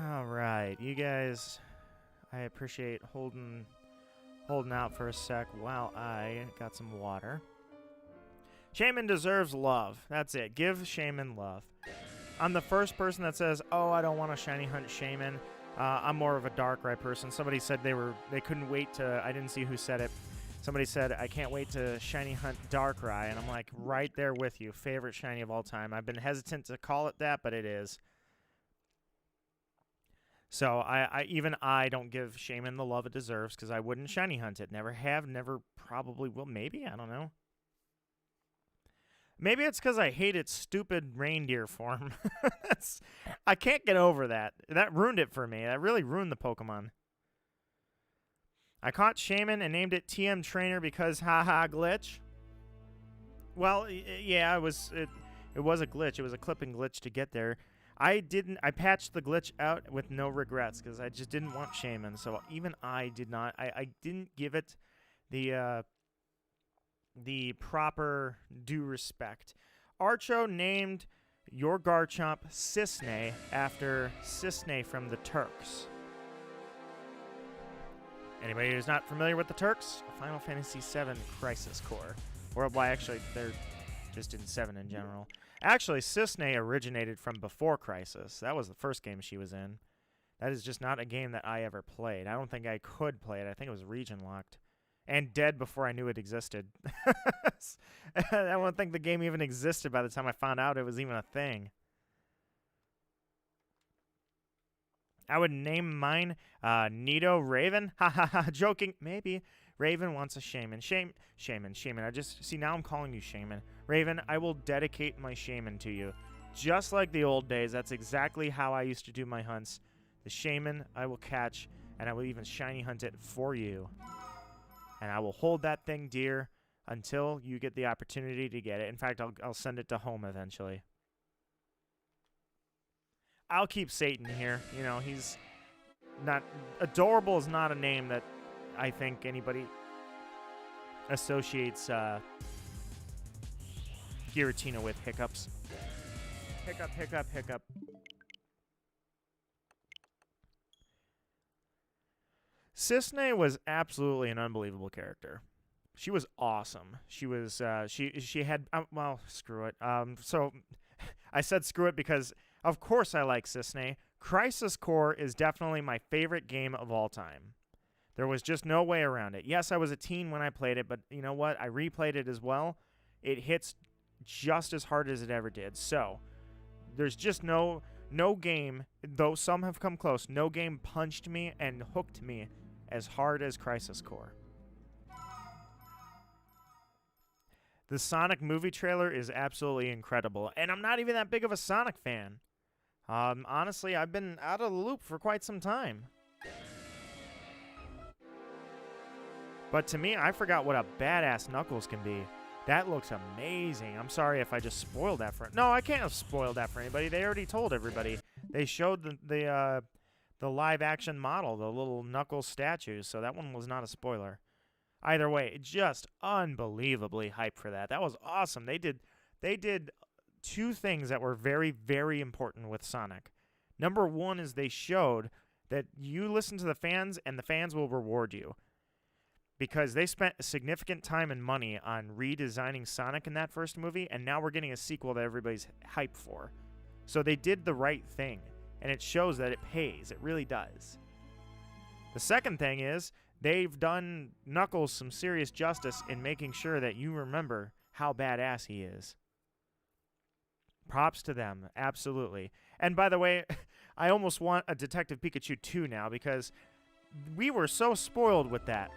All right, you guys, I appreciate holding holding out for a sec while I got some water. Shaman deserves love. That's it. Give Shaman love. I'm the first person that says, oh, I don't want to shiny hunt Shaman. I'm more of a Darkrai person. Somebody said they couldn't wait to, I didn't see who said it. Somebody said, I can't wait to shiny hunt Darkrai, and I'm like, right there with you. Favorite shiny of all time. I've been hesitant to call it that, but it is. So even I don't give Shaman the love it deserves because I wouldn't shiny hunt it. Never have, never probably will. Maybe, I don't know. Maybe it's because I hate its stupid reindeer form. I can't get over that. That ruined it for me. That really ruined the Pokemon. I caught Shaman and named it TM Trainer because haha glitch. Well, yeah, it was a glitch. It was a clipping glitch to get there. I patched the glitch out with no regrets because I just didn't want Shaman. So even I did not. I didn't give it the proper due respect. Archo named your Garchomp Cisne after Cisne from the Turks. Anybody who's not familiar with the Turks? Final Fantasy VII Crisis Core. Or, well, actually, they're just in 7 in general. Actually, Cisne originated from before Crisis. That was the first game she was in. That is just not a game that I ever played. I don't think I could play it. I think it was region locked. And dead before I knew it existed. I don't think the game even existed by the time I found out it was even a thing. I would name mine Nido Raven. Ha ha ha. Joking. Maybe. Raven wants a Shaman. Shaman. I just... See, now I'm calling you Shaman. Raven, I will dedicate my Shaman to you. Just like the old days. That's exactly how I used to do my hunts. The Shaman I will catch, and I will even shiny hunt it for you. And I will hold that thing dear until you get the opportunity to get it. In fact, I'll send it to home eventually. I'll keep Satan here. You know, he's not... Adorable is not a name that I think anybody associates Giratina with. Hiccups. Hiccup, hiccup, hiccup. Cisne was absolutely an unbelievable character. She was awesome. She was she had well, screw it. So I said screw it because of course I like Cisne. Crisis Core is definitely my favorite game of all time. There was just no way around it. Yes, I was a teen when I played it, but you know what? I replayed it as well. It hits just as hard as it ever did. So there's just no game, though some have come close, no game punched me and hooked me as hard as Crisis Core. The Sonic movie trailer is absolutely incredible, and I'm not even that big of a Sonic fan. Honestly, I've been out of the loop for quite some time. But to me, I forgot what a badass Knuckles can be. That looks amazing. I'm sorry if I just spoiled that for... No, I can't have spoiled that for anybody. They already told everybody. They showed the live-action model, the little Knuckles statues, so that one was not a spoiler. Either way, just unbelievably hyped for that. That was awesome. They did two things that were very, very important with Sonic. Number one is they showed that you listen to the fans, and the fans will reward you. Because they spent significant time and money on redesigning Sonic in that first movie, and now we're getting a sequel that everybody's hyped for. So they did the right thing, and it shows that it pays. It really does. The second thing is, they've done Knuckles some serious justice in making sure that you remember how badass he is. Props to them, absolutely. And by the way, I almost want a Detective Pikachu 2 now, because we were so spoiled with that.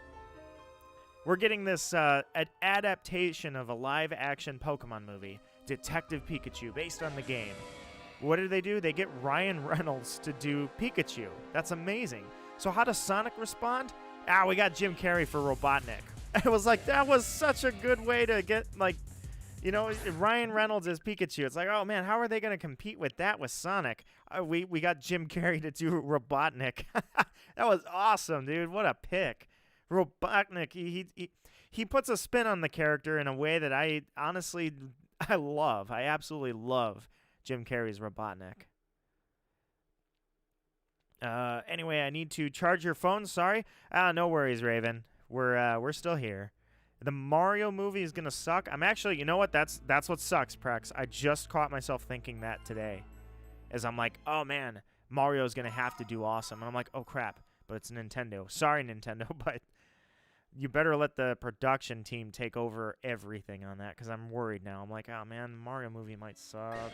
We're getting this an adaptation of a live-action Pokemon movie, Detective Pikachu, based on the game. What did they do? They get Ryan Reynolds to do Pikachu. That's amazing. So how does Sonic respond? We got Jim Carrey for Robotnik. I was like, that was such a good way to get, like, you know, Ryan Reynolds as Pikachu. It's like, oh, man, how are they going to compete with that with Sonic? We got Jim Carrey to do Robotnik. That was awesome, dude. What a pick. Robotnik, he puts a spin on the character in a way that I love. I absolutely love Jim Carrey's Robotnik. Anyway, I need to charge your phone. Sorry. No worries, Raven. We're still here. The Mario movie is gonna suck. I'm actually, you know what? That's what sucks, Prex. I just caught myself thinking that today, as I'm like, oh man, Mario's gonna have to do awesome, and I'm like, oh crap, but it's Nintendo. Sorry, Nintendo, but you better let the production team take over everything on that, because I'm worried now. I'm like, oh man, the Mario movie might suck.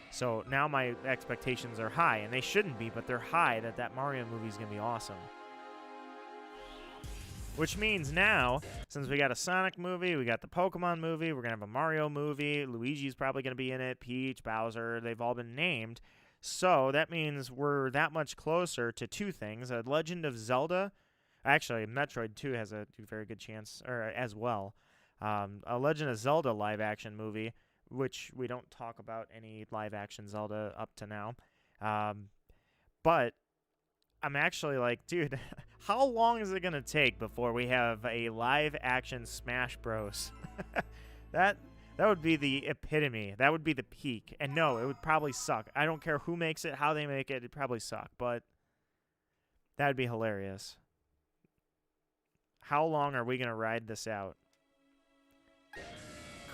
So now my expectations are high, and they shouldn't be, but they're high that Mario movie is gonna be awesome. Which means now, since we got a Sonic movie, we got the Pokemon movie, we're going to have a Mario movie, Luigi's probably going to be in it, Peach, Bowser, they've all been named. So that means we're that much closer to two things. A Legend of Zelda, actually, Metroid 2 has a very good chance, or as well. A Legend of Zelda live-action movie, which we don't talk about any live-action Zelda up to now. But I'm actually like, dude, how long is it going to take before we have a live-action Smash Bros? That would be the epitome. That would be the peak. And no, it would probably suck. I don't care who makes it, how they make it. It'd probably suck, but that would be hilarious. How long are we going to ride this out?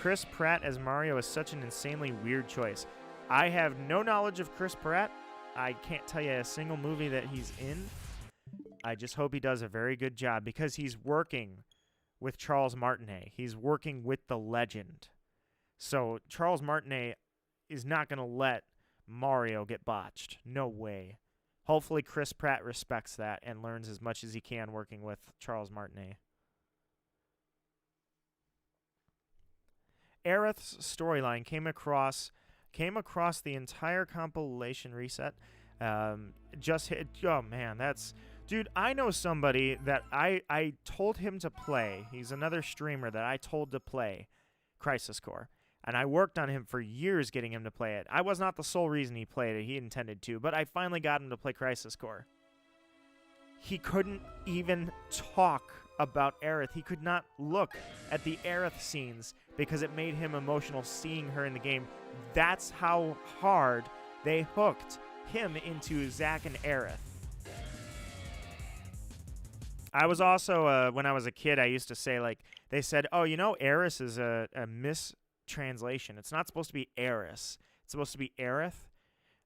Chris Pratt as Mario is such an insanely weird choice. I have no knowledge of Chris Pratt. I can't tell you a single movie that he's in. I just hope he does a very good job, because he's working with Charles Martinet. He's working with the legend. So Charles Martinet is not going to let Mario get botched. No way. Hopefully Chris Pratt respects that and learns as much as he can working with Charles Martinet. Aerith's storyline came across the entire compilation reset. Just hit. Oh man, that's, dude. I know somebody that I told him to play. He's another streamer that I told to play Crisis Core, and I worked on him for years getting him to play it. I was not the sole reason he played it. He intended to, but I finally got him to play Crisis Core. He couldn't even talk about Aerith. He could not look at the Aerith scenes because it made him emotional seeing her in the game. That's how hard they hooked him into Zack and Aerith. I was also, when I was a kid, I used to say, like, they said, oh, you know, Aerith is a mistranslation. It's not supposed to be Aerith. It's supposed to be Aerith.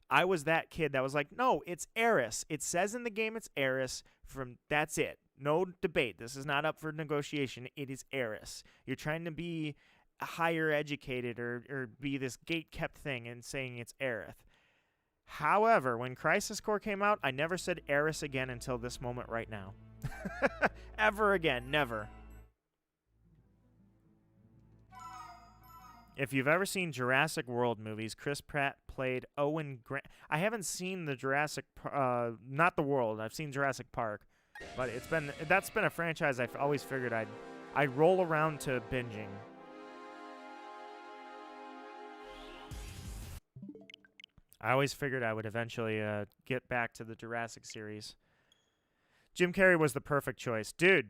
I was that kid that was like, no, it's Aerith. It says in the game it's Aerith. That's it. No debate. This is not up for negotiation. It is Aerith. You're trying to be higher educated or be this gate-kept thing and saying it's Aerith. However, when Crisis Core came out, I never said Aerith again until this moment right now. Ever again. Never. If you've ever seen Jurassic World movies, Chris Pratt played Owen Grant. I haven't seen the Jurassic, not the World. I've seen Jurassic Park, but that's been a franchise I've always figured I'd roll around to binging. I always figured I would eventually get back to the Jurassic series. Jim Carrey was the perfect choice, dude.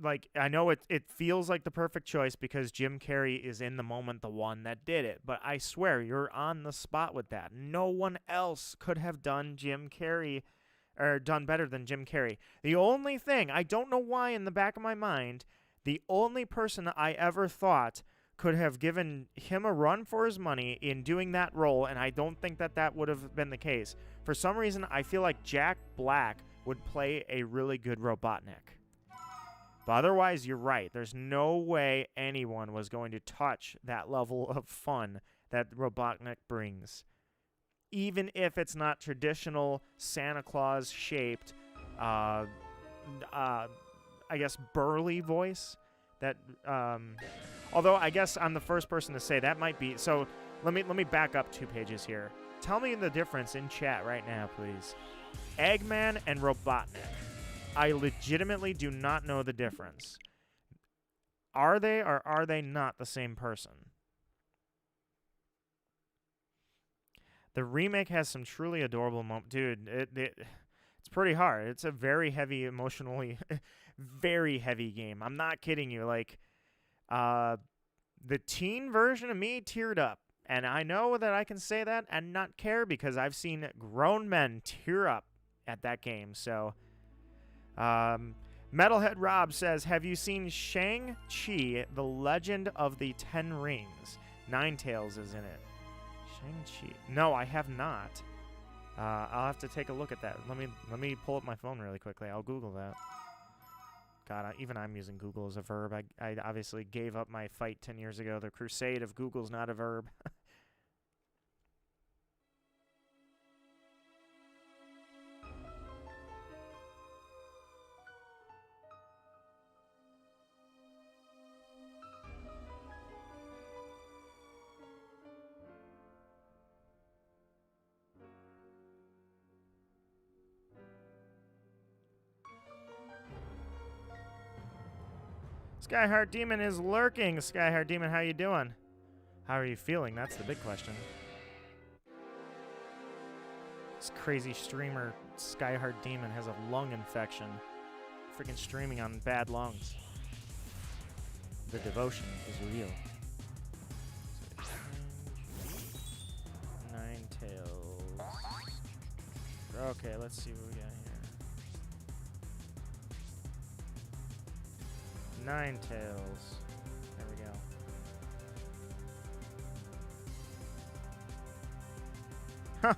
Like, I know it feels like the perfect choice because Jim Carrey is in the moment the one that did it. But I swear, you're on the spot with that. No one else could have done Jim Carrey or done better than Jim Carrey. The only thing, I don't know why in the back of my mind, the only person I ever thought could have given him a run for his money in doing that role, and I don't think that would have been the case. For some reason, I feel like Jack Black would play a really good Robotnik. But otherwise, you're right. There's no way anyone was going to touch that level of fun that Robotnik brings. Even if it's not traditional Santa Claus-shaped, I guess, burly voice. That, although I guess I'm the first person to say that might be. So let me back up 2 pages here. Tell me the difference in chat right now, please. Eggman and Robotnik. I legitimately do not know the difference. Are they or are they not the same person? The remake has some truly adorable moments. Dude, it's pretty hard. It's a very heavy, emotionally, very heavy game. I'm not kidding you. Like, the teen version of me teared up. And I know that I can say that and not care because I've seen grown men tear up at that game. So, Metalhead Rob says, have you seen Shang-Chi, The Legend of the Ten Rings? Ninetales is in it. Shang-Chi. No, I have not. I'll have to take a look at that. Let me pull up my phone really quickly. I'll Google that. God, even I'm using Google as a verb. I obviously gave up my fight 10 years ago. The crusade of Google's not a verb. Skyheart Demon is lurking. Skyheart Demon, how you doing? How are you feeling? That's the big question. This crazy streamer, Skyheart Demon, has a lung infection. Freaking streaming on bad lungs. The devotion is real. Ninetales. Okay, let's see what we got here. Ninetales. There we go. Huh.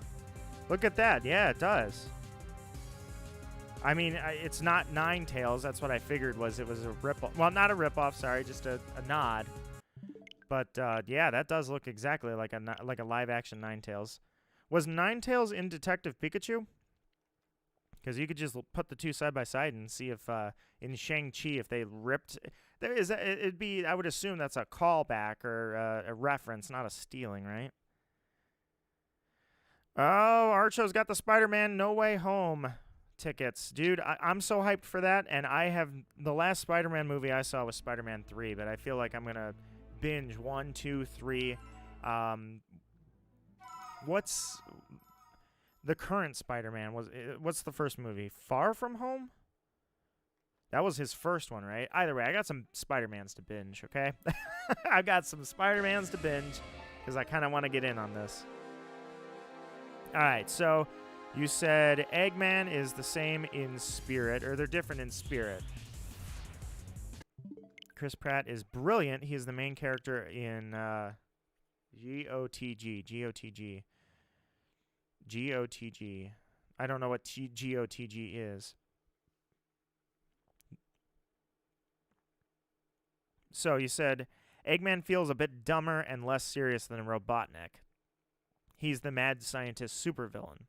Look at that. Yeah, it does. I mean, it's not Ninetales. That's what I figured was it was a rip-off. Well, not a rip-off, sorry, just a nod. But, yeah, that does look exactly like a live-action Ninetales. Was Ninetales in Detective Pikachu? Because you could just put the two side by side and see if in Shang-Chi if they ripped. There is it'd be. I would assume that's a callback or a reference, not a stealing, right? Oh, Archo's got the Spider-Man No Way Home tickets, dude. I'm so hyped for that, and I have the last Spider-Man movie I saw was Spider-Man 3, but I feel like I'm gonna binge 1, 2, 3. What's the current Spider-Man? What's the first movie? Far From Home? That was his first one, right? Either way, I got some Spider-Mans to binge, okay? I got some Spider-Mans to binge because I kind of want to get in on this. All right, so you said Eggman is the same in spirit, or they're different in spirit. Chris Pratt is brilliant. He is the main character in GOTG. GOTG. I don't know what GOTG is. So you said Eggman feels a bit dumber and less serious than Robotnik. He's the mad scientist supervillain.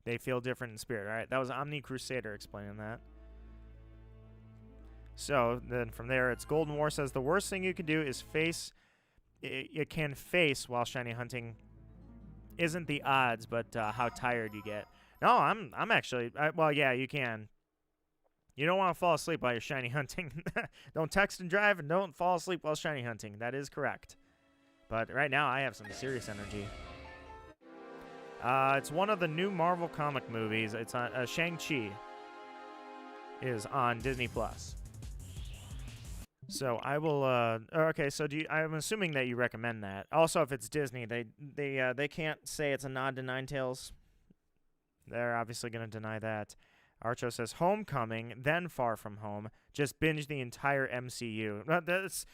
They feel different in spirit. All right, that was Omni Crusader explaining that. So then from there, it's Golden War says the worst thing you can do is face. You can face while shiny hunting. Isn't the odds, but how tired you get. No, I'm actually. Well, yeah, you can. You don't want to fall asleep while you're shiny hunting. Don't text and drive, and don't fall asleep while shiny hunting. That is correct. But right now, I have some serious energy. It's one of the new Marvel comic movies. It's on Shang-Chi. Is on Disney Plus. So I will. Okay, so I'm assuming that you recommend that. Also, if it's Disney, they can't say it's a nod to Ninetales. They're obviously going to deny that. Archo says Homecoming, then Far From Home. Just binge the entire MCU. That's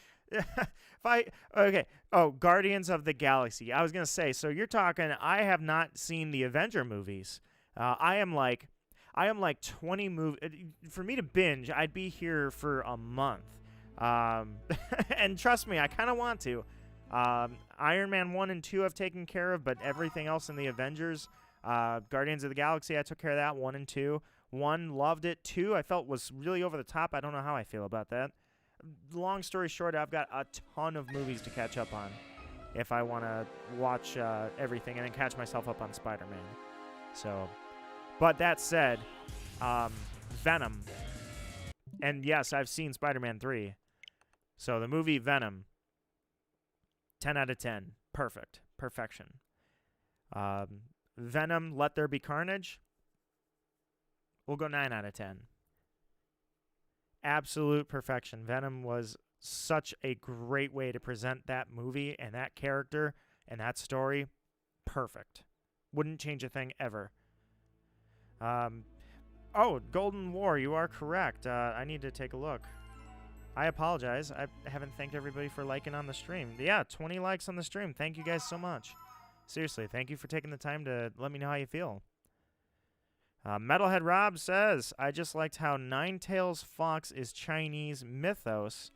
okay. Oh, Guardians of the Galaxy. I was gonna say. So you're talking. I have not seen the Avenger movies. I am like 20 movies. For me to binge, I'd be here for a month. And trust me, I kind of want to. Iron Man 1 and 2 I've taken care of, but everything else in the Avengers, Guardians of the Galaxy, I took care of that, 1 and 2. 1, loved it. 2, I felt was really over the top. I don't know how I feel about that. Long story short, I've got a ton of movies to catch up on if I want to watch everything and then catch myself up on Spider-Man. So, but that said, Venom. And yes, I've seen Spider-Man 3. So the movie Venom, 10 out of 10. Perfect. Perfection. Venom, Let There Be Carnage. We'll go 9 out of 10. Absolute perfection. Venom was such a great way to present that movie and that character and that story. Perfect. Wouldn't change a thing ever. Oh, Golden War, you are correct. I need to take a look. I apologize. I haven't thanked everybody for liking on the stream. Yeah, 20 likes on the stream. Thank you guys so much. Seriously, thank you for taking the time to let me know how you feel. Metalhead Rob says, I just liked how Ninetales Fox is Chinese mythos,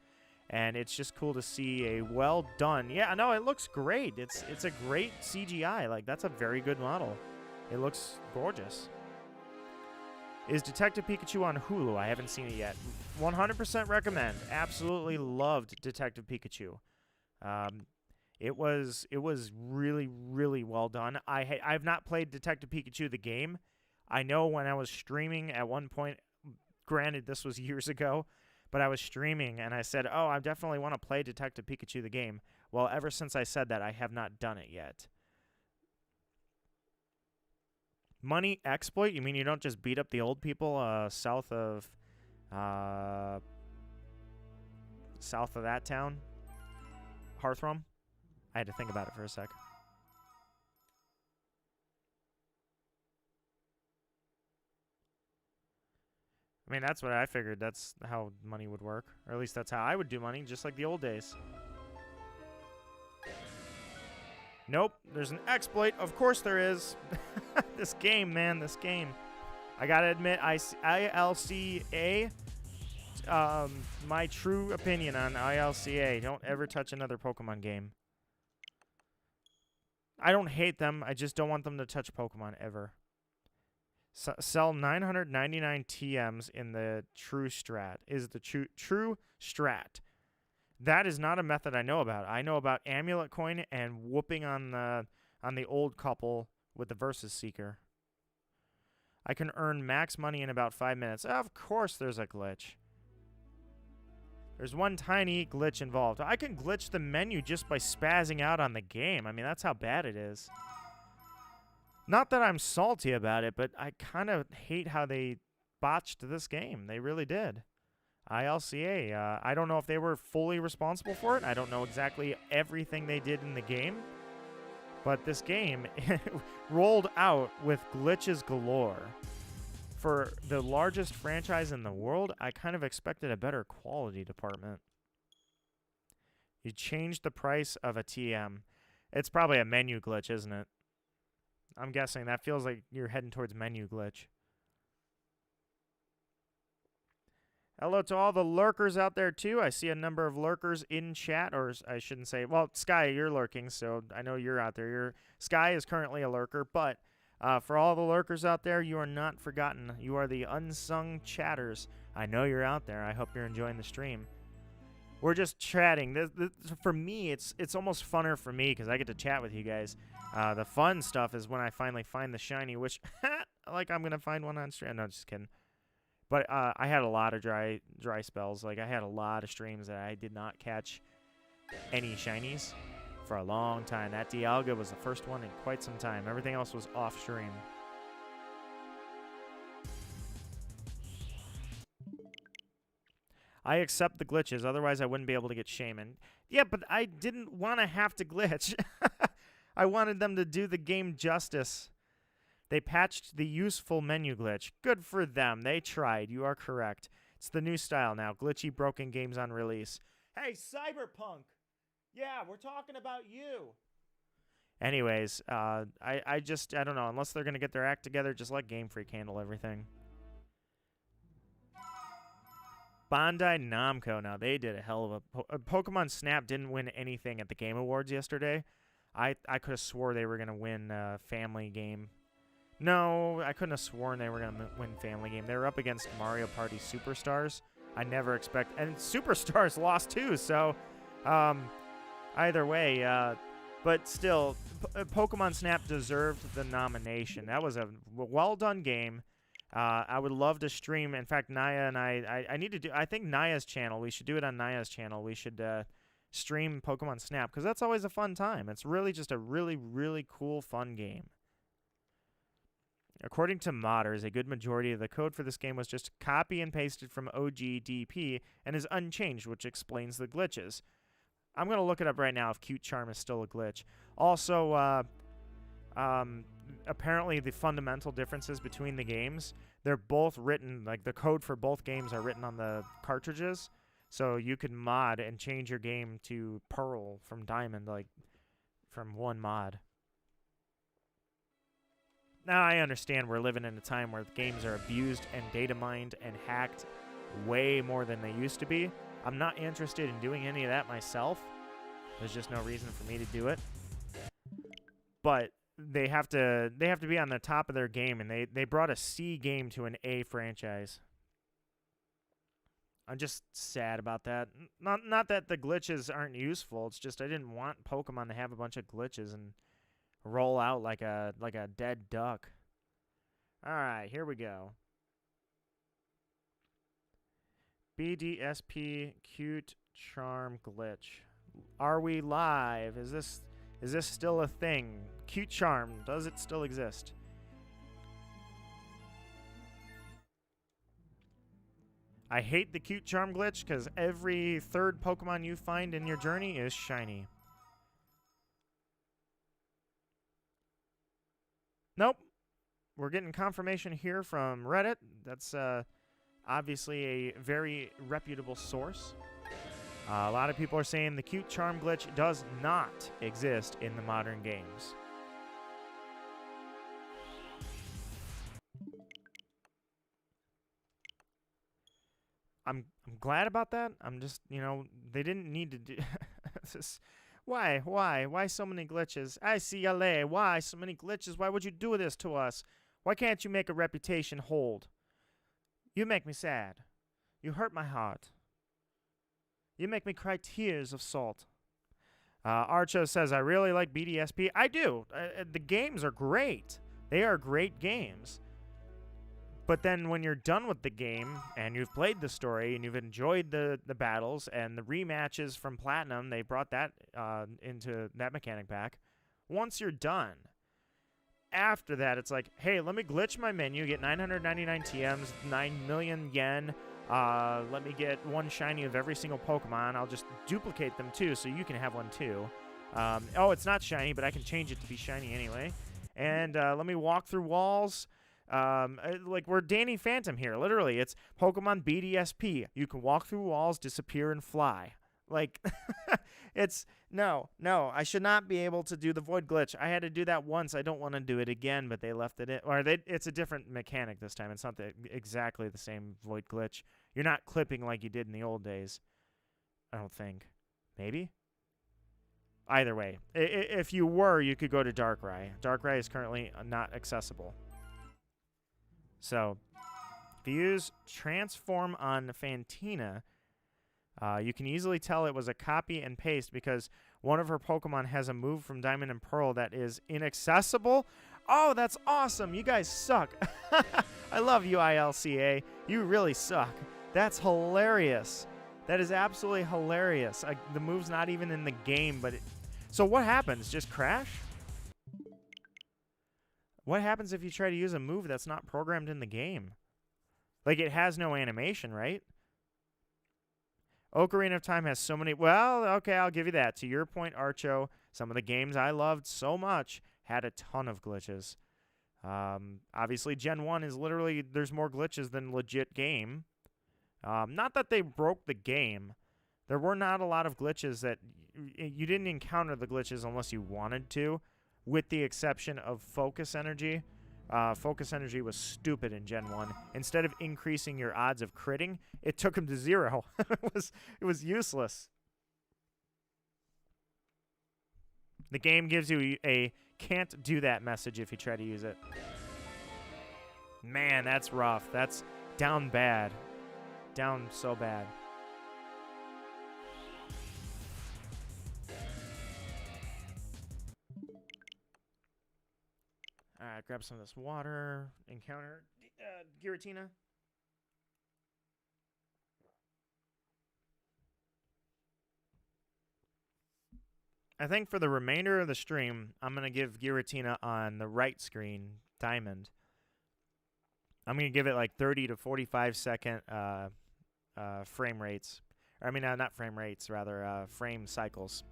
and it's just cool to see a well done. Yeah, no, it looks great. It's a great CGI. Like, that's a very good model. It looks gorgeous. Is Detective Pikachu on Hulu? I haven't seen it yet. 100% recommend. Absolutely loved Detective Pikachu. It was really, really well done. I've not played Detective Pikachu the game. I know when I was streaming at one point, granted this was years ago, but I was streaming and I said, oh, I definitely want to play Detective Pikachu the game. Well, ever since I said that, I have not done it yet. Money exploit? You mean you don't just beat up the old people south of that town? Hearthrum? I had to think about it for a sec. I mean, that's what I figured. That's how money would work. Or at least that's how I would do money, just like the old days. Nope, there's an exploit. Of course there is. This game, man, this game. I gotta admit, ILCA, my true opinion on ILCA, don't ever touch another Pokemon game. I don't hate them, I just don't want them to touch Pokemon ever. Sell 999 TMs in the True Strat. Is the True Strat. That is not a method I know about. I know about Amulet Coin and whooping on the old couple with the Versus Seeker. I can earn max money in about 5 minutes. Of course there's a glitch. There's one tiny glitch involved. I can glitch the menu just by spazzing out on the game. I mean, that's how bad it is. Not that I'm salty about it, but I kind of hate how they botched this game. They really did. ILCA, I don't know if they were fully responsible for it. I don't know exactly everything they did in the game. But this game rolled out with glitches galore. For the largest franchise in the world, I kind of expected a better quality department. You changed the price of a TM. It's probably a menu glitch, isn't it? I'm guessing that feels like you're heading towards menu glitch. Hello to all the lurkers out there, too. I see a number of lurkers in chat, or I shouldn't say, well, Sky, you're lurking, so I know you're out there. Sky is currently a lurker, but for all the lurkers out there, you are not forgotten. You are the unsung chatters. I know you're out there. I hope you're enjoying the stream. We're just chatting. For me, it's almost funner for me because I get to chat with you guys. The fun stuff is when I finally find the shiny, which, like, I'm going to find one on stream. No, just kidding. But I had a lot of dry spells. Like, I had a lot of streams that I did not catch any shinies for a long time. That Dialga was the first one in quite some time. Everything else was off stream. I accept the glitches, otherwise I wouldn't be able to get Shaman. Yeah, but I didn't want to have to glitch. I wanted them to do the game justice. They patched the useful menu glitch. Good for them. They tried. You are correct. It's the new style now. Glitchy, broken games on release. Hey, Cyberpunk! Yeah, we're talking about you! Anyways, I don't know. Unless they're going to get their act together, just let Game Freak handle everything. Bandai Namco. Now, they did a hell of a... Pokemon Snap didn't win anything at the Game Awards yesterday. I could have swore they were going to win Family Game. No, I couldn't have sworn they were going to win Family Game. They were up against Mario Party Superstars. I never expect... And Superstars lost too, so... either way, but still, Pokemon Snap deserved the nomination. That was a well-done game. I would love to stream. In fact, Naya and I need to do... I think Naya's channel. We should do it on Naya's channel. We should stream Pokemon Snap, because that's always a fun time. It's really just a really, really cool, fun game. According to modders, a good majority of the code for this game was just copy and pasted from OGDP and is unchanged, which explains the glitches. I'm going to look it up right now if Cute Charm is still a glitch. Also, apparently the fundamental differences between the games, they're both written, like the code for both games are written on the cartridges. So you could mod and change your game to Pearl from Diamond, like from one mod. Now, I understand we're living in a time where games are abused and data mined and hacked way more than they used to be. I'm not interested in doing any of that myself. There's just no reason for me to do it. But they have to be on the top of their game, and they brought a C game to an A franchise. I'm just sad about that. Not that the glitches aren't useful. It's just I didn't want Pokemon to have a bunch of glitches and roll out like a dead duck. All right, here we go. BDSP cute charm glitch. Are we live? Is this still a thing? Cute charm, does it still exist? I hate the cute charm glitch because every third Pokemon you find in your journey is shiny. Nope. We're getting confirmation here from Reddit. That's obviously a very reputable source. A lot of people are saying the cute charm glitch does not exist in the modern games. I'm glad about that. I'm just, they didn't need to do this. Why so many glitches? I see LA. Why so many glitches? Why would you do this to us? Why can't you make a reputation hold? You make me sad. You hurt my heart. You make me cry tears of salt. Archo says, I really like BDSP. I do. The games are great. They are great games. But then when you're done with the game and you've played the story and you've enjoyed the battles and the rematches from Platinum, they brought that into that mechanic pack. Once you're done, after that, it's like, hey, let me glitch my menu, get 999 TMs, 9 million yen. Let me get one shiny of every single Pokemon. I'll just duplicate them too so you can have one too. Oh, it's not shiny, but I can change it to be shiny anyway. And let me walk through walls. Like we're Danny Phantom here. Literally, it's Pokemon BDSP. You can walk through walls, disappear, and fly. Like, it's no. I should not be able to do the void glitch. I had to do that once. I don't want to do it again, but they left it in. Or it's a different mechanic this time. It's not exactly the same void glitch. You're not clipping like you did in the old days. I don't think. Maybe. Either way, if you were, you could go to Darkrai. Darkrai is currently not accessible. So, if you use Transform on Fantina, you can easily tell it was a copy and paste because one of her Pokemon has a move from Diamond and Pearl that is inaccessible. Oh, that's awesome. You guys suck. I love you, ILCA. You really suck. That's hilarious. That is absolutely hilarious. The move's not even in the game, but so what happens? Just crash? What happens if you try to use a move that's not programmed in the game? Like, it has no animation, right? Ocarina of Time has so many... Well, okay, I'll give you that. To your point, Archo, some of the games I loved so much had a ton of glitches. Obviously, Gen 1 is literally... There's more glitches than legit game. Not that they broke the game. There were not a lot of glitches that... You didn't encounter the glitches unless you wanted to. With the exception of Focus Energy. Focus Energy was stupid in Gen 1. Instead of increasing your odds of critting, it took them to 0. It was useless. The game gives you a can't do that message if you try to use it. Man, that's rough. That's down bad. Down so bad. Alright, grab some of this water. Encounter Giratina. I think for the remainder of the stream, I'm going to give Giratina on the right screen, Diamond. I'm going to give it like 30 to 45 second frame rates. Or, I mean, not frame rates, rather frame cycles.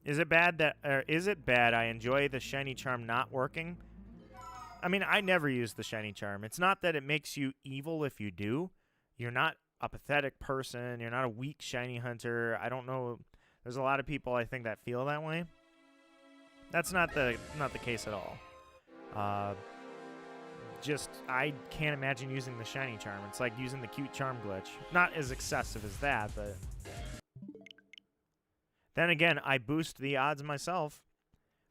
Is it bad that, or is it bad I enjoy the shiny charm not working? I mean, I never use the shiny charm. It's not that it makes you evil if you do. You're not a pathetic person. You're not a weak shiny hunter. I don't know. There's a lot of people I think that feel that way. That's not the case at all. Just I can't imagine using the shiny charm. It's like using the cute charm glitch. Not as excessive as that, but then again, I boost the odds myself.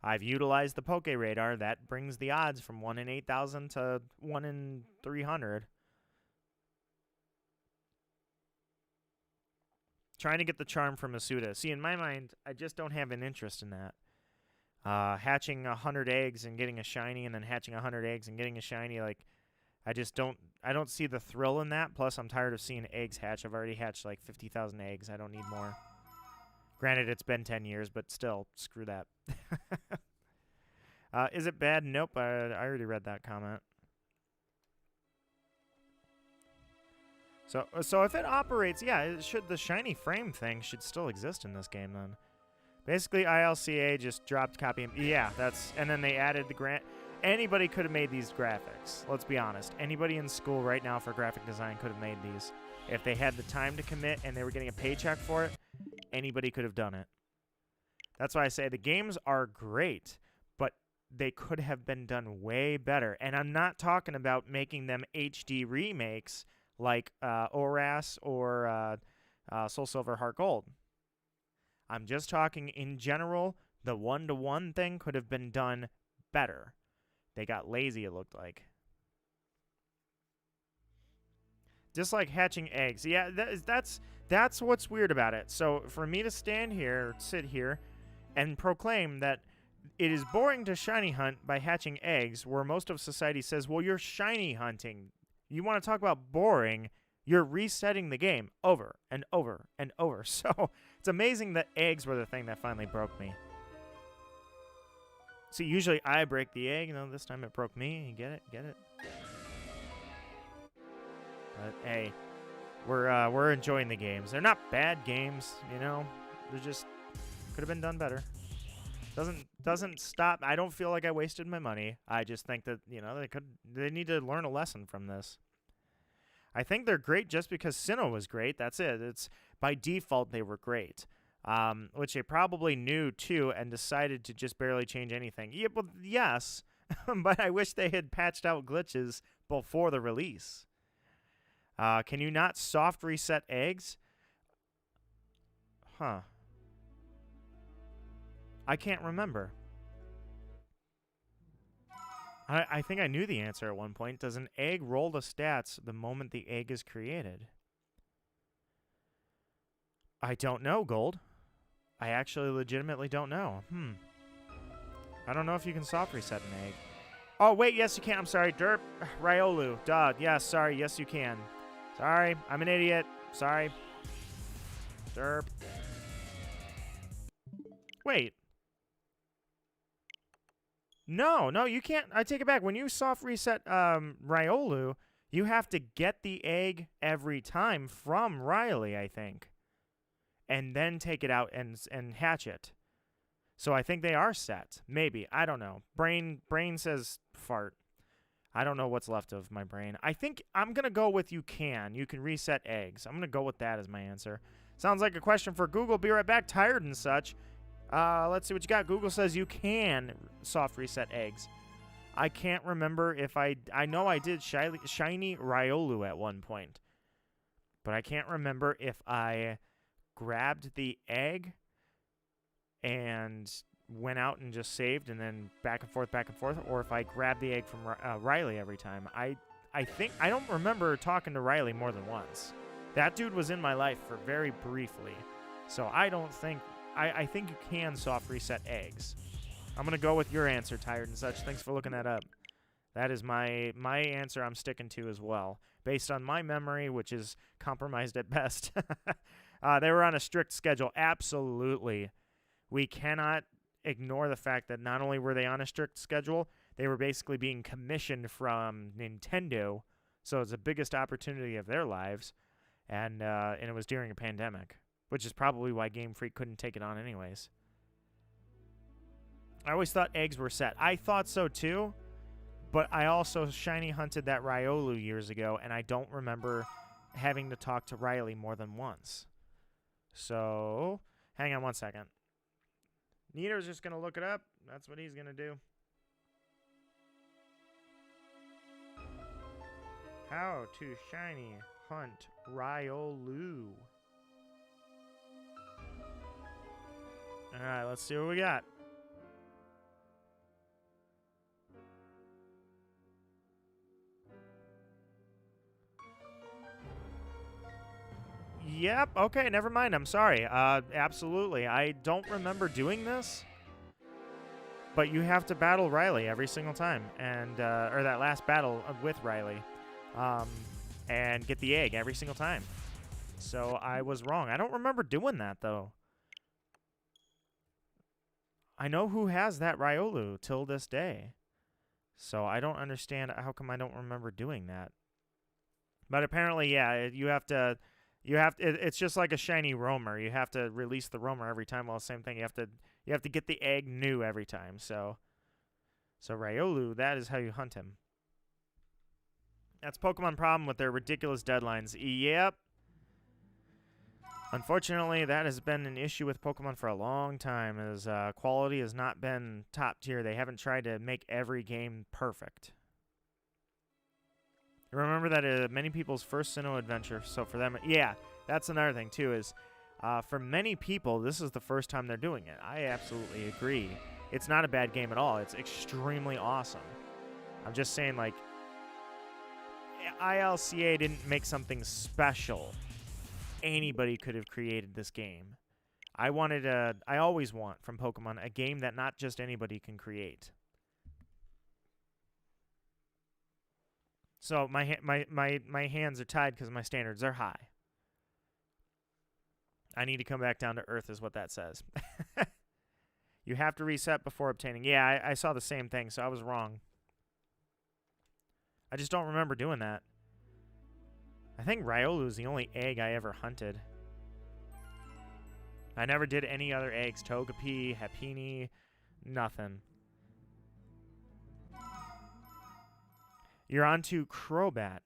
I've utilized the Poke Radar. That brings the odds from 1 in 8,000 to 1 in 300. Trying to get the charm from Masuda. See, in my mind, I just don't have an interest in that. Hatching 100 eggs and getting a shiny, and then hatching 100 eggs and getting a shiny, like, I don't see the thrill in that. Plus, I'm tired of seeing eggs hatch. I've already hatched like 50,000 eggs. I don't need more. Granted, it's been 10 years, but still, screw that. Is it bad? Nope, I already read that comment. So if it operates, yeah, the shiny frame thing should still exist in this game then. Basically, ILCA just dropped copy. Yeah, and then they added the grant. Anybody could have made these graphics. Let's be honest. Anybody in school right now for graphic design could have made these. If they had the time to commit and they were getting a paycheck for it, anybody could have done it. That's why I say the games are great, but they could have been done way better. And I'm not talking about making them HD remakes like ORAS or Soul Silver Heart Gold. I'm just talking in general, the one-to-one thing could have been done better. They got lazy, it looked like. Just like hatching eggs. Yeah, that's what's weird about it. So for me to sit here, and proclaim that it is boring to shiny hunt by hatching eggs, where most of society says, well, you're shiny hunting. You want to talk about boring, you're resetting the game over and over and over. So it's amazing that eggs were the thing that finally broke me. See, usually I break the egg. You know, this time it broke me. You get it? Get it? But hey, we're enjoying the games. They're not bad games, you know. They're just could have been done better. Doesn't stop. I don't feel like I wasted my money. I just think that, you know, they need to learn a lesson from this. I think they're great just because Sinnoh was great. That's it. It's by default they were great. Which they probably knew too and decided to just barely change anything. Yeah, well, yes, but I wish they had patched out glitches before the release. Can you not soft reset eggs? Huh. I can't remember. I think I knew the answer at one point. Does an egg roll the stats the moment the egg is created? I don't know, Gold. I actually legitimately don't know. I don't know if you can soft reset an egg. Oh, wait, yes, you can. I'm sorry. Derp. Riolu. Duh. Yes, sorry. Yes, you can. Sorry. I'm an idiot. Sorry. Derp. Wait. No, you can't. I take it back. When you soft reset Riolu, you have to get the egg every time from Riley, I think. And then take it out and hatch it. So I think they are set. Maybe. I don't know. Brain says fart. I don't know what's left of my brain. I think I'm going to go with you can. You can reset eggs. I'm going to go with that as my answer. Sounds like a question for Google. Be right back. Tired and such. Let's see what you got. Google says you can soft reset eggs. I can't remember if I know I did shiny Riolu at one point. But I can't remember if I grabbed the egg and went out and just saved and then back and forth, or if I grabbed the egg from Riley every time. I don't remember talking to Riley more than once. That dude was in my life for very briefly. So I don't think... I think you can soft reset eggs. I'm going to go with your answer, Tired and Such. Thanks for looking that up. That is my answer I'm sticking to as well. Based on my memory, which is compromised at best. They were on a strict schedule. Absolutely. We cannot ignore the fact that not only were they on a strict schedule, they were basically being commissioned from Nintendo. So it's the biggest opportunity of their lives. And it was during a pandemic. Which is probably why Game Freak couldn't take it on anyways. I always thought eggs were set. I thought so too, but I also shiny hunted that Riolu years ago, and I don't remember having to talk to Riley more than once. So, hang on one second. Nito's just going to look it up. That's what he's going to do. How to shiny hunt Riolu. Alright, let's see what we got. Yep, okay, never mind. I'm sorry. Absolutely. I don't remember doing this. But you have to battle Riley every single time. And, or that last battle with Riley. And get the egg every single time. So I was wrong. I don't remember doing that, though. I know who has that Riolu till this day. So I don't understand how come I don't remember doing that. But apparently, yeah, you have to... it's just like a shiny roamer. You have to release the roamer every time. Well, same thing. You have to get the egg new every time. So Riolu, that is how you hunt him. That's Pokemon problem with their ridiculous deadlines. Yep. Unfortunately, that has been an issue with Pokemon for a long time, as quality has not been top tier. They haven't tried to make every game perfect. Remember that many people's first Sinnoh adventure, so for them, yeah, that's another thing, too, is for many people, this is the first time they're doing it. I absolutely agree. It's not a bad game at all. It's extremely awesome. I'm just saying, like, ILCA didn't make something special. Anybody could have created this game. I always want from Pokemon a game that not just anybody can create. So my hands are tied because my standards are high. I need to come back down to earth is what that says. You have to reset before obtaining. Yeah, I saw the same thing, so I was wrong. I just don't remember doing that. I think Riolu is the only egg I ever hunted. I never did any other eggs. Togepi, Happiny, nothing. You're on to Crobat.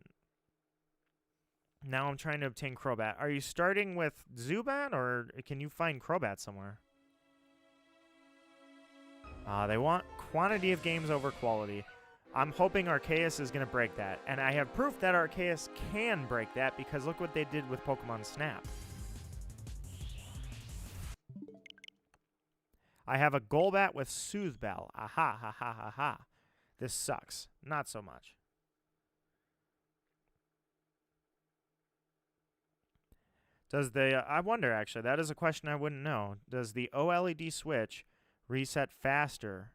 Now I'm trying to obtain Crobat. Are you starting with Zubat, or can you find Crobat somewhere? They want quantity of games over quality. I'm hoping Arceus is going to break that. And I have proof that Arceus can break that, because look what they did with Pokemon Snap. I have a Golbat with Soothbell. Aha, ha, ha, ha, ha. This sucks. Not so much. Does the... I wonder, actually. That is a question I wouldn't know. Does the OLED switch reset faster?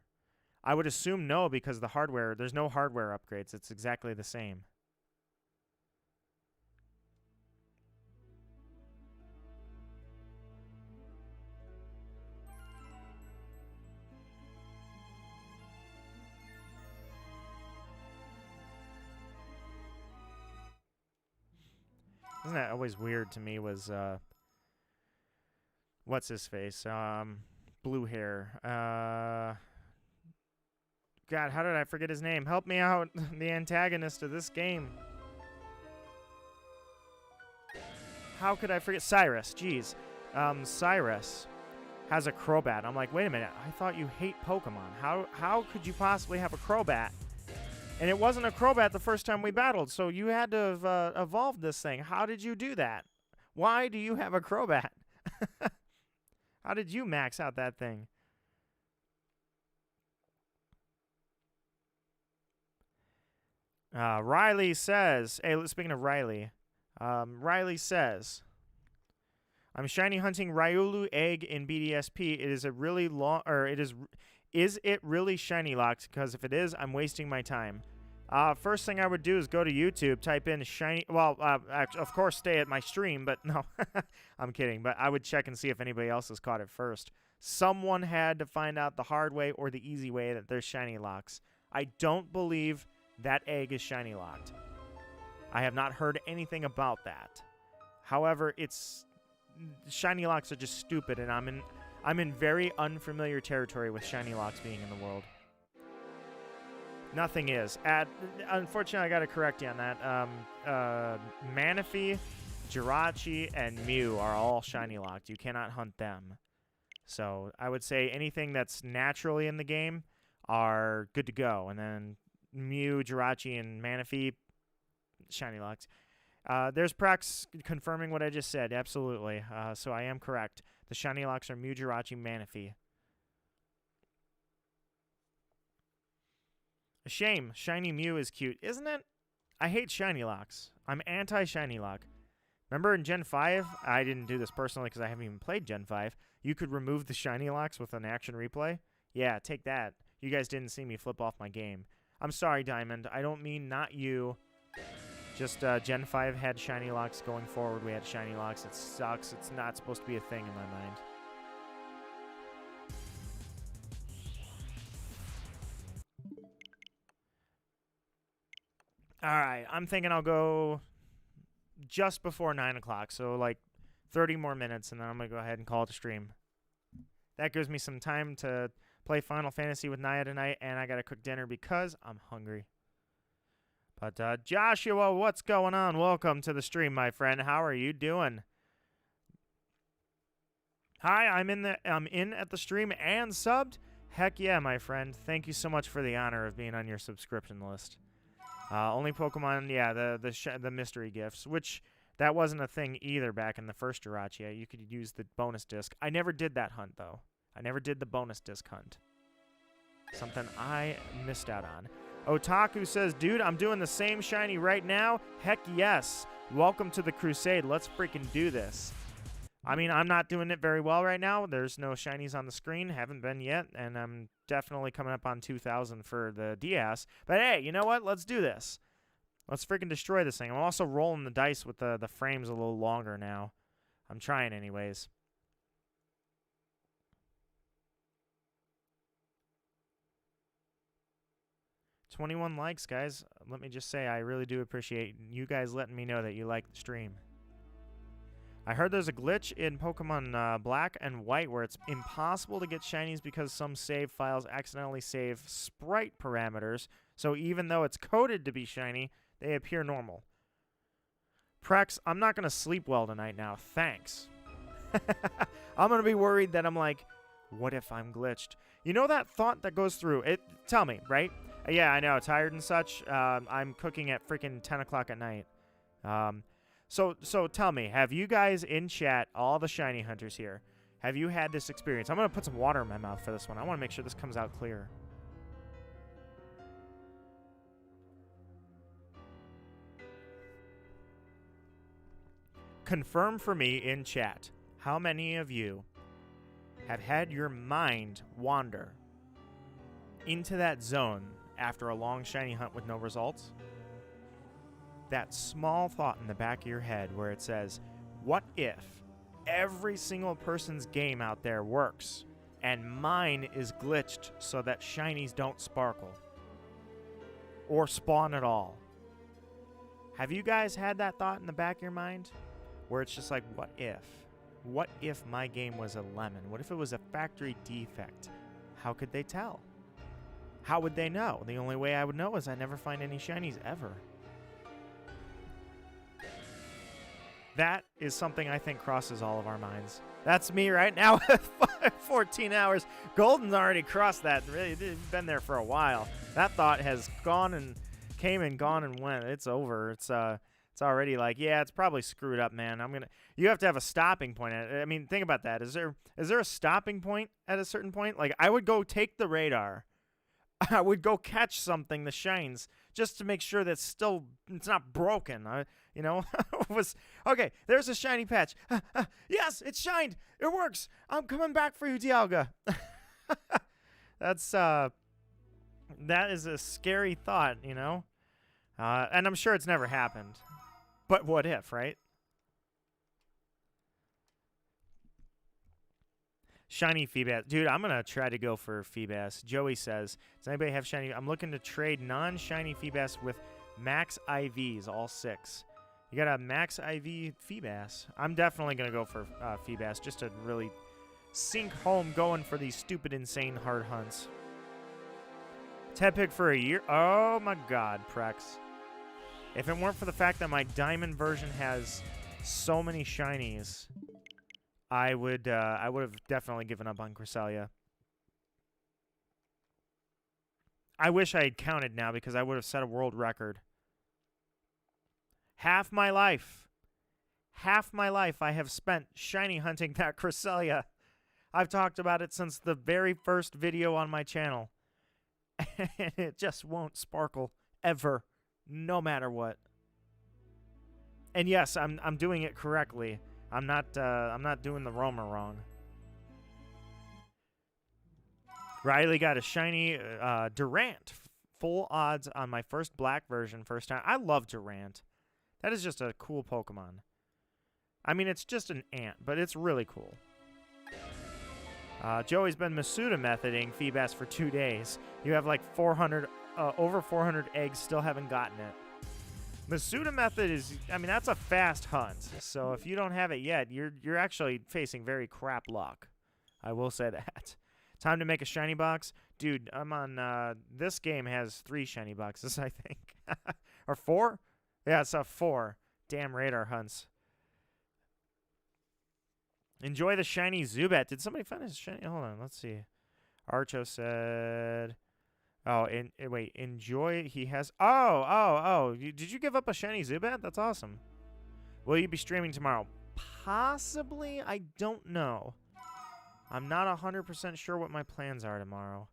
I would assume no, because the hardware... There's no hardware upgrades. It's exactly the same. Isn't that always weird to me was, what's his face? Blue hair. God, how did I forget his name? Help me out, the antagonist of this game. How could I forget? Cyrus, jeez. Cyrus has a Crobat. I'm like, wait a minute, I thought you hate Pokemon. How could you possibly have a Crobat? And it wasn't a Crobat the first time we battled, so you had to have evolved this thing. How did you do that? Why do you have a Crobat? How did you max out that thing? Riley says, hey, speaking of Riley, Riley says, I'm shiny hunting Riolu egg in BDSP. It is a really long, or it is it really shiny locked? Because if it is, I'm wasting my time. First thing I would do is go to YouTube, type in shiny, well, of course stay at my stream, but no, I'm kidding. But I would check and see if anybody else has caught it first. Someone had to find out the hard way or the easy way that there's shiny locks. I don't believe that egg is shiny locked. I have not heard anything about that. However, shiny locks are just stupid, and I'm in very unfamiliar territory with shiny locks being in the world. Nothing is. Unfortunately, I got to correct you on that. Manaphy, Jirachi, and Mew are all shiny locked. You cannot hunt them. So I would say anything that's naturally in the game are good to go. And then Mew, Jirachi, and Manaphy, shiny locked. There's Prax confirming what I just said. Absolutely. So I am correct. The shiny locks are Mew, Jirachi, Manaphy. A shame. Shiny Mew is cute, isn't it? I hate shiny locks. I'm anti-shiny lock. Remember in Gen 5? I didn't do this personally because I haven't even played Gen 5. You could remove the shiny locks with an action replay. Yeah, take that. You guys didn't see me flip off my game. I'm sorry, Diamond. I don't mean not you. Just Gen 5 had shiny locks. Going forward, we had shiny locks. It sucks. It's not supposed to be a thing in my mind. All right, I'm thinking I'll go just before 9 o'clock, so like 30 more minutes, and then I'm going to go ahead and call it a stream. That gives me some time to play Final Fantasy with Naya tonight, and I got to cook dinner because I'm hungry. But Joshua, what's going on? Welcome to the stream, my friend. How are you doing? Hi, I'm in at the stream and subbed. Heck yeah, my friend. Thank you so much for the honor of being on your subscription list. Only Pokemon, yeah, the mystery gifts, which that wasn't a thing either back in the first Jirachi. You could use the bonus disc. I never did that hunt, though. I never did the bonus disc hunt. Something I missed out on. Otaku says, dude, I'm doing the same shiny right now. Heck yes. Welcome to the crusade. Let's freaking do this. I mean, I'm not doing it very well right now. There's no shinies on the screen. Haven't been yet. And I'm definitely coming up on 2,000 for the DS. But hey, you know what? Let's do this. Let's freaking destroy this thing. I'm also rolling the dice with the frames a little longer now. I'm trying anyways. $21 likes, guys. Let me just say, I really do appreciate you guys letting me know that you like the stream. I heard there's a glitch in Pokemon Black and White where it's impossible to get shinies because some save files accidentally save sprite parameters, so even though it's coded to be shiny, they appear normal. Prex, I'm not going to sleep well tonight now. Thanks. I'm going to be worried that I'm like, what if I'm glitched? You know that thought that goes through it? Tell me, right? Yeah, I know. Tired and such. I'm cooking at freaking 10 o'clock at night. So tell me, have you guys in chat, all the shiny hunters here, have you had this experience? I'm going to put some water in my mouth for this one. I want to make sure this comes out clear. Confirm for me in chat, how many of you have had your mind wander into that zone after a long shiny hunt with no results? That small thought in the back of your head where it says, what if every single person's game out there works and mine is glitched so that shinies don't sparkle or spawn at all? Have you guys had that thought in the back of your mind where it's just like, what if? What if my game was a lemon? What if it was a factory defect? How could they tell? How would they know? The only way I would know is I never find any shinies ever. That is something I think crosses all of our minds. That's me right now with 14 hours. Golden's already crossed that. Really, it's been there for a while. That thought has gone and came and gone and went. It's over. It's already like, yeah, it's probably screwed up, man. You have to have a stopping point. I mean, think about that. Is there a stopping point at a certain point? Like, I would go take the radar. I would go catch something that shines just to make sure that it's not broken. Okay, there's a shiny patch. Yes, it's shined. It works. I'm coming back for you, Dialga. That is a scary thought, you know? And I'm sure it's never happened. But what if, right? Shiny Feebas. Dude, I'm going to try to go for Feebas. Joey says, does anybody have shiny? I'm looking to trade non-shiny Feebas with max IVs, all 6. You got a max IV Feebas. I'm definitely going to go for Feebas just to really sink home going for these stupid, insane hard hunts. Ted pick for a year. Oh my God, Prex. If it weren't for the fact that my diamond version has so many shinies, I would have definitely given up on Cresselia. I wish I had counted now because I would have set a world record. Half my life I have spent shiny hunting that Cresselia. I've talked about it since the very first video on my channel. And it just won't sparkle ever, no matter what. And yes, I'm doing it correctly. I'm not doing the Roamer wrong. Riley got a shiny Durant. Full odds on my first black version, first time. I love Durant. That is just a cool Pokemon. I mean, it's just an ant, but it's really cool. Joey's been Masuda methoding Feebas for 2 days. You have like 400, over 400 eggs, still haven't gotten it. Masuda method is, I mean, that's a fast hunt. So if you don't have it yet, you're actually facing very crap luck. I will say that. Time to make a shiny box. Dude, I'm on, this game has 3 shiny boxes, I think. Or 4? Yeah, it's a 4. Damn radar hunts. Enjoy the shiny Zubat. Did somebody find a shiny? Hold on, let's see. Archo said... Oh, wait, enjoy. He has... Oh. Did you give up a shiny Zubat? That's awesome. Will you be streaming tomorrow? Possibly. I don't know. I'm not 100% sure what my plans are tomorrow.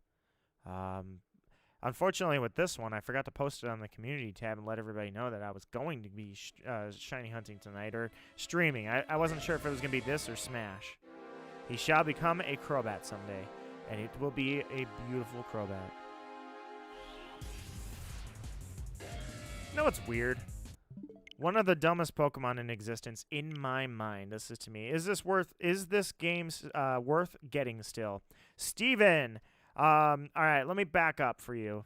Unfortunately, with this one, I forgot to post it on the community tab and let everybody know that I was going to be shiny hunting tonight or streaming. I wasn't sure if it was going to be this or Smash. He shall become a Crobat someday, and it will be a beautiful Crobat. You know what's weird? One of the dumbest Pokemon in existence, in my mind, this is to me. Is this game worth getting still? Steven! All right, let me back up for you.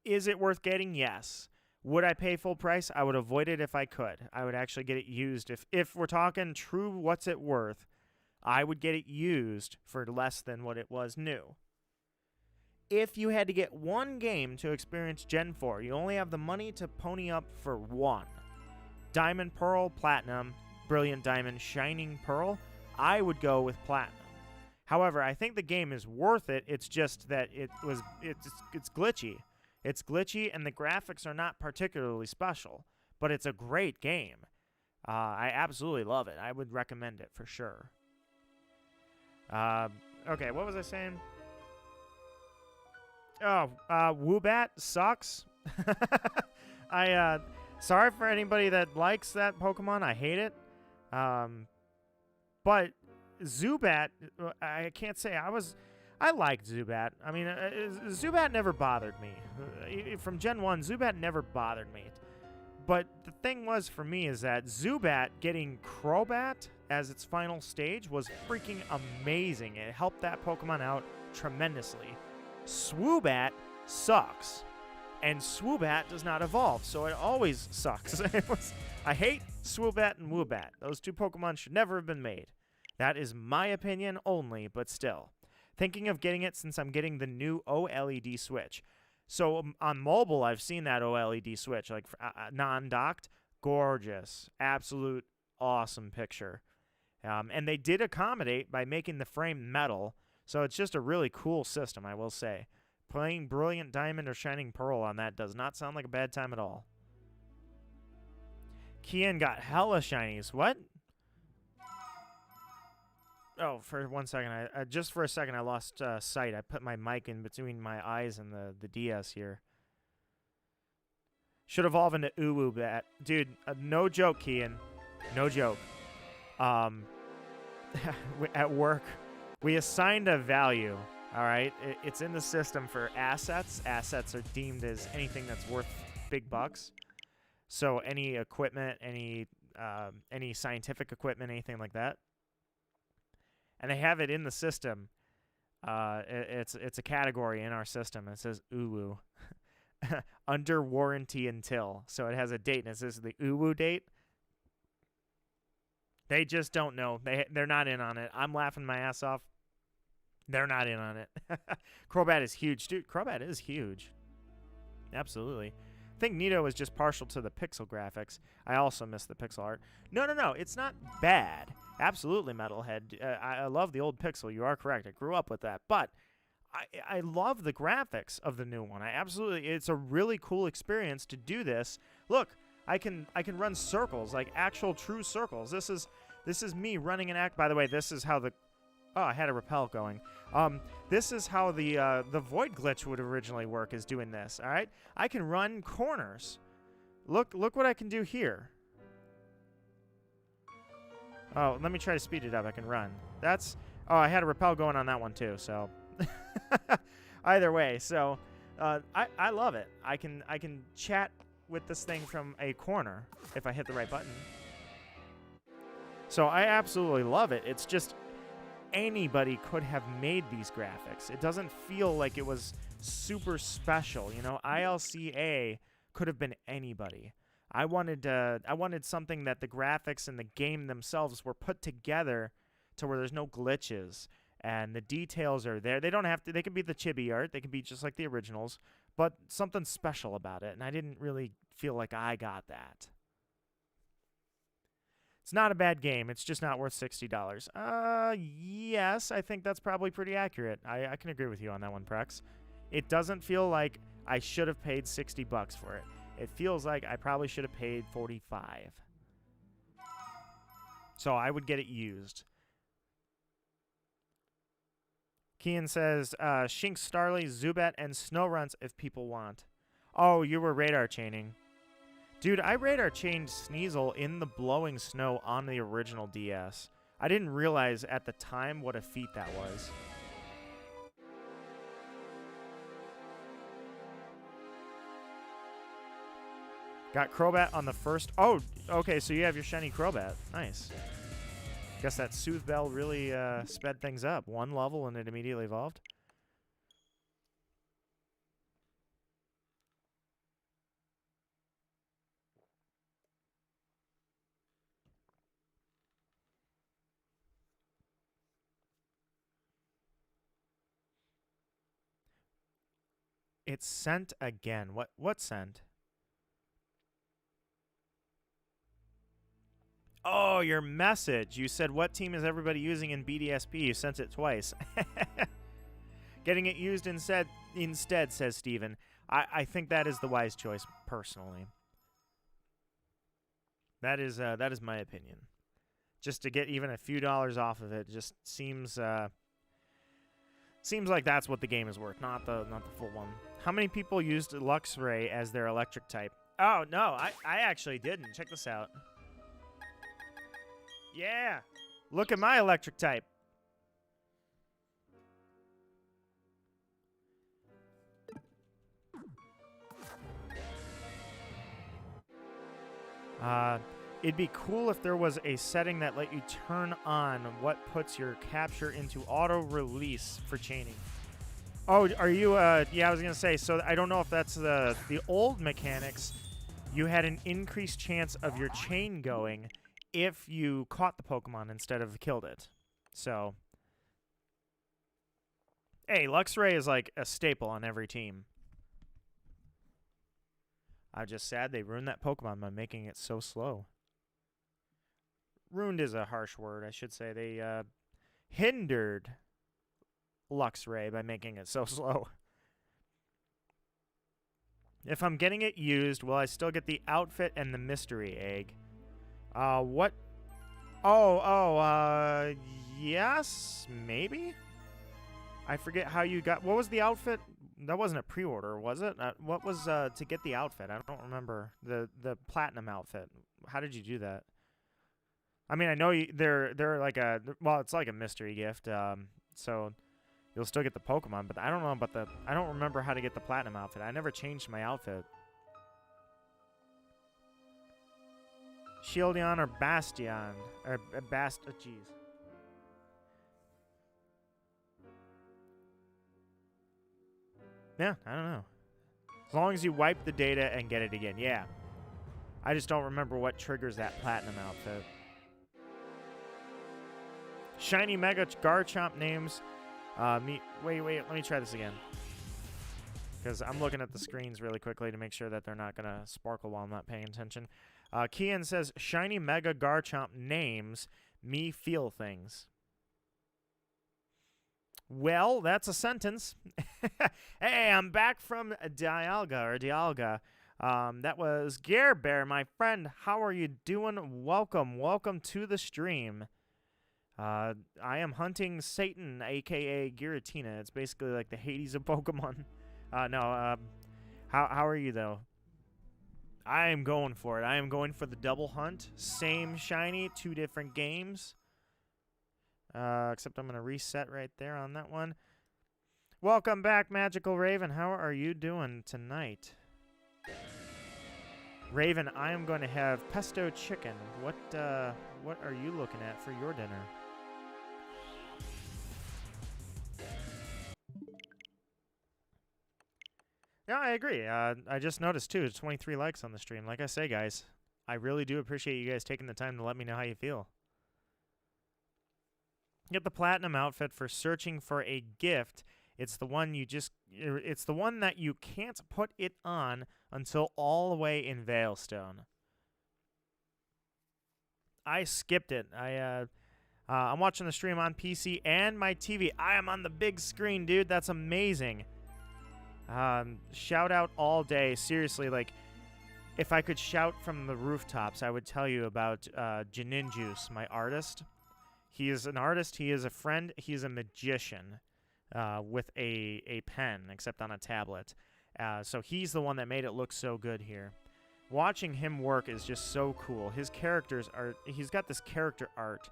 Is it worth getting? Yes. Would I pay full price? I would avoid it if I could. I would actually get it used. If we're talking true what's it worth, I would get it used for less than what it was new. If you had to get one game to experience Gen 4, you only have the money to pony up for one. Diamond, Pearl, Platinum, Brilliant Diamond, Shining Pearl, I would go with Platinum. However, I think the game is worth it. It's just that it's glitchy. It's glitchy, and the graphics are not particularly special. But it's a great game. I absolutely love it. I would recommend it for sure. Okay, what was I saying? Oh, Woobat sucks. Sorry for anybody that likes that Pokemon. I hate it. But Zubat, I can't say I liked Zubat. I mean, Zubat never bothered me. From Gen 1, Zubat never bothered me. But the thing was for me is that Zubat getting Crobat as its final stage was freaking amazing. It helped that Pokemon out tremendously. Swoobat sucks. And Swoobat does not evolve, so it always sucks. I hate Swoobat and Woobat. Those two Pokemon should never have been made. That is my opinion only, but still. Thinking of getting it since I'm getting the new OLED Switch. So on mobile, I've seen that OLED Switch, like non-docked. Gorgeous. Absolute awesome picture. And they did accommodate by making the frame metal. So it's just a really cool system, I will say. Playing Brilliant Diamond or Shining Pearl on that does not sound like a bad time at all. Kian got hella shinies. What? Oh, for 1 second. Just for a second, I lost sight. I put my mic in between my eyes and the DS here. Should evolve into Uwu Bat. Dude, no joke, Kian. No joke. At work, we assigned a value, all right? It's in the system for assets. Assets are deemed as anything that's worth big bucks. So any equipment, any scientific equipment, anything like that. And they have it in the system. It's a category in our system. It says Uwu. Under warranty until. So it has a date, and it says the Uwu date. They just don't know. They're not in on it. I'm laughing my ass off. They're not in on it. Crobat is huge. Dude, Crobat is huge. Absolutely. I think Nito is just partial to the pixel graphics. I also miss the pixel art. No. It's not bad. Absolutely, Metalhead. I love the old pixel. You are correct. I grew up with that. But I love the graphics of the new one. It's a really cool experience to do this. Look, I can run circles, like actual true circles. This is me running an act. By the way, this is how the... Oh, I had a repel going. This is how the void glitch would originally work, is doing this, all right? I can run corners. Look what I can do here. Oh, let me try to speed it up. I can run. That's... Oh, I had a repel going on that one too, so... Either way, so I love it. I can chat with this thing from a corner if I hit the right button. So I absolutely love it. It's just... anybody could have made these graphics. It doesn't feel like it was super special, you know. ILCA could have been anybody. I wanted something that the graphics and the game themselves were put together to where there's no glitches and the details are there. They don't have to. They can be the chibi art. They can be just like the originals, but something special about it. And I didn't really feel like I got that. It's not a bad game. It's just not worth $60. Yes, I think that's probably pretty accurate. I can agree with you on that one, Prex. It doesn't feel like I should have paid $60 for it. It feels like I probably should have paid $45. So I would get it used. Kian says, Shink, Starly, Zubat, and Snowruns if people want. Oh, you were radar chaining. Dude, I radar chained Sneasel in the blowing snow on the original DS. I didn't realize at the time what a feat that was. Got Crobat on the first... Oh, okay, so you have your shiny Crobat. Nice. Guess that Soothe Bell really sped things up. One level and it immediately evolved. It's sent again. What sent? Oh, your message. You said, what team is everybody using in BDSP? You sent it twice. Getting it used instead, says Steven. I think that is the wise choice, personally. That is my opinion. Just to get even a few dollars off of it just seems like that's what the game is worth, not the full one. How many people used Luxray as their electric type? Oh, no, I actually didn't. Check this out. Yeah. Look at my electric type. It'd be cool if there was a setting that let you turn on what puts your capture into auto-release for chaining. Oh, are you, yeah, I was going to say, so I don't know if that's the old mechanics. You had an increased chance of your chain going if you caught the Pokemon instead of killed it. So, hey, Luxray is like a staple on every team. I'm just sad they ruined that Pokemon by making it so slow. Ruined is a harsh word, I should say. They hindered Luxray by making it so slow. If I'm getting it used, will I still get the outfit and the mystery egg? What? Oh, yes, maybe? I forget how you got... What was the outfit? That wasn't a pre-order, was it? What was to get the outfit? I don't remember. The platinum outfit. How did you do that? I mean, I know they're like a... Well, it's like a mystery gift, so you'll still get the Pokemon, but I don't know about the... I don't remember how to get the platinum outfit. I never changed my outfit. Shieldon or Bastion? Or jeez. Yeah, I don't know. As long as you wipe the data and get it again, yeah. I just don't remember what triggers that platinum outfit. Shiny Mega Garchomp names me. Wait, let me try this again. Because I'm looking at the screens really quickly to make sure that they're not going to sparkle while I'm not paying attention. Kian says, Shiny Mega Garchomp names me feel things. Well, that's a sentence. Hey, I'm back from Dialga. That was Gare Bear, my friend. How are you doing? Welcome to the stream. I am hunting Satan, a.k.a. Giratina. It's basically like the Hades of Pokemon. How are you, though? I am going for it. I am going for the double hunt. Same shiny, 2 different games. Except I'm going to reset right there on that one. Welcome back, Magical Raven. How are you doing tonight? Raven, I am going to have pesto chicken. What are you looking at for your dinner? Yeah, I agree. I just noticed, too, 23 likes on the stream. Like I say, guys, I really do appreciate you guys taking the time to let me know how you feel. Get the platinum outfit for searching for a gift. It's the one it's the one that you can't put it on until all the way in Veilstone. I skipped it. I'm watching the stream on PC and my TV. I am on the big screen, dude. That's amazing. Shout out all day. Seriously, like, if I could shout from the rooftops, I would tell you about JaNinjuice, my artist. He is an artist. He is a friend. He is a magician with a pen, except on a tablet. So he's the one that made it look so good here. Watching him work is just so cool. His characters are... He's got this character art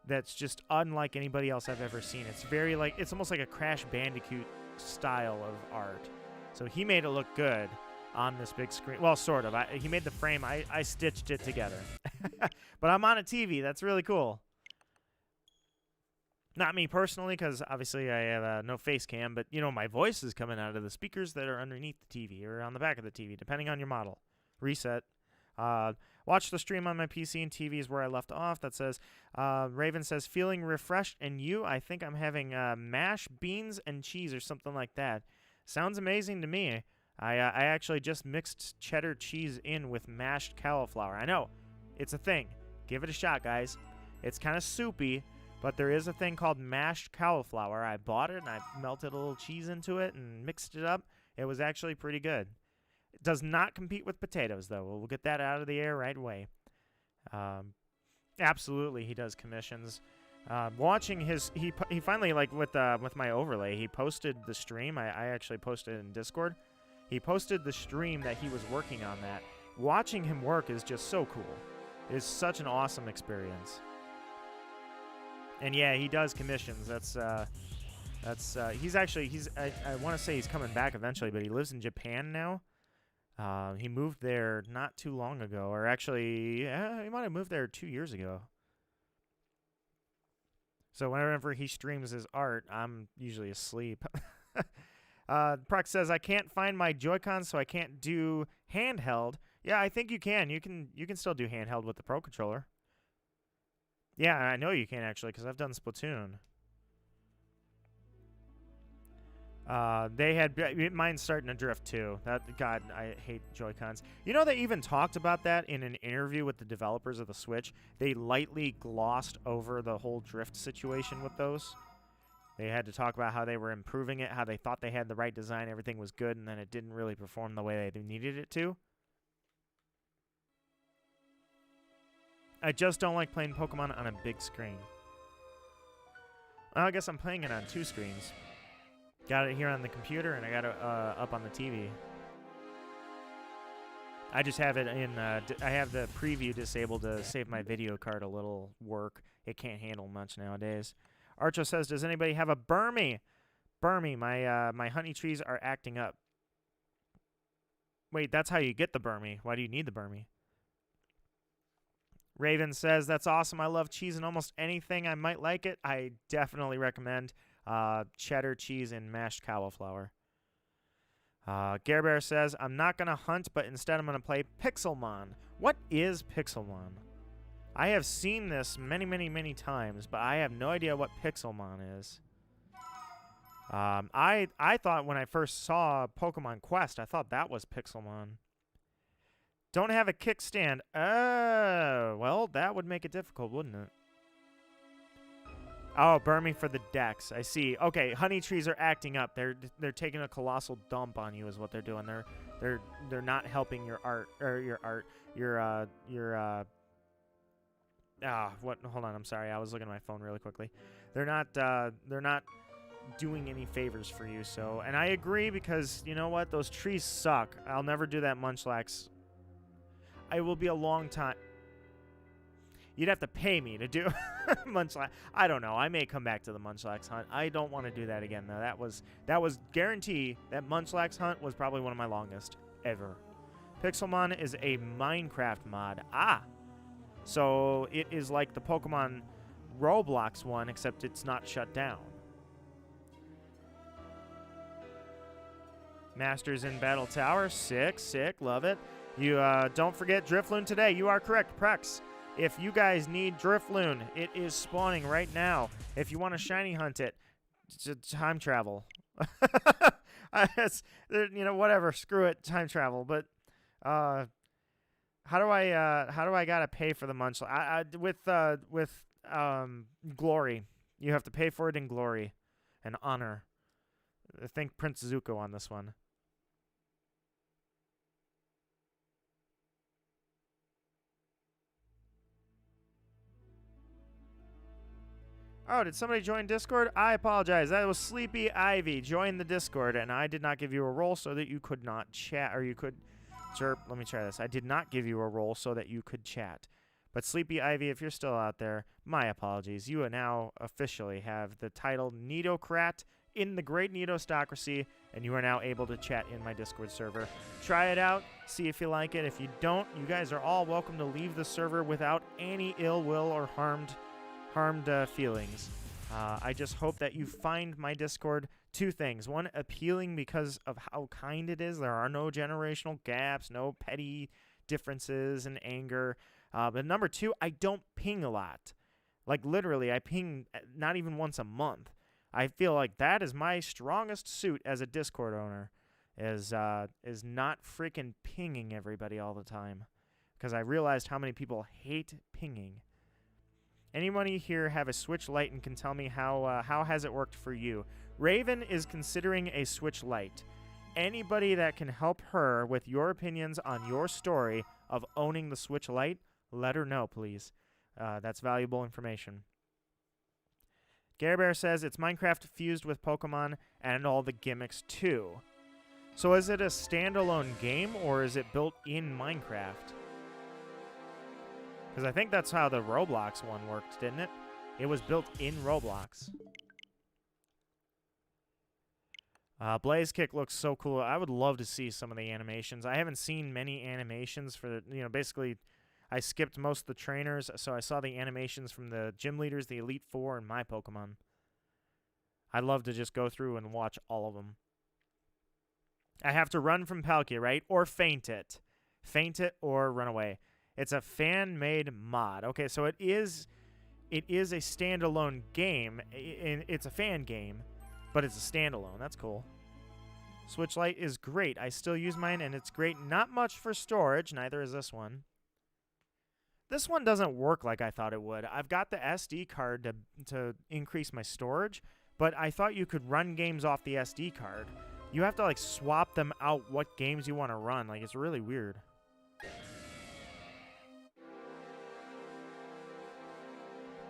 that's just unlike anybody else I've ever seen. It's very like... It's almost like a Crash Bandicoot style of art. So he made it look good on this big screen. Well, sort of. He made the frame. I stitched it together. But I'm on a TV. That's really cool. Not me personally, because obviously I have no face cam, but, you know, my voice is coming out of the speakers that are underneath the TV or on the back of the TV, depending on your model. Reset. Watch the stream on my PC and TV is where I left off. That says, Raven says, feeling refreshed, and you? I think I'm having mashed beans and cheese or something like that. Sounds amazing to me. I actually just mixed cheddar cheese in with mashed cauliflower. I know. It's a thing. Give it a shot, guys. It's kind of soupy. But there is a thing called mashed cauliflower. I bought it, and I melted a little cheese into it and mixed it up. It was actually pretty good. It does not compete with potatoes, though. We'll get that out of the air right away. Absolutely, he does commissions. Watching his... He finally, like, with my overlay, he posted the stream. I actually posted it in Discord. He posted the stream that he was working on that. Watching him work is just so cool. It is such an awesome experience. And yeah, he does commissions. I want to say he's coming back eventually, but he lives in Japan now. He moved there not too long ago, or actually, he might have moved there 2 years ago. So whenever he streams his art, I'm usually asleep. Proc says, I can't find my Joy-Cons, so I can't do handheld. Yeah, I think you can. You can still do handheld with the Pro Controller. Yeah, I know you can, actually, because I've done Splatoon. Mine's starting to drift, too. God, I hate Joy-Cons. You know, they even talked about that in an interview with the developers of the Switch. They lightly glossed over the whole drift situation with those. They had to talk about how they were improving it, how they thought they had the right design, everything was good, and then it didn't really perform the way they needed it to. I just don't like playing Pokemon on a big screen. Well, I guess I'm playing it on 2 screens. Got it here on the computer, and I got it up on the TV. I just have it in... I have the preview disabled to save my video card a little work. It can't handle much nowadays. Archo says, does anybody have a Burmy? Burmy, my honey trees are acting up. Wait, that's how you get the Burmy. Why do you need the Burmy? Raven says, that's awesome. I love cheese and almost anything. I might like it. I definitely recommend cheddar cheese and mashed cauliflower. Gare Bear says, I'm not going to hunt, but instead I'm going to play Pixelmon. What is Pixelmon? I have seen this many, many, many times, but I have no idea what Pixelmon is. I thought when I first saw Pokemon Quest, I thought that was Pixelmon. Don't have a kickstand. Oh, well, that would make it difficult, wouldn't it? Oh, burn me for the dex. I see. Okay, honey trees are acting up. They're taking a colossal dump on you, is what they're doing. They're not helping your art or what? Hold on. I'm sorry. I was looking at my phone really quickly. They're not doing any favors for you. So, and I agree because you know what? Those trees suck. I'll never do that Munchlax. I will be a long time. You'd have to pay me to do Munchlax. I don't know. I may come back to the Munchlax hunt. I don't want to do that again, though. That was guarantee. That Munchlax hunt was probably one of my longest ever. Pixelmon is a Minecraft mod. Ah! So it is like the Pokemon Roblox one, except it's not shut down. Masters in Battle Tower. Sick, sick. Love it. You don't forget Drifloon today. You are correct, Prex. If you guys need Drifloon, it is spawning right now. If you want to shiny hunt it, time travel. You know, whatever. Screw it. Time travel. But how do I gotta pay for the Munchlax? With glory, you have to pay for it in glory and honor. I think Prince Zuko on this one. Oh, did somebody join Discord? I apologize. That was Sleepy Ivy. Join the Discord, and I did not give you a role so that you could not chat, or you could chirp. Let me try this. I did not give you a role so that you could chat. But Sleepy Ivy, if you're still out there, my apologies. You now officially have the title Nidocrat in the Great Nidostocracy, and you are now able to chat in my Discord server. Try it out. See if you like it. If you don't, you guys are all welcome to leave the server without any ill will or harmed feelings. I just hope that you find my Discord two things. One, appealing because of how kind it is. There are no generational gaps, no petty differences and anger. But number two, I don't ping a lot. Like literally, I ping not even once a month. I feel like that is my strongest suit as a Discord owner, is not freaking pinging everybody all the time. Because I realized how many people hate pinging. Anybody here have a Switch Lite and can tell me how has it worked for you? Raven is considering a Switch Lite. Anybody that can help her with your opinions on your story of owning the Switch Lite, let her know, please. That's valuable information. Gare Bear says it's Minecraft fused with Pokemon and all the gimmicks too. So is it a standalone game or is it built in Minecraft? Because I think that's how the Roblox one worked, didn't it? It was built in Roblox. Blaze Kick looks so cool. I would love to see some of the animations. I haven't seen many animations for, basically, I skipped most of the trainers, so I saw the animations from the gym leaders, the Elite Four, and my Pokemon. I'd love to just go through and watch all of them. I have to run from Palkia, right? Or faint it. Faint it or run away. It's a fan-made mod. Okay, so it is a standalone game. It's a fan game, but it's a standalone. That's cool. Switch Lite is great. I still use mine, and it's great. Not much for storage. Neither is this one. This one doesn't work like I thought it would. I've got the SD card to increase my storage, but I thought you could run games off the SD card. You have to, like, swap them out what games you want to run. Like, it's really weird.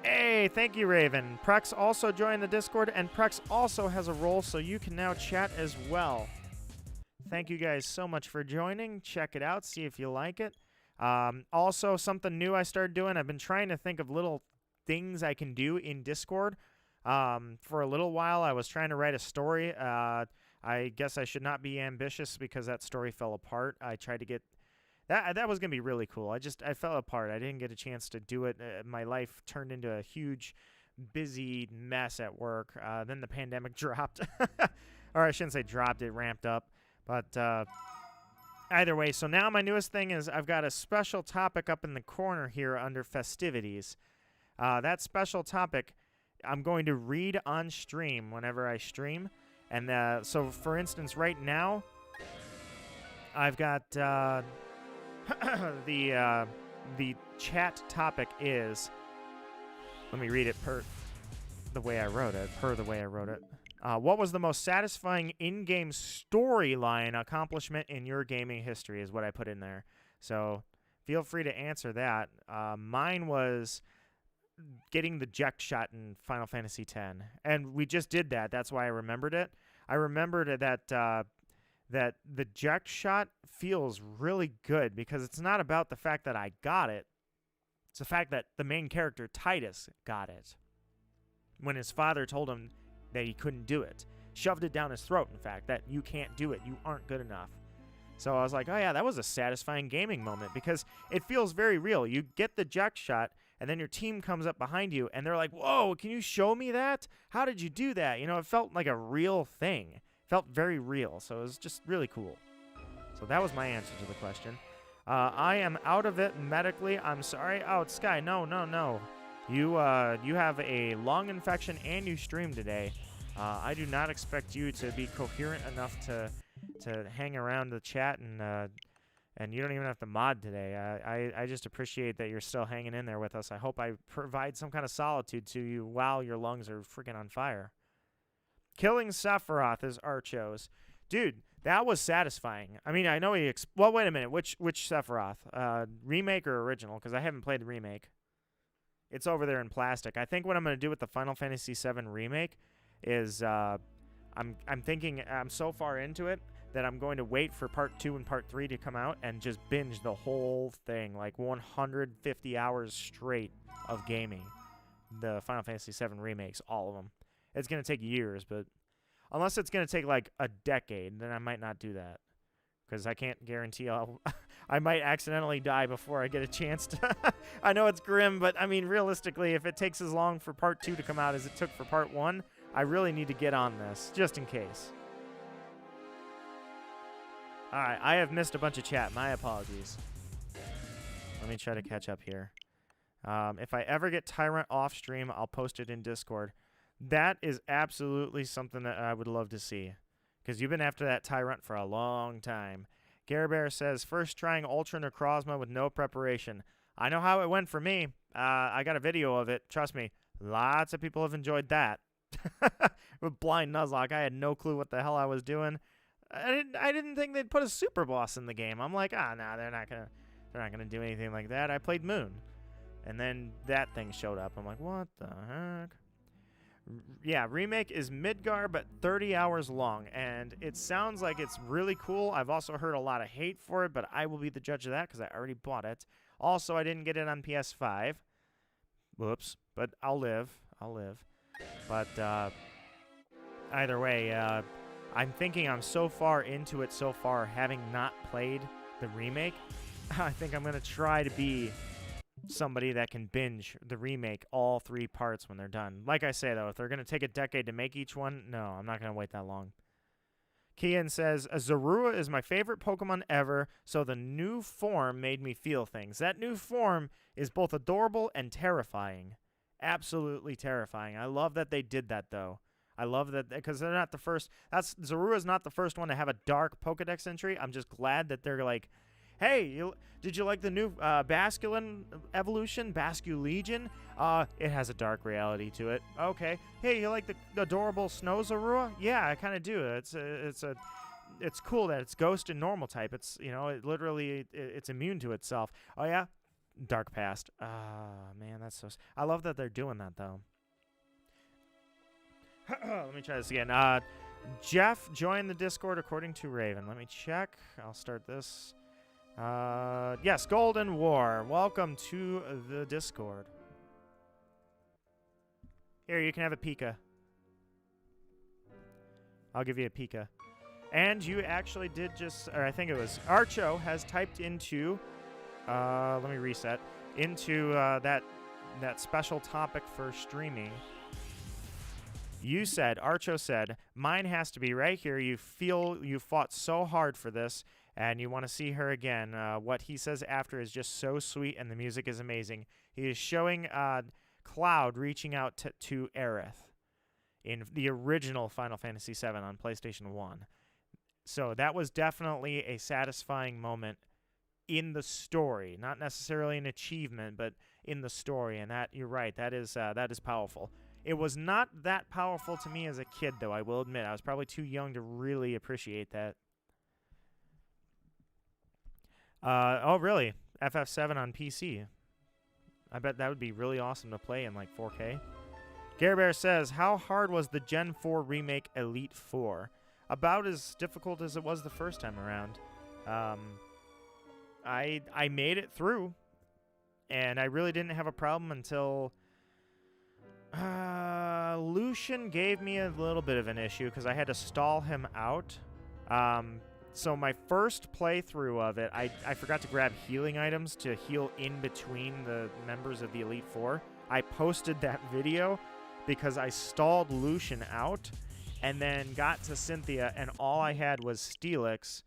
Hey, thank you, Raven. Prex also joined the Discord, and Prex also has a role, so you can now chat as well. Thank you guys so much for joining. Check it out. See if you like it. Also, something new I started doing. I've been trying to think of little things I can do in Discord. For a little while, I was trying to write a story. I guess I should not be ambitious because that story fell apart. I tried to get... That was going to be really cool. I fell apart. I didn't get a chance to do it. My life turned into a huge, busy mess at work. Then the pandemic dropped. Or I shouldn't say dropped. It ramped up. But either way, so now my newest thing is I've got a special topic up in the corner here under festivities. That special topic I'm going to read on stream whenever I stream. And so, for instance, right now, I've got the chat topic is, let me read it per the way I wrote it. What was the most satisfying in-game storyline accomplishment in your gaming history is what I put in there. So feel free to answer that. Mine was getting the Ject shot in Final Fantasy X. And we just did that. That's why I remembered it. I remembered that that the Ject shot feels really good because it's not about the fact that I got it. It's the fact that the main character, Titus, got it. When his father told him that he couldn't do it. Shoved it down his throat, in fact, that you can't do it. You aren't good enough. So I was like, oh yeah, that was a satisfying gaming moment because it feels very real. You get the Ject shot, and then your team comes up behind you, and they're like, whoa, can you show me that? How did you do that? You know, it felt like a real thing. It felt very real, so it was just really cool. So that was my answer to the question. I am out of it medically. I'm sorry. Oh, Sky, no. You have a lung infection and you stream today. I do not expect you to be coherent enough to hang around the chat, and you don't even have to mod today. I just appreciate that you're still hanging in there with us. I hope I provide some kind of solitude to you while your lungs are freaking on fire. Killing Sephiroth is Archos. Dude, that was satisfying. I mean, I know he... well, wait a minute. Which Sephiroth? Remake or original? Because I haven't played the remake. It's over there in plastic. I think what I'm going to do with the Final Fantasy VII Remake is I'm thinking I'm so far into it that I'm going to wait for Part 2 and Part 3 to come out and just binge the whole thing, like 150 hours straight of gaming. The Final Fantasy VII remakes, all of them. It's going to take years, but unless it's going to take like a decade, then I might not do that. Because I can't guarantee I might accidentally die before I get a chance to. I know it's grim, but I mean, realistically, if it takes as long for Part 2 to come out as it took for Part 1, I really need to get on this, just in case. Alright, I have missed a bunch of chat. My apologies. Let me try to catch up here. If I ever get Tyrant off stream, I'll post it in Discord. That is absolutely something that I would love to see. Because you've been after that Tyrant for a long time. Gare Bear says, first trying Ultra Necrozma with no preparation. I know how it went for me. I got a video of it. Trust me, lots of people have enjoyed that. With Blind Nuzlocke, I had no clue what the hell I was doing. I didn't think they'd put a super boss in the game. I'm like, no, they're not gonna do anything like that. I played Moon, and then that thing showed up. I'm like, what the heck? Yeah, remake is Midgar, but 30 hours long, and it sounds like it's really cool. I've also heard a lot of hate for it, but I will be the judge of that because I already bought it. Also, I didn't get it on PS5. Whoops, but I'll live. But either way, I'm thinking I'm so far into it so far, having not played the remake. I think I'm going to try to be somebody that can binge the remake all 3 parts when they're done. Like I say, though, if they're going to take a decade to make each one, no, I'm not going to wait that long. Kian says, Zorua is my favorite Pokemon ever, so the new form made me feel things. That new form is both adorable and terrifying. Absolutely terrifying. I love that they did that, though. I love that because they're not the first. Zorua's not the first one to have a dark Pokedex entry. I'm just glad that they're like, hey, did you like the new Basculin evolution, Basculegion? It has a dark reality to it. Okay. Hey, you like the adorable Snow Zorua? Yeah, I kind of do. It's cool that it's ghost and normal type. It's, you know, it's immune to itself. Oh yeah, dark past. Man, that's so. I love that they're doing that though. Let me try this again. Jeff joined the Discord according to Raven. Let me check. I'll start this. Yes, Golden War. Welcome to the Discord. Here, you can have a Pika. I'll give you a Pika. And you actually did just, or I think it was, Archo has typed into, let me reset, into that special topic for streaming. You said, Archo said, mine has to be right here. You feel you fought so hard for this, and you want to see her again. What he says after is just so sweet, and the music is amazing. He is showing Cloud reaching out to Aerith in the original Final Fantasy VII on PlayStation 1. So that was definitely a satisfying moment in the story, not necessarily an achievement, but in the story. And that, you're right, that is powerful. It was not that powerful to me as a kid, though, I will admit. I was probably too young to really appreciate that. Oh, really? FF7 on PC. I bet that would be really awesome to play in, like, 4K. Gare Bear says, how hard was the Gen 4 remake Elite 4? About as difficult as it was the first time around. I made it through, and I really didn't have a problem until Lucian gave me a little bit of an issue because I had to stall him out. So my first playthrough of it, I forgot to grab healing items to heal in between the members of the Elite Four. I posted that video because I stalled Lucian out and then got to Cynthia, and all I had was Steelix.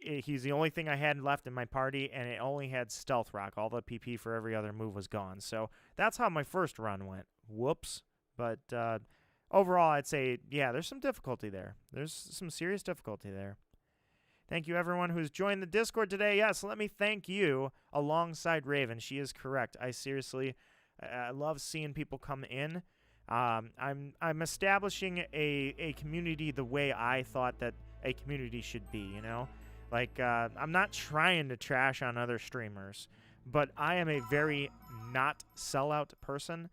He's the only thing I had left in my party, and it only had Stealth Rock. All the PP for every other move was gone. So that's how my first run went. Whoops. But overall, I'd say, yeah, there's some difficulty there. There's some serious difficulty there. Thank you, everyone who's joined the Discord today. Yes, let me thank you alongside Raven. She is correct. I seriously, I love seeing people come in. I'm establishing a community the way I thought that a community should be, you know? Like, I'm not trying to trash on other streamers, but I am a very not sellout person.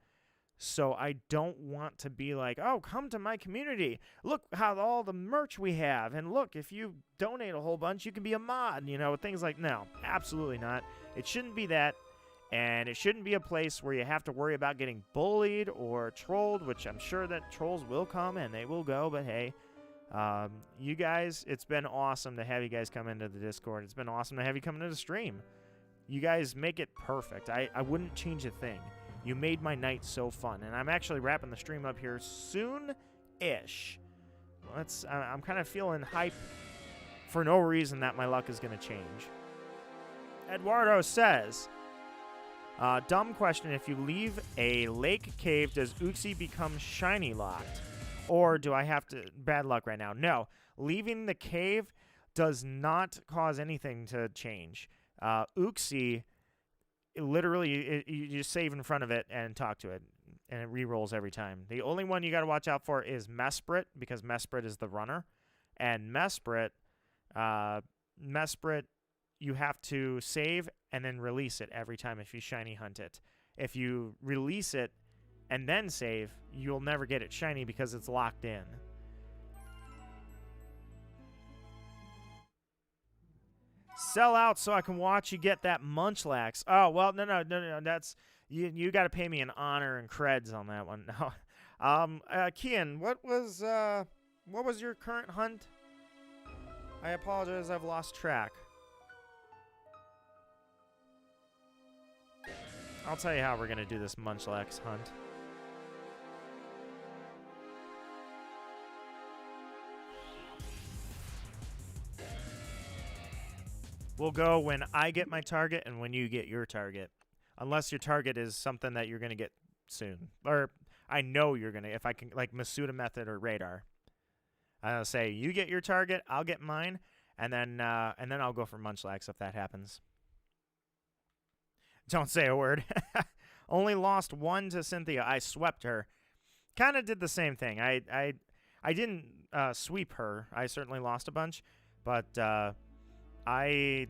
So I don't want to be like, oh, come to my community. Look how all the merch we have. And look, if you donate a whole bunch, you can be a mod, you know, things like, no, absolutely not. It shouldn't be that. And it shouldn't be a place where you have to worry about getting bullied or trolled, which I'm sure that trolls will come and they will go. But hey, you guys, it's been awesome to have you guys come into the Discord. It's been awesome to have you come into the stream. You guys make it perfect. I wouldn't change a thing. You made my night so fun, and I'm actually wrapping the stream up here soon-ish. I'm kind of feeling hype for no reason that my luck is going to change. Eduardo says, dumb question, if you leave a lake cave, does Uxie become shiny locked? Or do I have to... Bad luck right now. No. Leaving the cave does not cause anything to change. Uxie... Literally, you just save in front of it and talk to it, and it re-rolls every time. The only one you got to watch out for is Mesprit, because Mesprit is the runner. And Mesprit, you have to save and then release it every time if you shiny hunt it. If you release it and then save, you'll never get it shiny because it's locked in. Sell out so I can watch you get that Munchlax. Oh, well, no. That's you got to pay me an honor and creds on that one. No. Kian, what was your current hunt? I apologize, I've lost track. I'll tell you how we're going to do this Munchlax hunt. We'll go when I get my target and when you get your target. Unless your target is something that you're going to get soon. Or I know you're going to, if I can, like Masuda Method or Radar. I'll say, you get your target, I'll get mine, and then I'll go for Munchlax if that happens. Don't say a word. Only lost one to Cynthia. I swept her. Kind of did the same thing. I didn't sweep her. I certainly lost a bunch, but... I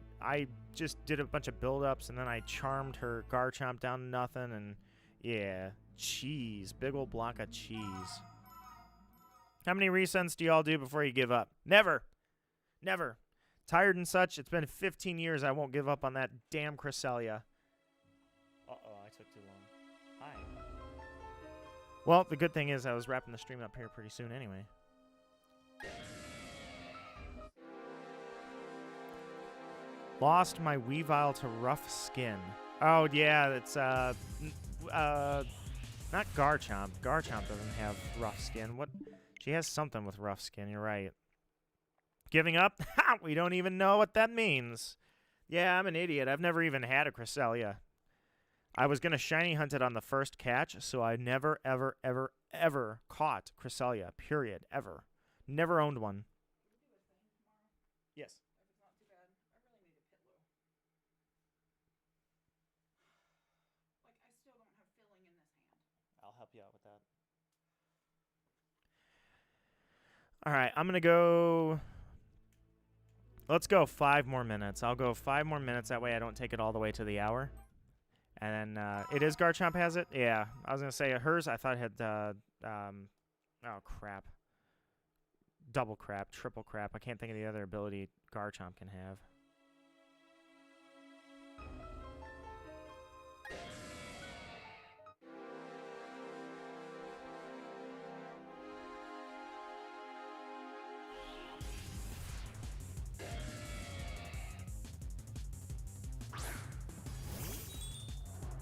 just did a bunch of build-ups, and then I charmed her Garchomp down to nothing, and yeah, cheese. Big old block of cheese. How many resends do y'all do before you give up? Never. Never. Tired and such. It's been 15 years. I won't give up on that damn Cresselia. Uh-oh, I took too long. Hi. Well, the good thing is I was wrapping the stream up here pretty soon anyway. Lost my Weavile to Rough Skin. Oh, yeah, it's, not Garchomp. Garchomp doesn't have Rough Skin. What? She has something with Rough Skin, you're right. Giving up? We don't even know what that means. Yeah, I'm an idiot. I've never even had a Cresselia. I was going to shiny hunt it on the first catch, so I never, ever, ever, ever caught Cresselia. Period. Ever. Never owned one. Yes. I'll help you out with that. All right, I'm going to go... Let's go 5 more minutes. I'll go 5 more minutes. That way I don't take it all the way to the hour. And then it is Garchomp has it? Yeah. I was going to say hers, I thought it had... oh, crap. Double crap, triple crap. I can't think of the other ability Garchomp can have.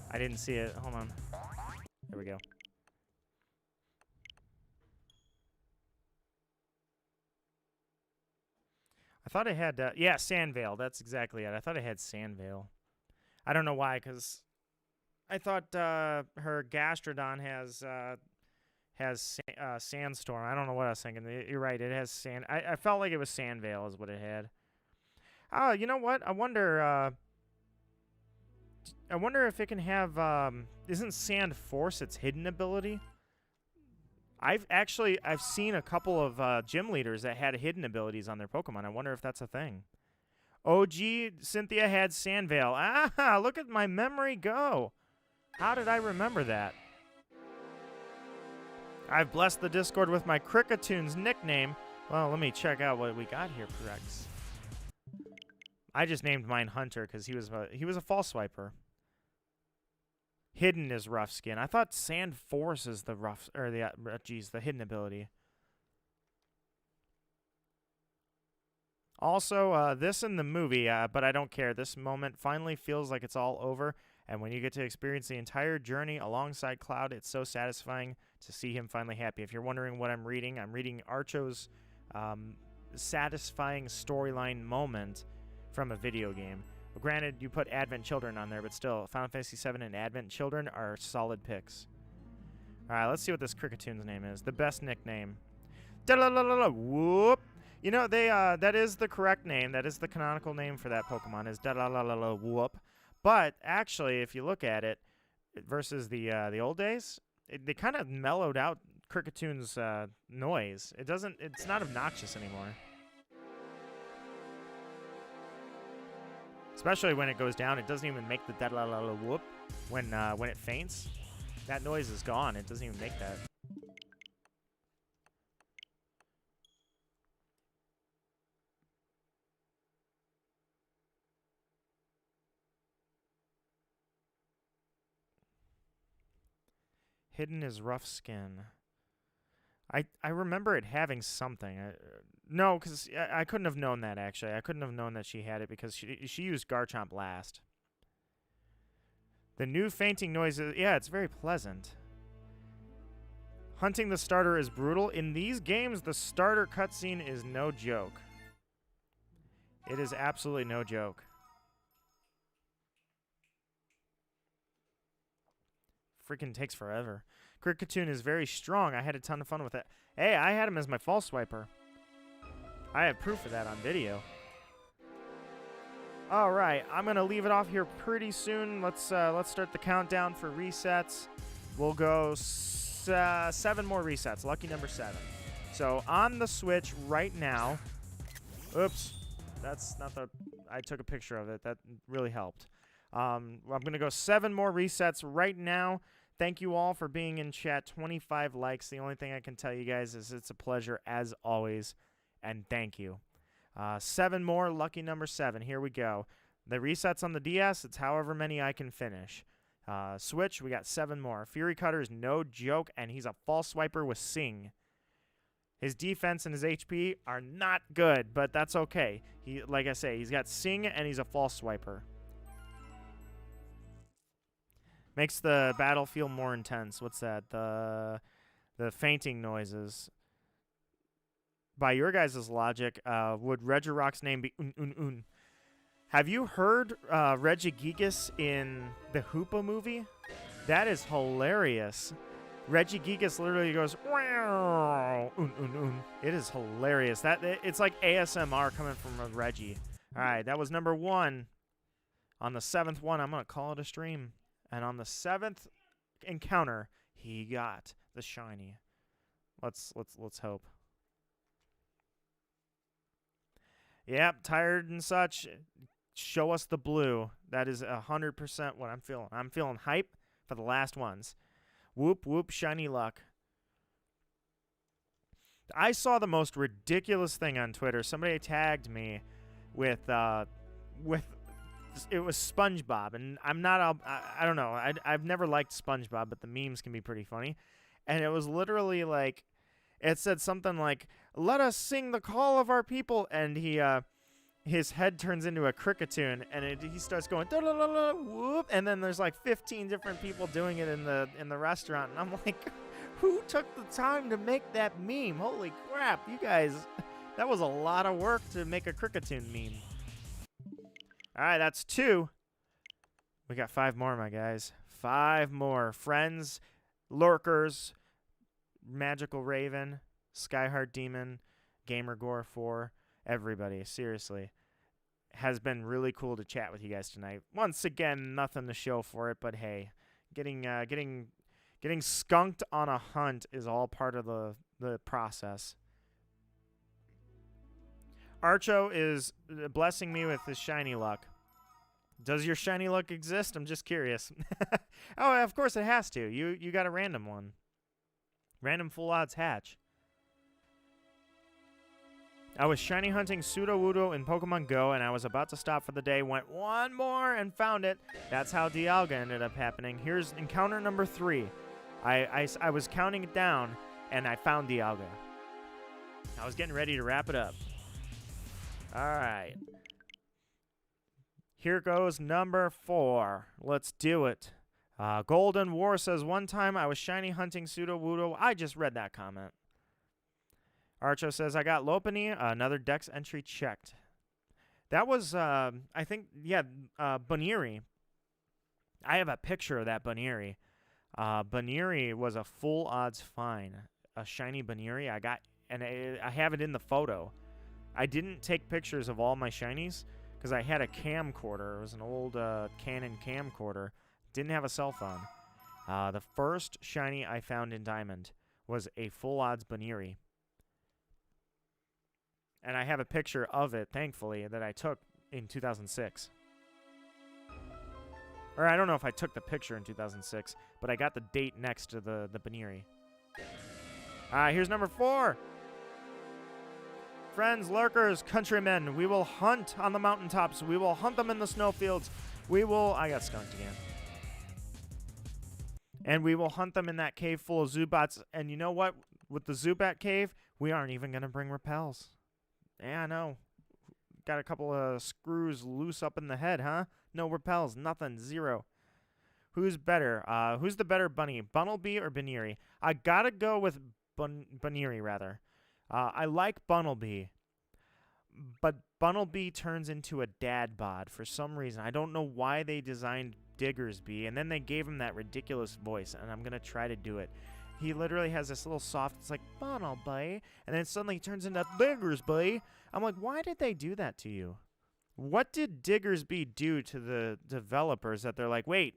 I didn't see it. Hold on. There we go. I thought it had... yeah, Sandvale. That's exactly it. I thought it had Sandvale. I don't know why, because I thought her Gastrodon has Sandstorm. I don't know what I was thinking. You're right. It has Sand... I felt like it was Sandvale is what it had. Oh, you know what? I wonder if it can have... isn't Sand Force its hidden ability? I've seen a couple of gym leaders that had hidden abilities on their Pokemon. I wonder if that's a thing. OG Cynthia had Sandvale. Ah, look at my memory go. How did I remember that? I've blessed the Discord with my Crickettoons nickname. Well, let me check out what we got here, Prex. I just named mine Hunter because he was a false swiper. Hidden is rough skin. I thought Sand Force is the rough, or the the hidden ability. Also, this in the movie, but I don't care. This moment finally feels like it's all over, and when you get to experience the entire journey alongside Cloud, it's so satisfying to see him finally happy. If you're wondering what I'm reading Archo's satisfying storyline moment from a video game. Granted, you put Advent Children on there, but still, Final Fantasy VII and Advent Children are solid picks. All right, let's see what this Crickettoon's name is. The best nickname. Whoop. You know, that is the correct name. That is the canonical name for that Pokemon, is Whoop. But actually, if you look at it versus the old days, they kind of mellowed out Crickettoon's noise. It's not obnoxious anymore. Especially when it goes down, it doesn't even make the whoop when it faints. That noise is gone. It doesn't even make that. Hidden is rough skin. I remember it having something. No, because I couldn't have known that, actually. I couldn't have known that she had it because she used Garchomp last. The new fainting noise is... Yeah, it's very pleasant. Hunting the starter is brutal. In these games, the starter cutscene is no joke. It is absolutely no joke. Freaking takes forever. Crickettoon is very strong. I had a ton of fun with it. Hey, I had him as my false swiper. I have proof of that on video. All right, I'm gonna leave it off here pretty soon. Let's start the countdown for resets. We'll go 7 more resets. Lucky number 7. So on the Switch right now. Oops, that's not the. I took a picture of it. That really helped. I'm gonna go 7 more resets right now. Thank you all for being in chat. 25 likes. The only thing I can tell you guys is it's a pleasure as always, and thank you. 7 more, lucky number 7. Here we go. The resets on the DS, it's however many I can finish. Switch, we got 7 more. Fury Cutter is no joke, and he's a false swiper with Sing. His defense and his HP are not good, but that's okay. Like I say, he's got Sing, and he's a false swiper. Makes the battle feel more intense. What's that? The fainting noises. by your guys' logic, would Regirock's name be Un? Have you heard Regigigas in the Hoopa movie? That is hilarious. Regigigas literally goes, wow, Un. It is hilarious. It's like ASMR coming from a Reggie. All right, that was number 1. On the 7th one, I'm going to call it a stream. And on the 7th encounter, he got the shiny. Let's hope. Yep, tired and such. Show us the blue. That is 100% what I'm feeling. I'm feeling hype for the last ones. Whoop, whoop, shiny luck. I saw the most ridiculous thing on Twitter. Somebody tagged me with it was SpongeBob, and I'm not, I don't know. I've never liked SpongeBob, but the memes can be pretty funny. And it was literally like, it said something like, let us sing the call of our people, and his head turns into a cricketune, and he starts going, whoop, and then there's like 15 different people doing it in the restaurant, and I'm like, who took the time to make that meme? Holy crap, you guys, that was a lot of work to make a cricketune meme. All right, that's 2. We got 5 more, my guys. 5 more. Friends, Lurkers, Magical Raven, Skyheart Demon, Gamergore 4, everybody, seriously. Has been really cool to chat with you guys tonight. Once again, nothing to show for it, but hey, getting skunked on a hunt is all part of the process. Archo is blessing me with his shiny luck. Does your shiny luck exist? I'm just curious. Oh, of course it has to. You got a random one. Random full odds hatch. I was shiny hunting Sudowoodo in Pokemon Go, and I was about to stop for the day, went one more, and found it. That's how Dialga ended up happening. Here's encounter number 3. I was counting it down, and I found Dialga. I was getting ready to wrap it up. All right. Here goes number 4. Let's do it. Golden War says, one time I was shiny hunting Sudowoodo. I just read that comment. Archo says, I got Lopunny, another dex entry checked. That was, I think, yeah, Baniri. I have a picture of that Baniri. Baniri was a full odds find. A shiny Baniri I got, and I have it in the photo. I didn't take pictures of all my shinies because I had a camcorder. It was an old Canon camcorder. Didn't have a cell phone. The first shiny I found in Diamond was a full odds Baniri. And I have a picture of it, thankfully, that I took in 2006. Or I don't know if I took the picture in 2006, but I got the date next to the Baniri. Here's number 4. Friends, lurkers, countrymen, we will hunt on the mountaintops. We will hunt them in the snowfields. I got skunked again. And we will hunt them in that cave full of Zubats. And you know what? With the Zubat cave, we aren't even going to bring repels. Yeah, I know. Got a couple of screws loose up in the head, huh? No repels, nothing, 0. Who's better? Who's the better bunny, Bunnelby or Baniri? I gotta go with Baniri, rather. I like Bunnelby, but Bunnelby turns into a dad bod for some reason. I don't know why they designed Diggersby, and then they gave him that ridiculous voice, and I'm going to try to do it. He literally has this little soft, it's like, Bunnelby, and then suddenly he turns into Diggersby. I'm like, why did they do that to you? What did Diggersby do to the developers that they're like, wait,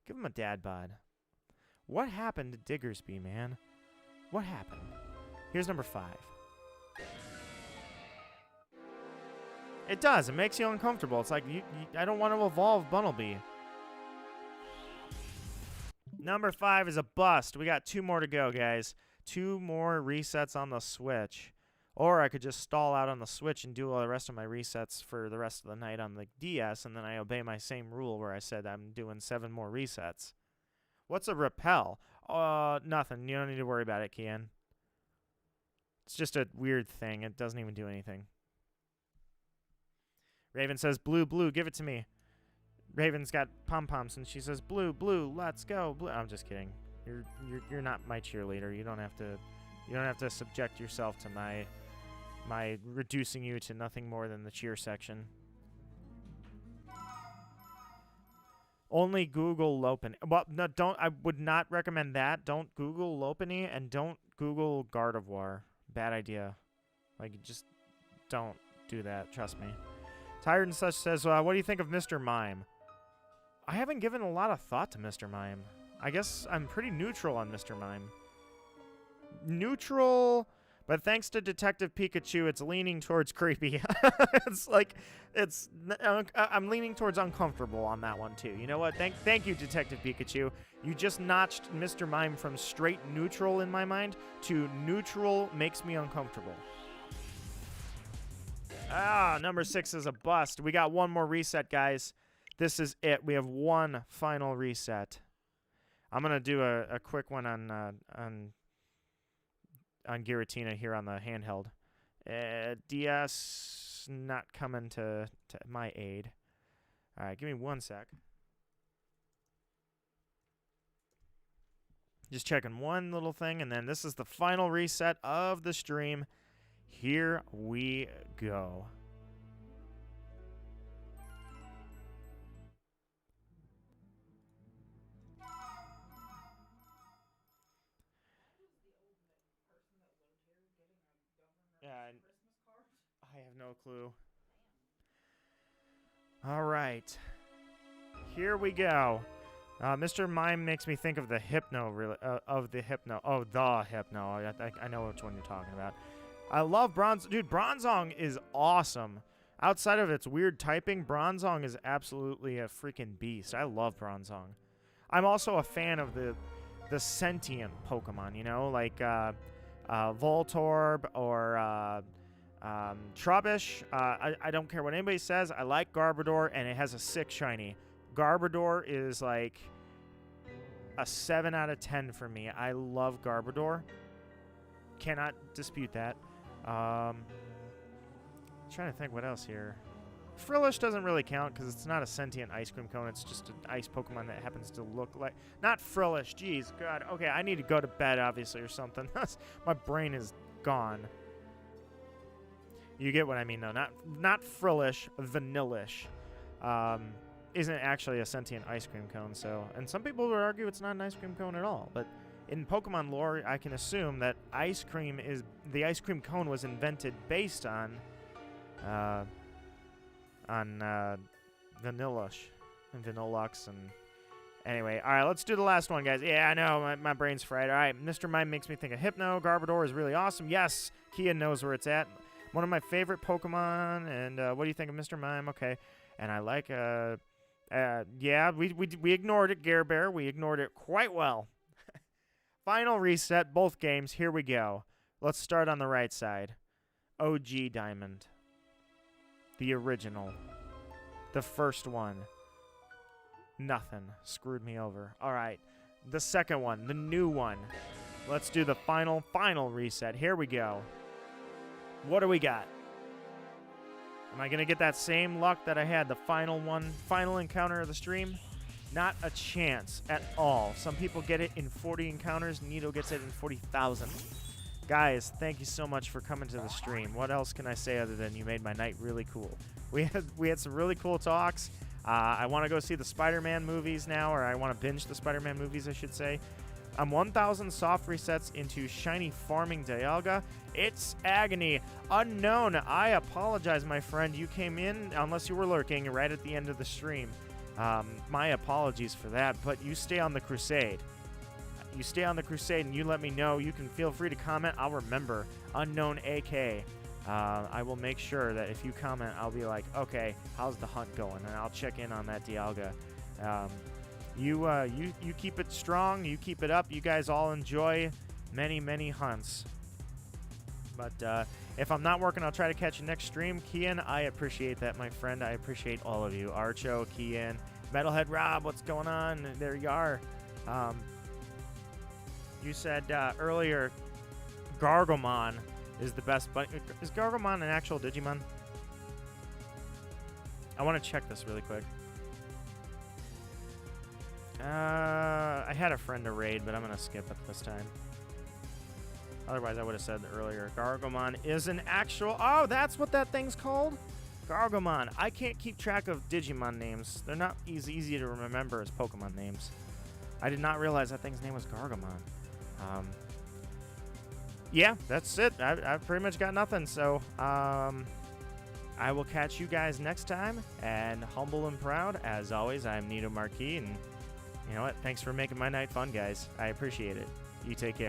give him a dad bod? What happened to Diggersby, man? What happened? Here's number 5. It does. It makes you uncomfortable. It's like, I don't want to evolve Bunnelby. Number 5 is a bust. We got 2 more to go, guys. 2 more resets on the Switch. Or I could just stall out on the Switch and do all the rest of my resets for the rest of the night on the DS, and then I obey my same rule where I said I'm doing 7 more resets. What's a repel? Nothing. You don't need to worry about it, Kian. It's just a weird thing. It doesn't even do anything. Raven says, blue, blue, give it to me. Raven's got pom-poms, and she says, blue, blue, let's go, blue. I'm just kidding. You're not my cheerleader. You don't have to subject yourself to my my reducing you to nothing more than the cheer section. Only Google Lopunny. Well, no, don't. I would not recommend that. Don't Google Lopunny and don't Google Gardevoir. Bad idea. Like, just don't do that. Trust me. Tired and Such says, what do you think of Mr. Mime? I haven't given a lot of thought to Mr. Mime. I guess I'm pretty neutral on Mr. Mime. Neutral, but thanks to Detective Pikachu, it's leaning towards creepy. It's like, I'm leaning towards uncomfortable on that one too. You know what? Thank you, Detective Pikachu. You just notched Mr. Mime from straight neutral in my mind to neutral makes me uncomfortable. Number 6 is a bust. We got one more reset, guys. This is it. We have one final reset. I'm gonna do a quick one on Giratina here on the handheld. DS not coming to my aid. All right, give me 1 sec. Just checking one little thing, and then this is the final reset of the stream. Here we go. Yeah, I have no clue. All right. Here we go. Mr. Mime makes me think of the Hypno, really, the Hypno. Oh, the Hypno. I know which one you're talking about. I love Dude, Bronzong is awesome. Outside of its weird typing, Bronzong is absolutely a freaking beast. I love Bronzong. I'm also a fan of the sentient Pokemon, you know, like Voltorb or Trubbish. I don't care what anybody says. I like Garbodor, and it has a 6 shiny. Garbodor is like a 7 out of 10 for me. I love Garbodor. Cannot dispute that. Trying to think what else here. Frillish doesn't really count because it's not a sentient ice cream cone. It's just an ice Pokemon that happens to look like... Not Frillish. Jeez, God. Okay, I need to go to bed, obviously, or something. My brain is gone. You get what I mean, though. Not Frillish, Vanillish. Isn't actually a sentient ice cream cone, so... And some people would argue it's not an ice cream cone at all, but... In Pokemon lore, I can assume that the ice cream cone was invented based on Vanillush and Vanillux, and anyway, all right, let's do the last one, guys. Yeah, I know my brain's fried. All right, Mr. Mime makes me think of Hypno. Garbodor is really awesome. Yes, Kian knows where it's at. One of my favorite Pokemon. And what do you think of Mr. Mime? Okay, and I like yeah, we ignored it, Gare Bear. We ignored it quite well. Final reset, both games. Here we go. Let's start on the right side. OG Diamond. The original. The first one. Nothing. Screwed me over. All right. The second one. The new one. Let's do the final reset. Here we go. What do we got? Am I going to get that same luck that I had the final encounter of the stream? Not a chance at all. Some people get it in 40 encounters. Nito gets it in 40,000. Guys, thank you so much for coming to the stream. What else can I say other than you made my night really cool? We had some really cool talks. I want to go see the Spider-Man movies now, or I want to binge the Spider-Man movies, I should say. I'm 1,000 soft resets into Shiny Farming Dialga. It's agony. Unknown. I apologize, my friend. You came in, unless you were lurking, right at the end of the stream. My apologies for that, but you stay on the crusade. You stay on the crusade and you let me know. You can feel free to comment. I'll remember. Unknown AK. I will make sure that if you comment, I'll be like, okay, how's the hunt going? And I'll check in on that Dialga. You keep it strong. You keep it up. You guys all enjoy many, many hunts. But if I'm not working, I'll try to catch you next stream. Kian, I appreciate that, my friend. I appreciate all of you. Archo, Kian, Metalhead Rob, what's going on? There you are. You said earlier Gargomon is the best, but is Gargomon an actual Digimon? I want to check this really quick. I had a friend to raid, but I'm going to skip it this time. Otherwise, I would have said earlier. Gargomon is an actual... Oh, that's what that thing's called? Gargomon. I can't keep track of Digimon names. They're not easy to remember as Pokemon names. I did not realize that thing's name was Gargomon. Yeah, that's it. I've pretty much got nothing. So, I will catch you guys next time. And humble and proud, as always, I'm Nito Marquis. And you know what? Thanks for making my night fun, guys. I appreciate it. You take care.